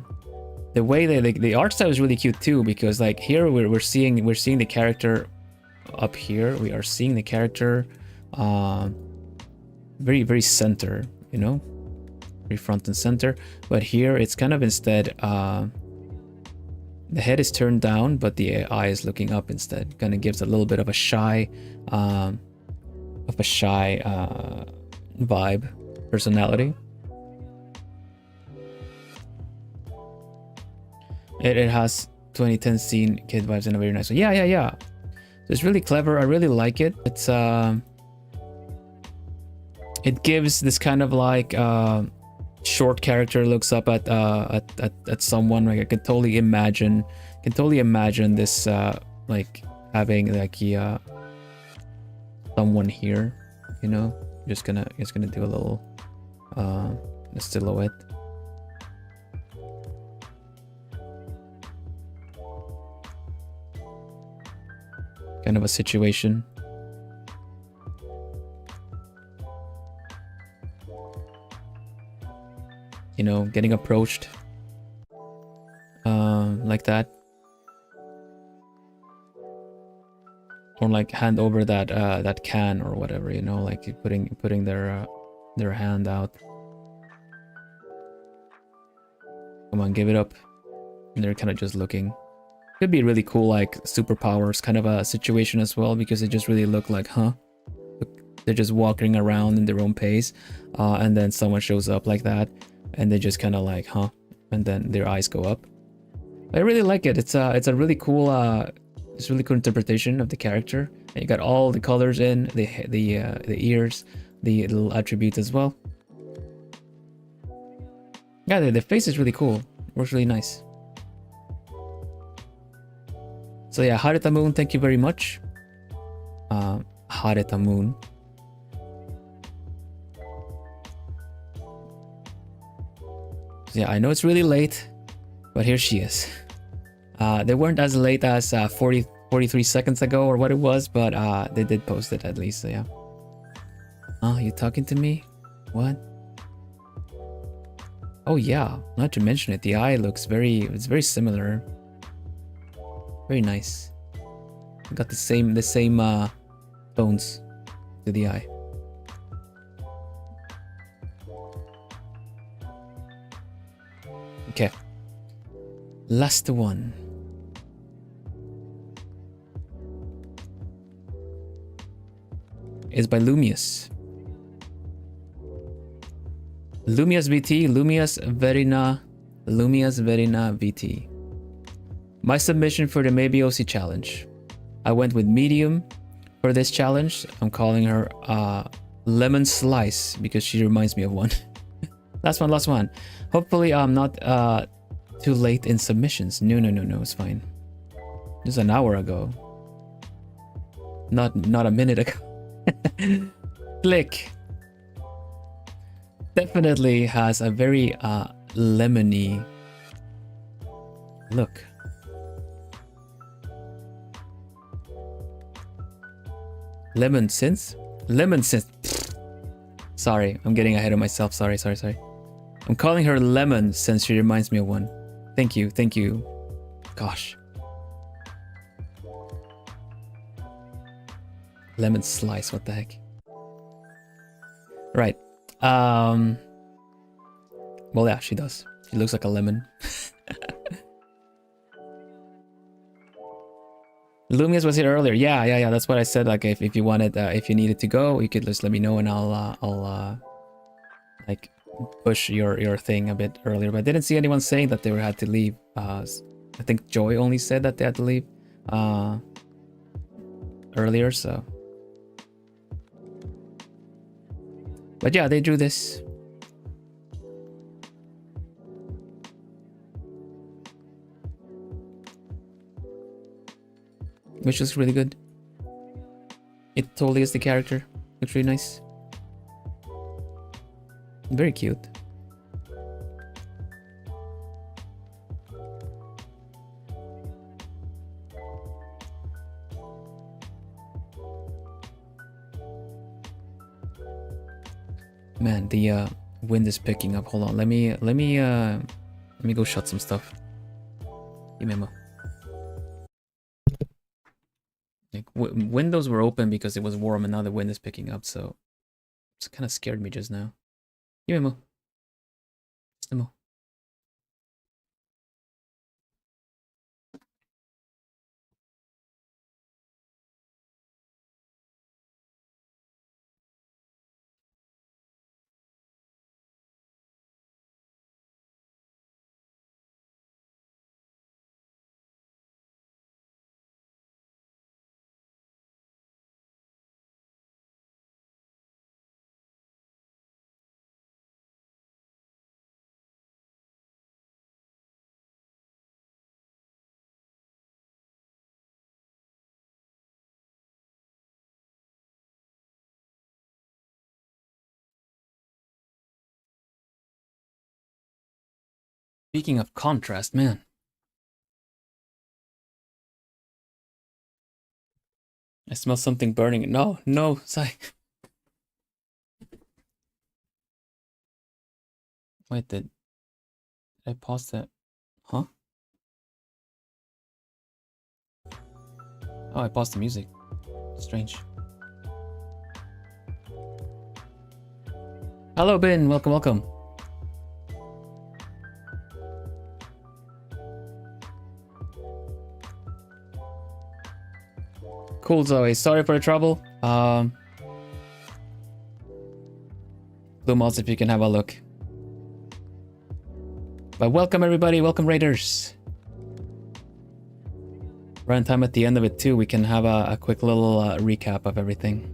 way the art style is really cute too, because like here we're seeing the character up here. We are seeing the character very center, you know, very front and center. But here it's kind of instead the head is turned down, but the eye is looking up instead. Kind of gives a little bit of a shy vibe, personality. It has 2010 scene kid vibes in a very nice way. Yeah. So it's really clever. I really like it. It's it gives this kind of like short character looks up at someone. Like I can totally imagine this like having like someone here, you know. Just gonna do a little a silhouette. Kind of a situation. You know, getting approached like that, or like hand over that that can or whatever, you know, like putting their hand out. Come on, give it up. And they're kind of just looking. Could be really cool, like superpowers kind of a situation as well, because it just really look like, huh? They're just walking around in their own pace, and then someone shows up like that, and they just kind of like, huh? And then their eyes go up. I really like it. It's a really cool interpretation of the character. And you got all the colors in the ears, the little attributes as well. Yeah, the face is really cool. Works really nice. So yeah, Harita Moon, thank you very much. Harita Moon. So yeah, I know it's really late, but here she is. They weren't as late as 43 seconds ago or what it was, but they did post it at least, so yeah. Oh, you talking to me? What? Oh yeah, not to mention it, the eye looks it's very similar. Very nice. Got the same tones to the eye. Okay. Last one. Is by Lumius. Lumius VT, Lumius Verina VT. My submission for the Maybe OC challenge. I went with medium for this challenge. I'm calling her Lemon Slice because she reminds me of one. last one. Hopefully I'm not too late in submissions. No, it's fine. Just an hour ago. Not a minute ago. Click. Definitely has a very lemony look. Lemon synth? Lemon synth. Sorry, I'm getting ahead of myself. Sorry. I'm calling her Lemon since she reminds me of one. Thank you. Gosh. Lemon Slice, what the heck? Right. Well, yeah, she does. She looks like a lemon. Lumius was here earlier. Yeah. That's what I said. Like, if you wanted, if you needed to go, you could just let me know, and I'll like push your thing a bit earlier. But I didn't see anyone saying that they had to leave. I think Joy only said that they had to leave earlier. So, but yeah, they drew this. Which looks really good. It totally is the character. Looks really nice. Very cute. Man, the wind is picking up. Hold on. Let me go shut some stuff. Give me a mo. Like, windows were open because it was warm, and now the wind is picking up, so it kind of scared me just now. Give me a mo. Just a mo. Speaking of contrast, man. I smell something burning. No, no, Sai. Wait, did I pause that? Huh? Oh, I paused the music. Strange. Hello, Ben. Welcome, welcome. Cool, Zoe. Sorry for the trouble. Blue mods, if you can have a look. But welcome, everybody. Welcome, Raiders. Runtime at the end of it, too. We can have a quick little recap of everything.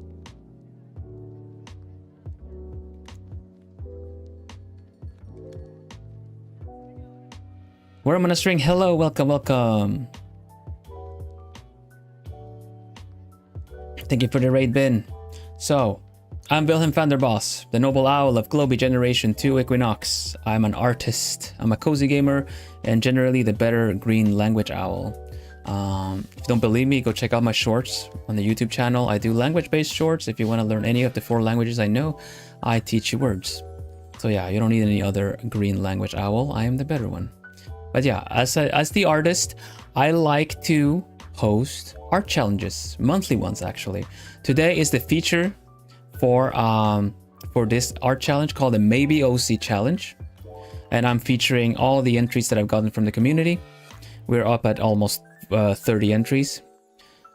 Worm on a string. Hello. Welcome, welcome. Thank you for the raid, Ben. So, I'm Vilhelm Vanderbos, the noble owl of Globie Generation 2 Equinox. I'm an artist, I'm a cozy gamer, and generally the better green language owl. If you don't believe me, go check out my shorts on the YouTube channel. I do language-based shorts. If you want to learn any of the 4 languages I know, I teach you words. So yeah, you don't need any other green language owl. I am the better one. But yeah, as the artist, I like to host art challenges, monthly ones actually. Today is the feature for this art challenge called the Maybe OC challenge, and I'm featuring all the entries that I've gotten from the community. We're up at almost 30 entries,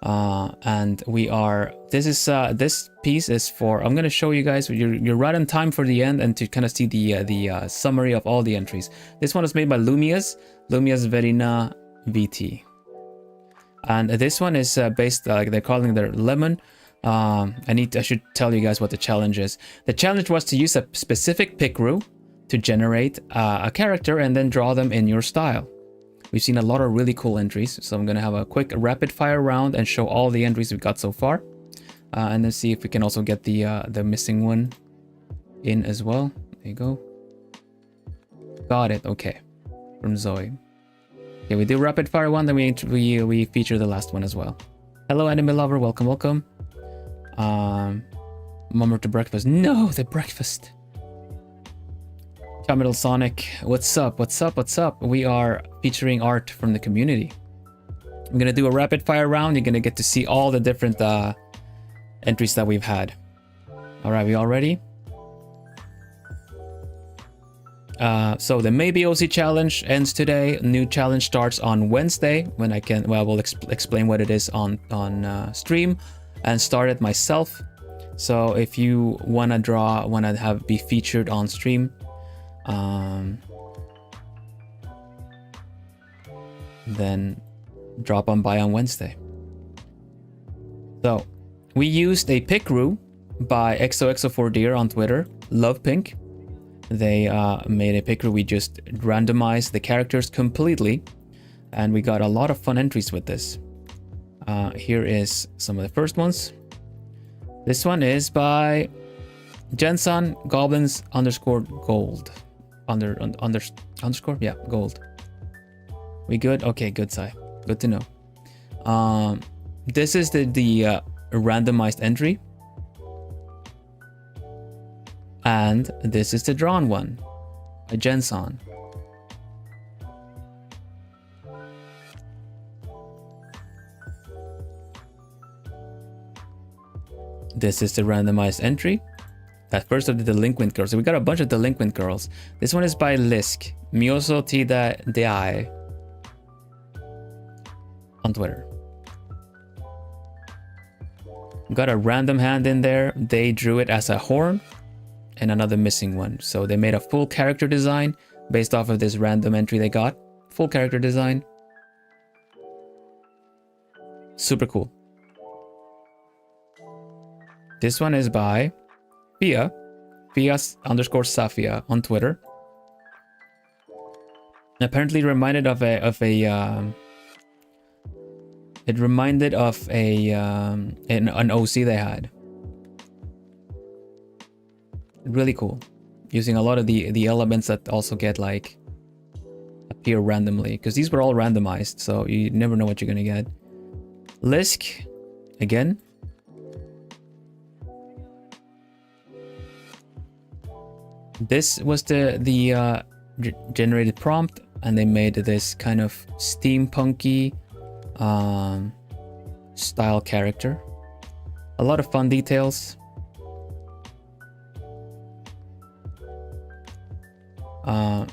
and we are. This piece is for. I'm gonna show you guys. You're right on time for the end, and to kind of see the summary of all the entries. This one is made by Lumia's Verina VT. And this one is based, like they're calling their lemon. I should tell you guys what the challenge is. The challenge was to use a specific pick roux to generate a character and then draw them in your style. We've seen a lot of really cool entries, so I'm gonna have a quick rapid fire round and show all the entries we've got so far, and then see if we can also get the missing one in as well. There you go. Got it. Okay, from Zoe. Okay, we do rapid fire one, then we feature the last one as well. Hello, anime lover. Welcome, welcome. Mummer to breakfast. No, the breakfast. Capital Sonic. What's up? What's up? What's up? We are featuring art from the community. I'm gonna do a rapid fire round. You're gonna get to see all the different entries that we've had. All right, we all ready? So the Maybe OC challenge ends today. New challenge starts on Wednesday when I will explain what it is on stream and start it myself. So if you wanna be featured on stream, then drop on by on Wednesday. So we used a pick roux by XOXO4Dear on Twitter. Love Pink. They made a pick roux. We just randomized the characters completely, and we got a lot of fun entries with this. Here is some of the first ones. This one is by Jensen Goblins _gold. Underscore? Yeah, gold. We good? Okay, good, Sai. Good to know. This is the randomized entry. And this is the drawn one by Jensen. This is the randomized entry. That first of the delinquent girls. So we got a bunch of delinquent girls. This one is by Lisk. Mioso Tida Dei on Twitter. Got a random hand in there. They drew it as a horn and another missing one. So they made a full character design based off of this random entry they got. Full character design. Super cool. This one is by Fia _Safia on Twitter. Apparently reminded of an OC they had. Really cool. Using a lot of the elements that also get like appear randomly, because these were all randomized, so you never know what you're gonna get. Lisk, again. This was the generated prompt, and they made this kind of steampunky style character. A lot of fun details.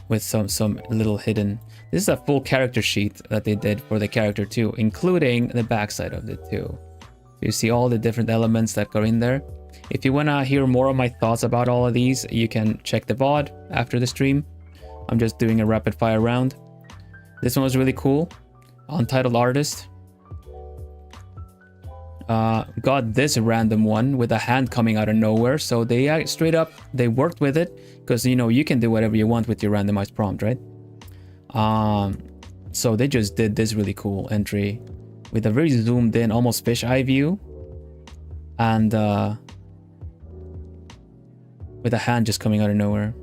With some little hidden. This is a full character sheet that they did for the character too, including the backside of it too. So you see all the different elements that go in there. If you want to hear more of my thoughts about all of these, you can check the VOD after the stream. I'm just doing a rapid fire round. This one was really cool. Untitled artist. Got this random one with a hand coming out of nowhere. So they straight up, they worked with it, because you know you can do whatever you want with your randomized prompt, right? So they just did this really cool entry with a very zoomed in, almost fisheye view, and with a hand just coming out of nowhere.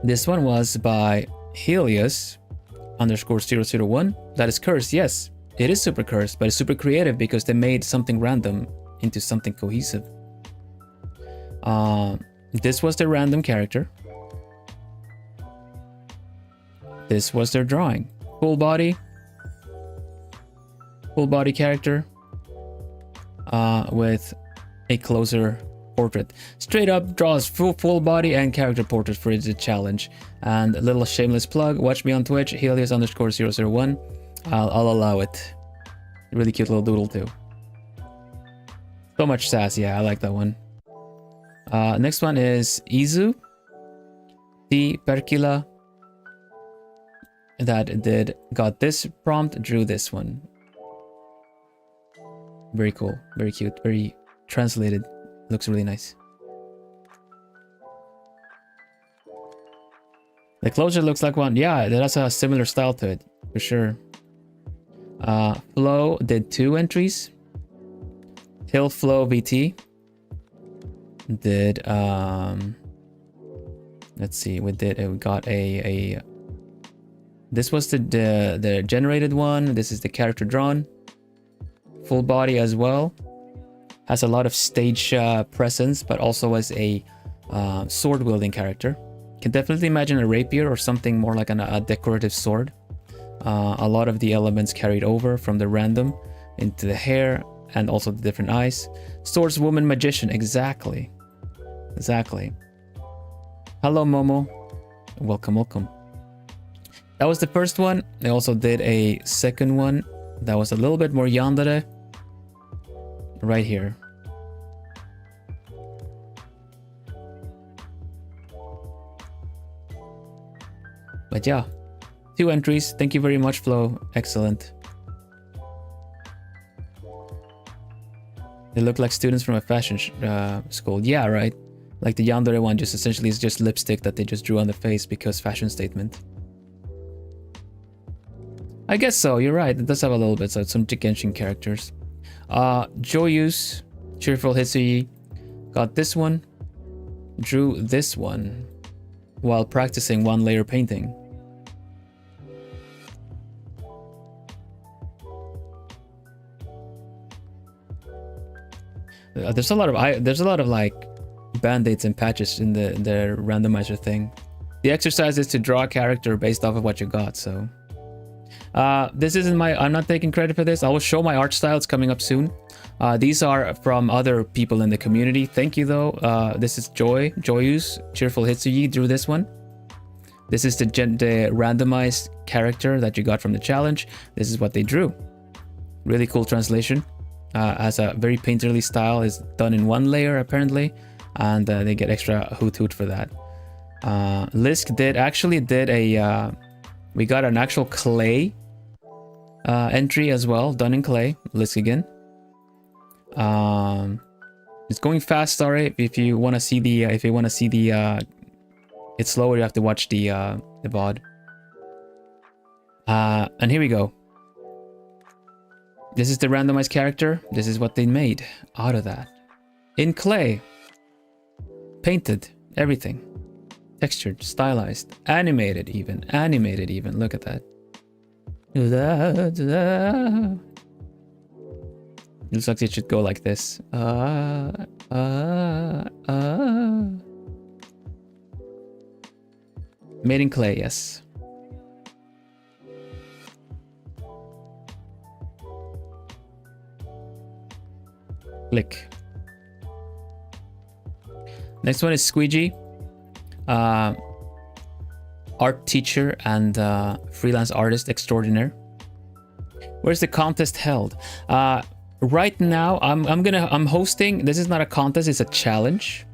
This one was by Helios _001. That is cursed, yes. It is super cursed, but it's super creative because they made something random into something cohesive. This was the random character. This was their drawing. Full body character with a closer portrait. Straight up draws full body and character portrait for the challenge. And a little shameless plug, watch me on Twitch, Helios _001. I'll allow it. Really cute little doodle too. So much sass, yeah, I like that one. Next one is Izu the Perkila, that got this prompt, drew this one. Very cool, very cute, very translated. Looks really nice. The closure looks like one. Yeah, that has a similar style to it, for sure. Flow did 2 entries. Hill Flow VT did let's see, we got a this was the generated one. This is the character drawn. Full body as well. Has a lot of stage presence, but also as a sword wielding character. Can definitely imagine a rapier or something more like a decorative sword. A lot of the elements carried over from the random into the hair and also the different eyes. Swordswoman magician, exactly. Hello Momo, welcome. That was the first one. They also did a second one that was a little bit more yandere. Right here. But yeah, 2 entries. Thank you very much, Flo. Excellent. They look like students from a fashion school. Yeah, right. Like the yandere one just essentially is just lipstick that they just drew on the face because fashion statement. I guess so, you're right. It does have a little bit, so some Genshin characters. Joyus, Cheerful Hitsuyi, got this one, drew this one while practicing 1-layer painting. There's a lot of like band-aids and patches in the randomizer thing. The exercise is to draw a character based off of what you got, so. This isn't I'm not taking credit for this. I will show my art style. It's coming up soon. These are from other people in the community. Thank you though. This is Joyus, Cheerful Hitsuyi drew this one. This is the randomized character that you got from the challenge. This is what they drew. Really cool translation. Has a very painterly style. Is done in 1 layer apparently, and they get extra hoot for that. Lisk actually did a. We got an actual clay entry as well, done in clay. Lisk again. It's going fast. Sorry, if you want to see the it's slower. You have to watch the VOD. And here we go. This is the randomized character. This is what they made out of that. In clay. Painted. Everything. Textured. Stylized. Animated even. Animated even. Look at that. It looks like it should go like this. Made in clay, yes. Click. Next one is Squeegee. Art teacher and freelance artist extraordinaire. Where's the contest held? Right now, I'm hosting. This is not a contest; it's a challenge.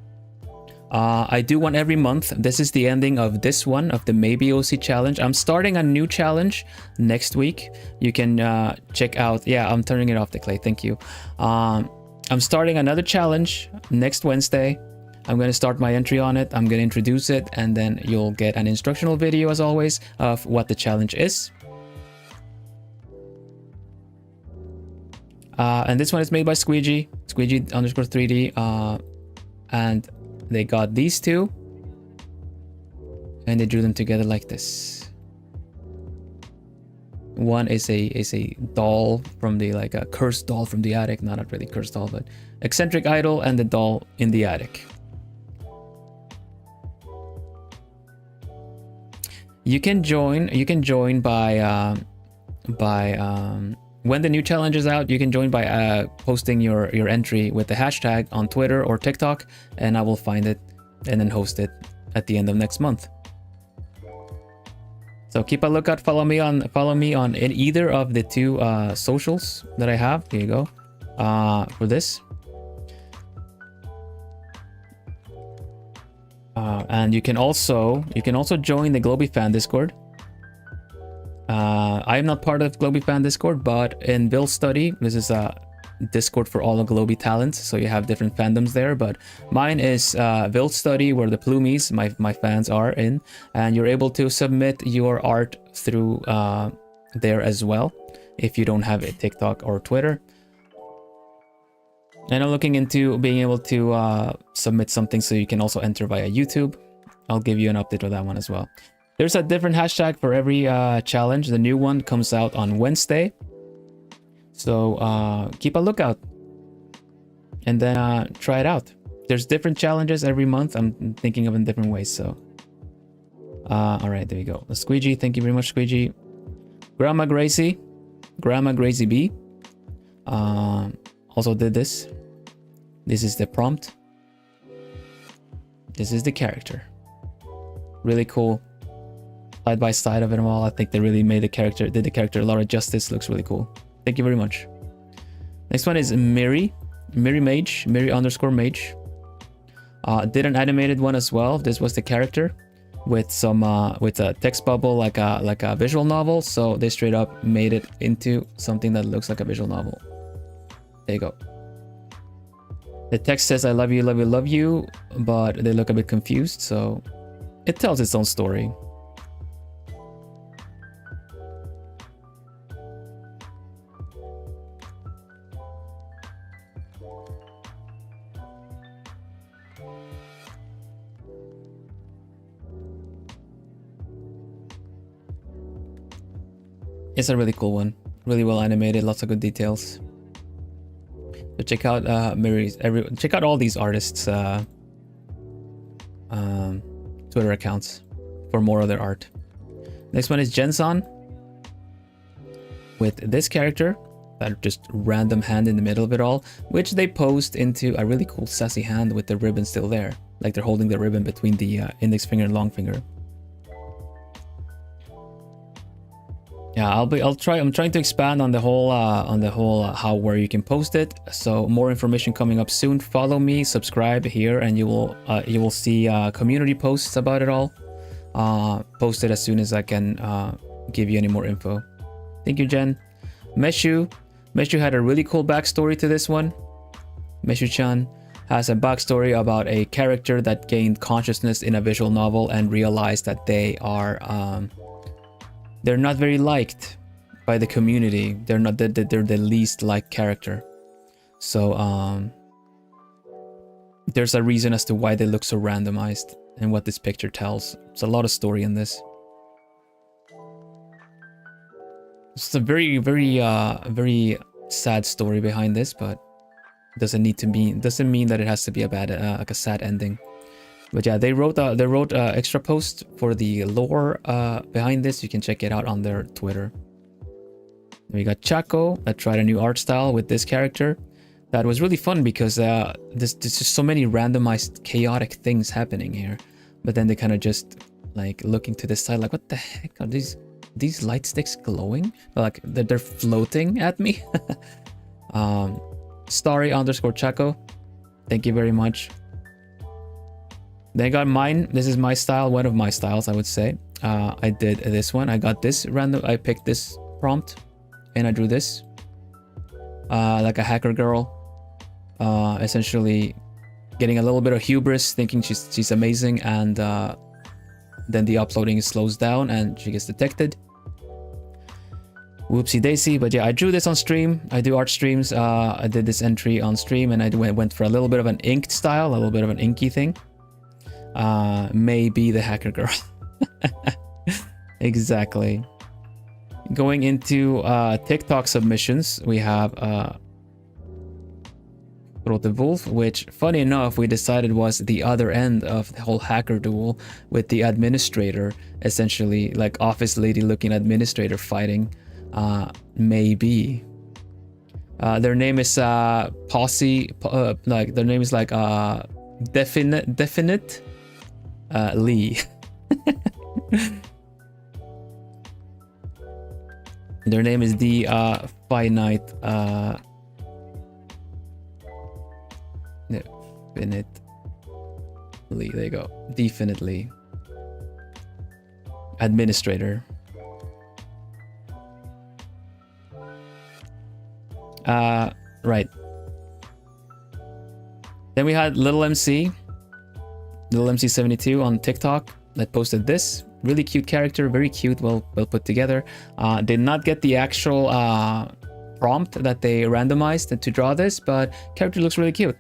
I do one every month. This is the ending of this one, of the Maybe OC challenge. I'm starting a new challenge next week. You can check out. Yeah, I'm turning it off the clay. Thank you. I'm starting another challenge next Wednesday. I'm going to start my entry on it. I'm going to introduce it, and then you'll get an instructional video, as always, of what the challenge is. And this one is made by Squeegee, Squeegee_3D, and they got these two, and they drew them together like this. One is a doll from the, like a cursed doll from the attic, not a really cursed doll, but eccentric idol, and the doll in the attic. You can join by when the new challenge is out, you can join by posting your entry with the hashtag on Twitter or TikTok, and I will find it and then host it at the end of next month. So keep a lookout. Follow me on in either of the two socials that I have. Here you go. For this. And you can also join the Globie fan Discord. I am not part of Globie fan Discord, but in Bill Study, this is a Discord for all the Globie talents, so you have different fandoms there, but mine is Bill Study, where the Plumies, my fans, are in, and you're able to submit your art through there as well if you don't have a TikTok or Twitter. And I'm looking into being able to submit something so you can also enter via YouTube. I'll give you an update on that one as well. There's a different hashtag for every challenge. The new one comes out on Wednesday. So keep a lookout. And then try it out. There's different challenges every month. I'm thinking of in different ways. So, all right, there you go. Squeegee, thank you very much, Squeegee. Grandma Gracie B. Also did this. This is the prompt. This is the character. Really cool. Side by side of it all. I think they really did the character a lot of justice. Looks really cool. Thank you very much. Next one is Mary Mage, Mary_Mage. Did an animated one as well. This was the character with some with a text bubble like a visual novel. So they straight up made it into something that looks like a visual novel. There you go. The text says I love you, love you, love you, but they look a bit confused, so it tells its own story. It's a really cool one. Really well animated, lots of good details. So check out check out all these artists' Twitter accounts for more of their art. Next one is Jenson with this character, that just random hand in the middle of it all, which they posed into a really cool sassy hand with the ribbon still there, like they're holding the ribbon between the index finger and long finger. Yeah, I'm trying to expand on the whole where you can post it. So more information coming up soon. Follow me, subscribe here, and you will see community posts about it all. Posted as soon as I can give you any more info. Thank you, Jen. Meshu had a really cool backstory to this one. Meshu-chan has a backstory about a character that gained consciousness in a visual novel and realized that they are they're not very liked by the community. They're not they're the least liked character. So there's a reason as to why they look so randomized and what this picture tells. It's a lot of story in this. It's a very, very, very sad story behind this, but doesn't mean that it has to be a bad, like a sad ending. But yeah, they wrote extra post for the lore behind this. You can check it out on their Twitter. And we got Chaco that tried a new art style with this character. That was really fun because there's just so many randomized chaotic things happening here. But then they kind of just like looking to the side like, what the heck are these light sticks glowing? Like they're floating at me. Starry_Chaco. Thank you very much. Then I got mine. This is my style, one of my styles, I would say. I did this one. I got this random. I picked this prompt and I drew this. Like a hacker girl. Essentially getting a little bit of hubris, thinking she's amazing, and then the uploading slows down and she gets detected. Whoopsie daisy. But yeah, I drew this on stream. I do art streams. I did this entry on stream and I went for a little bit of an inked style, a little bit of an inky thing. Maybe the hacker girl. Exactly. Going into TikTok submissions, we have the Wolf, which funny enough we decided was the other end of the whole hacker duel, with the administrator, essentially like office lady looking administrator fighting. Maybe their name is Posse, like their name is like definite Lee. Their name is the finite definitely, there you go, definitely administrator. Right. Then we had Little MC 72 on TikTok that posted this really cute character, very cute, well put together. Did not get the actual prompt that they randomized to draw this, but character looks really cute.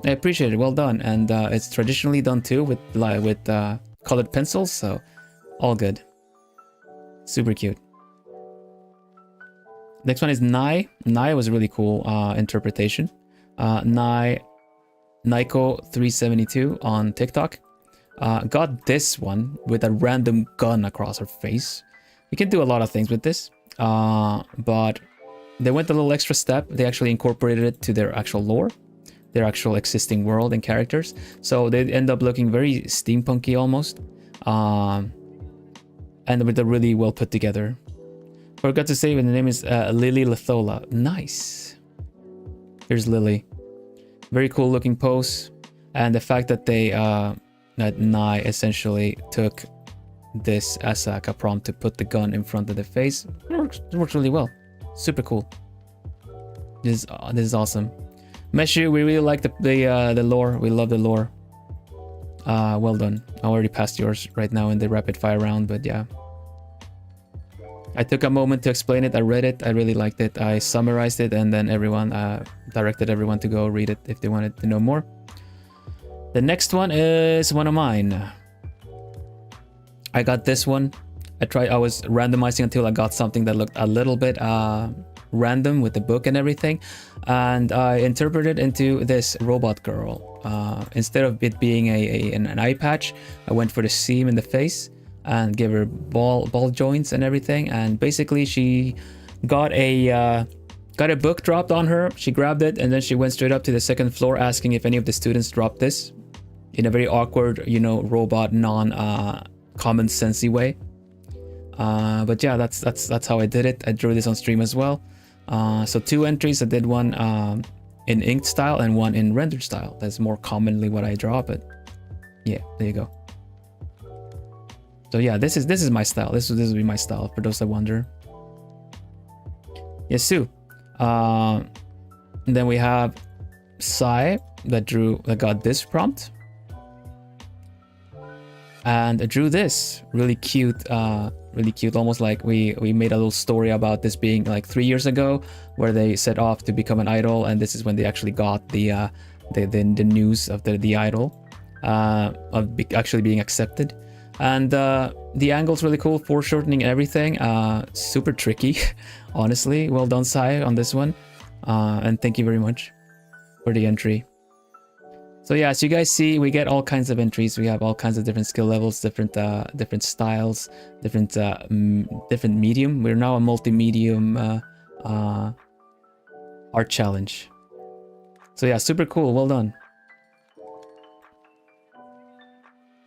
I appreciate it, well done. And it's traditionally done too with colored pencils, so all good. Super cute. Next one is Nai. Nai was a really cool interpretation. Nai Nico 372 on TikTok. Got this one with a random gun across her face. You can do a lot of things with this, but they went a little extra step. They actually incorporated it to their actual lore, their actual existing world and characters. So they end up looking very steampunky almost, and with a really well put together. Forgot to say, the name is Lily Lithola. Nice. Here's Lily. Very cool looking pose, and the fact that they that Nai essentially took this as a prompt to put the gun in front of the face. It works really well. Super cool. This is awesome. Meshu, we really like the lore. We love the lore. Well done. I already passed yours right now in the rapid fire round, but yeah. I took a moment to explain it. I read it. I really liked it. I summarized it, and then directed everyone to go read it if they wanted to know more. The next one is one of mine. I got this one. I was randomizing until I got something that looked a little bit random with the book and everything, and I interpreted into this robot girl. Instead of it being an eye patch, I went for the seam in the face and gave her ball joints and everything, and basically she got a book dropped on her. She grabbed it and then she went straight up to the second floor asking if any of the students dropped this in a very awkward, robot, common sensey way. But yeah, that's how I did it. I drew this on stream as well. So 2 entries. I did one in inked style and one in rendered style. That's more commonly what I draw, but yeah, there you go. So yeah, this is my style. This would be my style for those that wonder. Yes, Sue. Then we have Sai that got this prompt. and I drew this really cute, almost like we made a little story about this being like 3 years ago, where they set off to become an idol, and this is when they actually got the news of the idol actually being accepted. And the angle's really cool, foreshortening everything. Super tricky, honestly. Well done, Sai, on this one. And thank you very much for the entry. So yeah, as you guys see, we get all kinds of entries. We have all kinds of different skill levels, different styles, different medium. We're now a multi-medium art challenge. So yeah, super cool. Well done.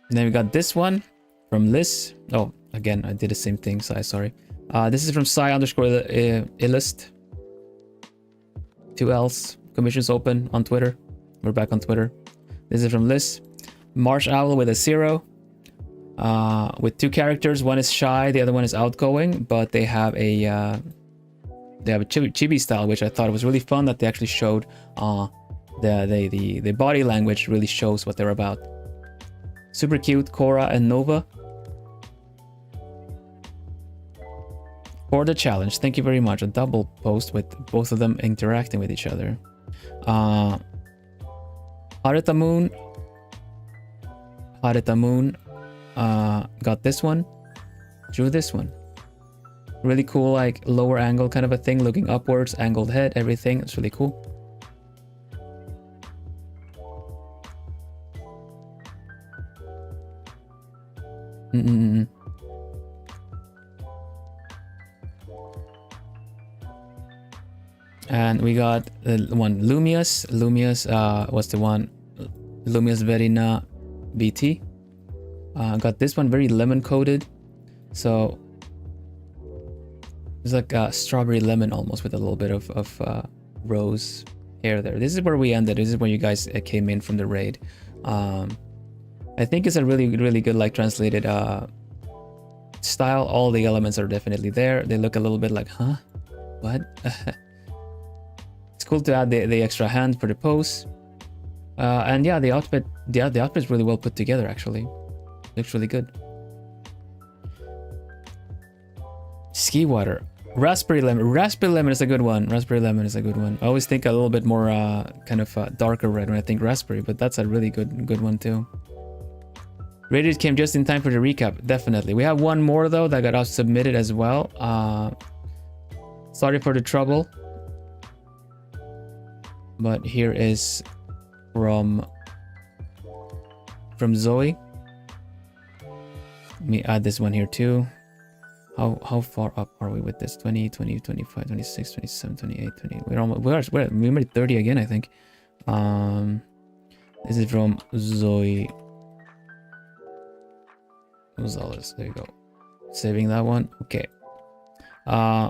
And then we got this one from Liz. Oh, again, I did the same thing. Sorry. This is from Sai_illust. 2 L's. Commissions open on Twitter. We're back on Twitter. This is from Liz. Marsh Owl with a 0. With 2 characters. One is shy, the other one is outgoing, but they have a chibi style, which I thought was really fun that they actually showed. The body language really shows what they're about. Super cute, Cora and Nova. For the challenge, thank you very much. A double post with both of them interacting with each other. Harita Moon got this one, drew this one. Really cool, like lower angle kind of a thing, looking upwards, angled head, everything. It's really cool. And we got one Lumius. Lumius was the one, Lumius Verina BT. Got this one very lemon coated. So it's like a strawberry lemon almost, with a little bit of rose hair there. This is where we ended. This is where you guys came in from the raid. I think it's a really good, like, translated style. All the elements are definitely there. They look a little bit like, huh? What? It's cool to add the extra hand for the pose. And yeah, the outfit is really well put together, actually. Looks really good. Ski water. Raspberry lemon. Raspberry lemon is a good one. Raspberry lemon is a good one. I always think a little bit more kind of darker red when I think raspberry, but that's a really good one too. Rated came just in time for the recap. Definitely. We have one more though that got submitted as well. Sorry for the trouble. But here is from Zoe. Let me add this one here too. How far up are we with this? 20, 20, 25, 26, 27, 28, 28. We made 30 again, I think. This is from Zoe Gonzalez. There you go. Saving that one. Okay.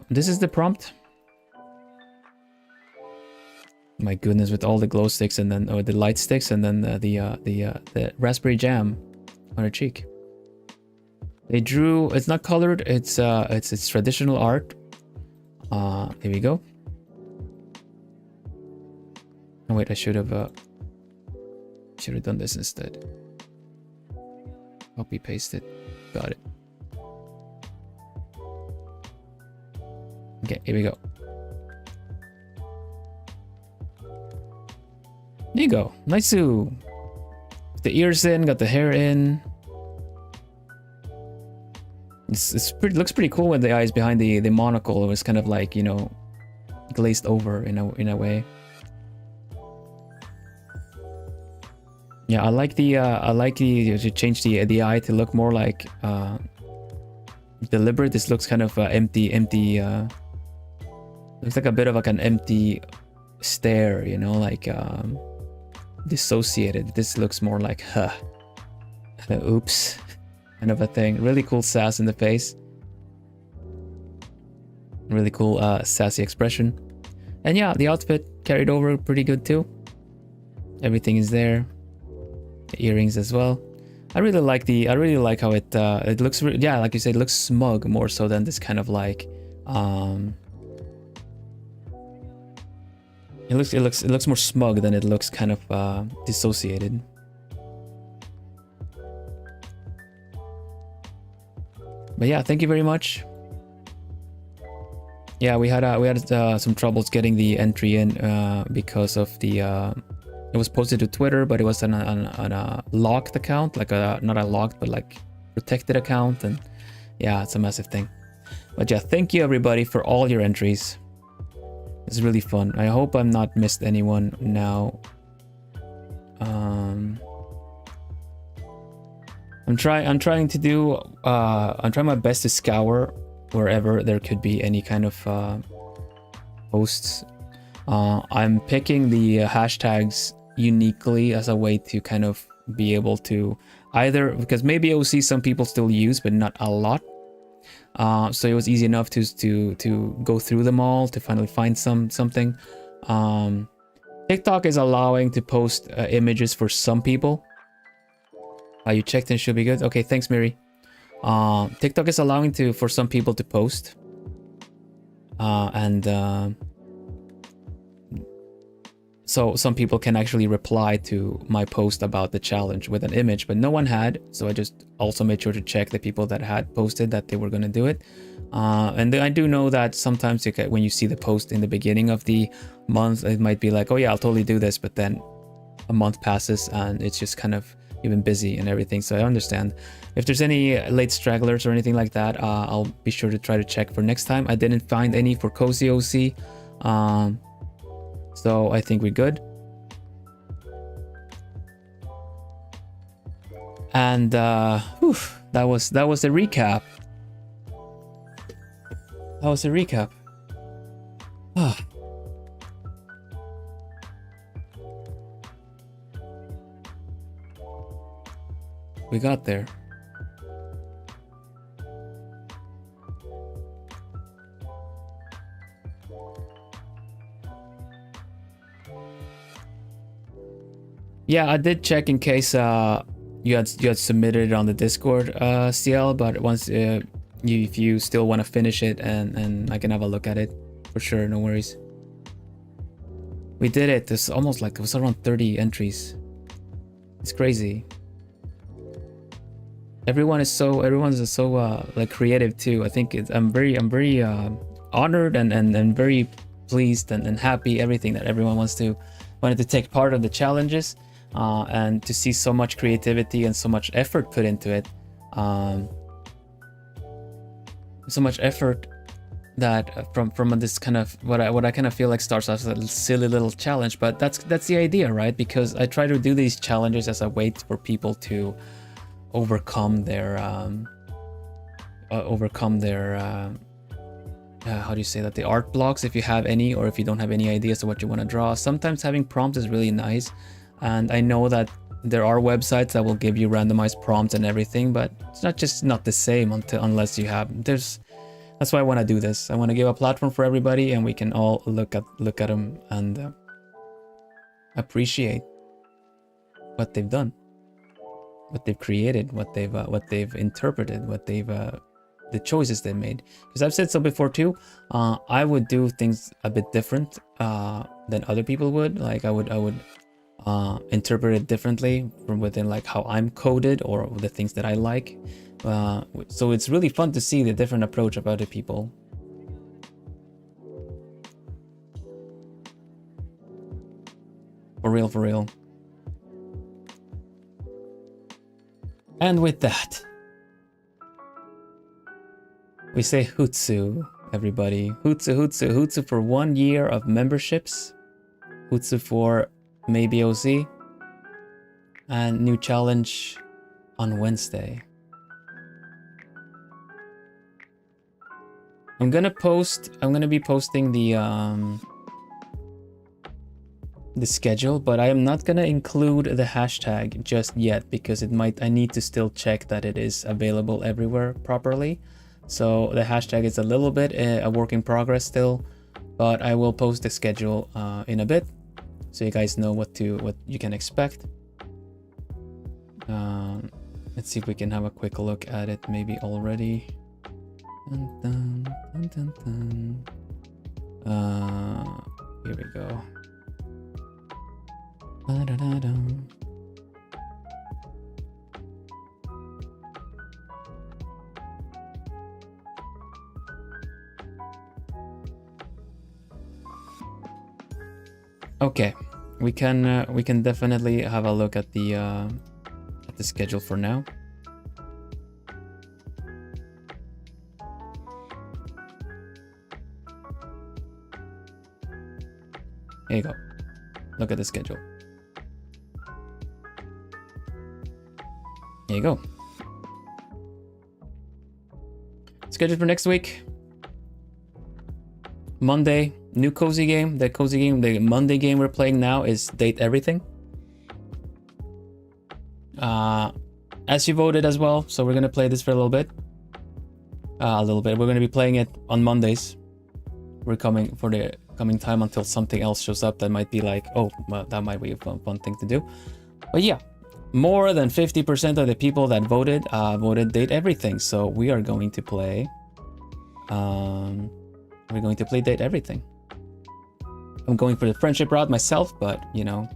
This is the prompt. My goodness, with all the glow sticks and then the light sticks and then the raspberry jam on her cheek. They drew. It's not colored. It's traditional art. Here we go. Oh wait, I should have done this instead. Copy paste it. Got it. Okay, here we go. There you go. Nice-oo. The ears in, got the hair in. Looks pretty cool with the eyes behind the monocle. It was kind of like, you know, glazed over in a way. Yeah, I like to change the eye to look more like deliberate. This looks kind of empty. Looks like a bit of like an empty stare, you know, like dissociated. This looks more like oops, kind of a thing. Really cool sass in the face. Really cool sassy expression. And yeah, the outfit carried over pretty good too. Everything is there. The earrings as well. I really like how it looks. Yeah, like you said, it looks smug more so than this kind of like It looks more smug than it looks kind of dissociated. But yeah, thank you very much. Yeah, we had some troubles getting the entry in because of the it was posted to Twitter, but it was on a locked account, like not a locked, but like protected account, and yeah, it's a massive thing. But yeah, thank you everybody for all your entries. It's really fun. I hope I'm not missed anyone now. I'm trying my best to scour wherever there could be any kind of posts. I'm picking the hashtags uniquely as a way to kind of be able to either, because maybe OC some people still use, but not a lot. So it was easy enough to go through them all to finally find something. TikTok is allowing to post images for some people. You checked and should be good. Okay, thanks, Miri. TikTok is allowing for some people to post, so some people can actually reply to my post about the challenge with an image, but no one had. So I just also made sure to check the people that had posted that they were going to do it. And I do know that sometimes when you see the post in the beginning of the month, it might be like, oh yeah, I'll totally do this, but then a month passes and it's just kind of you've been busy and everything. So I understand. If there's any late stragglers or anything like that, I'll be sure to try to check for next time. I didn't find any for Cozy OC. So I think we're good. And whew, that was a recap. That was a recap. Ah. We got there. Yeah, I did check in case you had submitted it on the Discord, CL, but once if you still want to finish it, and I can have a look at it for sure, no worries. We did it. It's almost like it was around 30 entries. It's crazy. Everyone's so like creative too. I think I'm very honored and very pleased and happy everything that everyone wanted to take part of the challenges, and to see so much creativity and so much effort put into it. So much effort that from this kind of what I kind of feel like starts off as a silly little challenge, but that's the idea, right? Because I try to do these challenges as a way for people to overcome their how do you say that, the art blocks, if you have any, or if you don't have any ideas of what you want to draw. Sometimes having prompts is really nice, and I know that there are websites that will give you randomized prompts and everything, but it's not the same unless you have. That's why I want to do this. I want to give a platform for everybody, and we can all look at them and appreciate what they've done, what they've created, what they've interpreted, the choices they made. Because I've said so before too. I would do things a bit different than other people would. Like I would interpret it differently from within like how I'm coded or the things that I like. So it's really fun to see the different approach of other people. For real. And with that, we say Hutsu, everybody. Hutsu for 1 year of memberships. Hutsu for maybe OC. And new challenge on Wednesday. I'm gonna be posting the schedule, but I am not gonna include the hashtag just yet because I need to still check that it is available everywhere properly. So the hashtag is a little bit a work in progress still, but I will post the schedule in a bit so you guys know what you can expect. Let's see if we can have a quick look at it maybe already. Dun, dun, dun, dun, dun. Here we go. Ba-da-da-dum. Okay, we can definitely have a look at the schedule for now. Here you go. Look at the schedule. Here you go. Schedule for next week. Monday, new cozy game. The Monday game we're playing now is Date Everything. As you voted as well, so we're gonna play this for a little bit. We're gonna be playing it on Mondays. We're coming for the coming time until something else shows up that might be like, oh, well, that might be a fun thing to do. But yeah, more than 50% of the people that voted voted Date Everything. So we are going to play. We're going to play Date Everything. I'm going for the friendship route myself, but you know,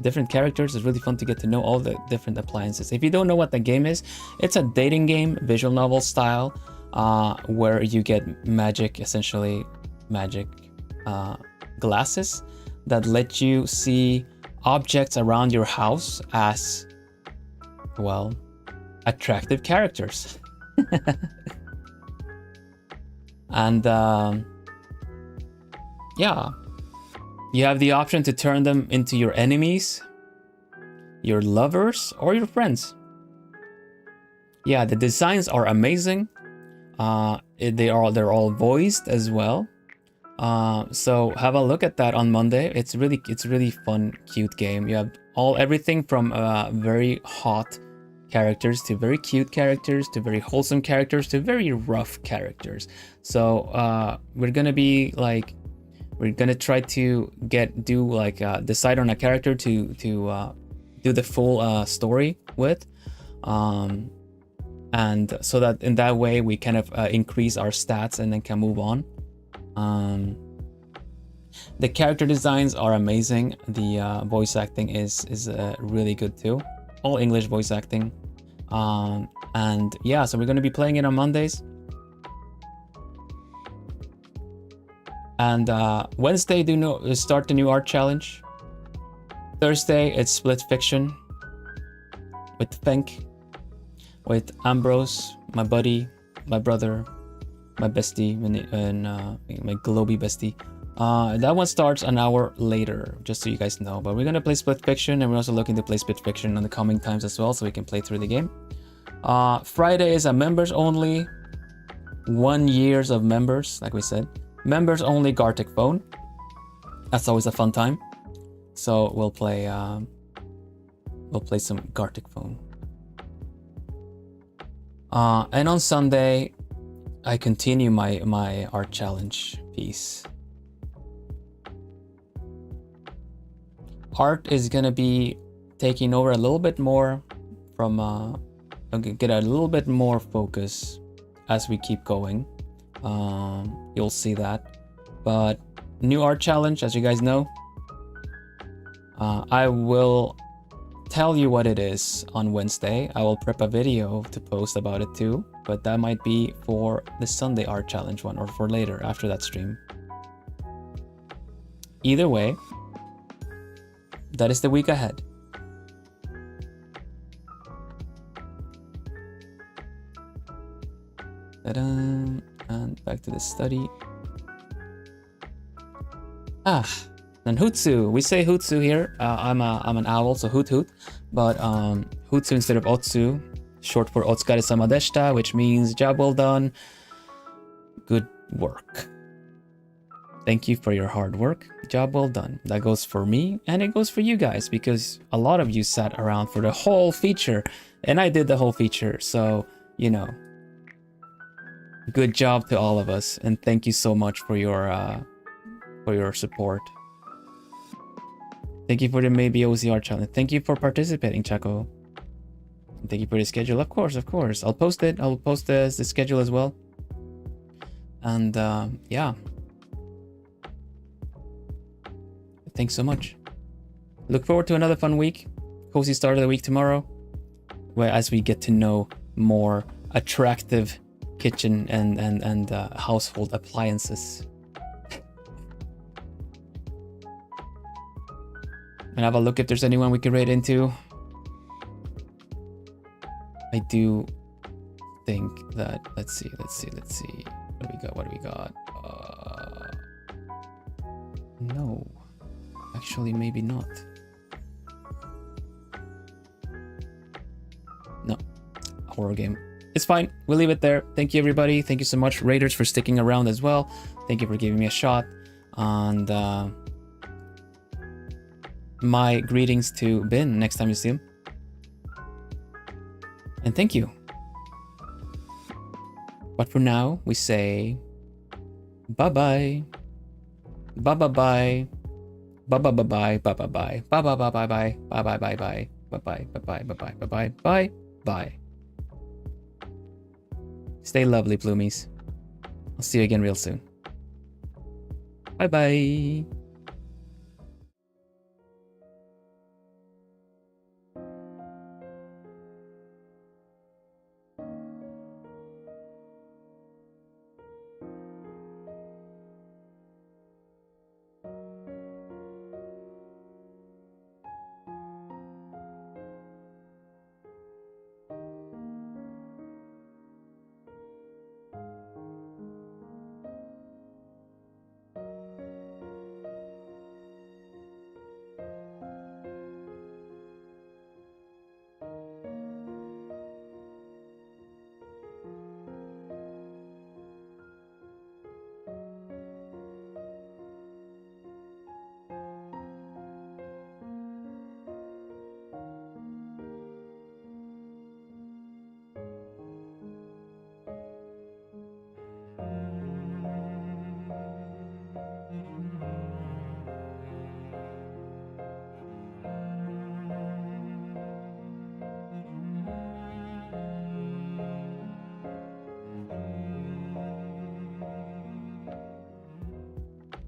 different characters is really fun to get to know all the different appliances. If you don't know what the game is, it's a dating game, visual novel style, where you get magic, essentially magic glasses that let you see objects around your house as, well, attractive characters. And yeah, you have the option to turn them into your enemies, your lovers, or your friends. Yeah, the designs are amazing. They're all voiced as well. So have a look at that on Monday. It's really fun, cute game. You have everything from very hot characters to very cute characters to very wholesome characters to very rough characters. So we're gonna try to decide on a character to do the full story with, and so that in that way we kind of increase our stats and then can move on. The character designs are amazing. The voice acting is really good too. All English voice acting. And yeah, so we're going to be playing it on Mondays. And Wednesday, start the new art challenge. Thursday, it's split fiction with Fenk, with Ambrose, my buddy, my brother, my bestie, and my globie bestie. That one starts an hour later, just so you guys know. But we're gonna play split fiction, and we're also looking to play split fiction in the coming times as well, so we can play through the game. Friday is a members only, 1 year of members, like we said. Members only Gartic phone. That's always a fun time. So we'll play some Gartic phone. And on Sunday, I continue my art challenge piece. Art is gonna be taking over a little bit more from get a little bit more focus as we keep going. You'll see that. But new art challenge, as you guys know, I will tell you what it is on Wednesday. I will prep a video to post about it too, but that might be for the Sunday art challenge one or for later after that stream. Either way, that is the week ahead. Ta-da! And back to the study. And Hutsu. We say Hutsu here. I'm an owl, so hoot hoot. But Hutsu instead of Otsu, short for Otsukare-sama deshita, which means job well done. Good work. Thank you for your hard work. Job well done. That goes for me, and it goes for you guys, because a lot of you sat around for the whole feature, and I did the whole feature, so, you know. Good job to all of us, and thank you so much for your support. Thank you for the maybe OCR challenge. Thank you for participating, Chaco. Thank you for the schedule. Of course, of course. I'll post it. I'll post the schedule as well. And yeah. Thanks so much. Look forward to another fun week. Cozy start of the week tomorrow, where as we get to know more attractive kitchen and household appliances. and have a look if there's anyone we can raid into. I do think that, let's see. What do we got? No, actually, maybe not. No, horror game. It's fine. We'll leave it there. Thank you, everybody. Thank you so much, raiders, for sticking around as well. Thank you for giving me a shot. And my greetings to Ben next time you see him. And thank you. But for now, we say bye-bye. Bye-bye-bye. Bye-bye-bye-bye. Bye-bye-bye. Bye-bye-bye-bye. Bye-bye-bye-bye. Bye-bye-bye-bye. Bye. Stay lovely, Plumies. I'll see you again real soon. Bye-bye.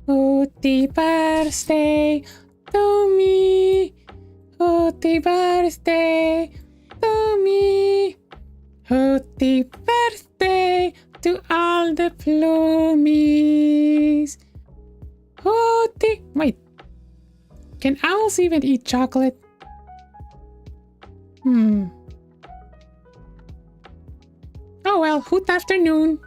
Happy birthday to me. Happy birthday to me. Happy birthday to all the Plumies. Wait. Can owls even eat chocolate? Oh well, hoot afternoon.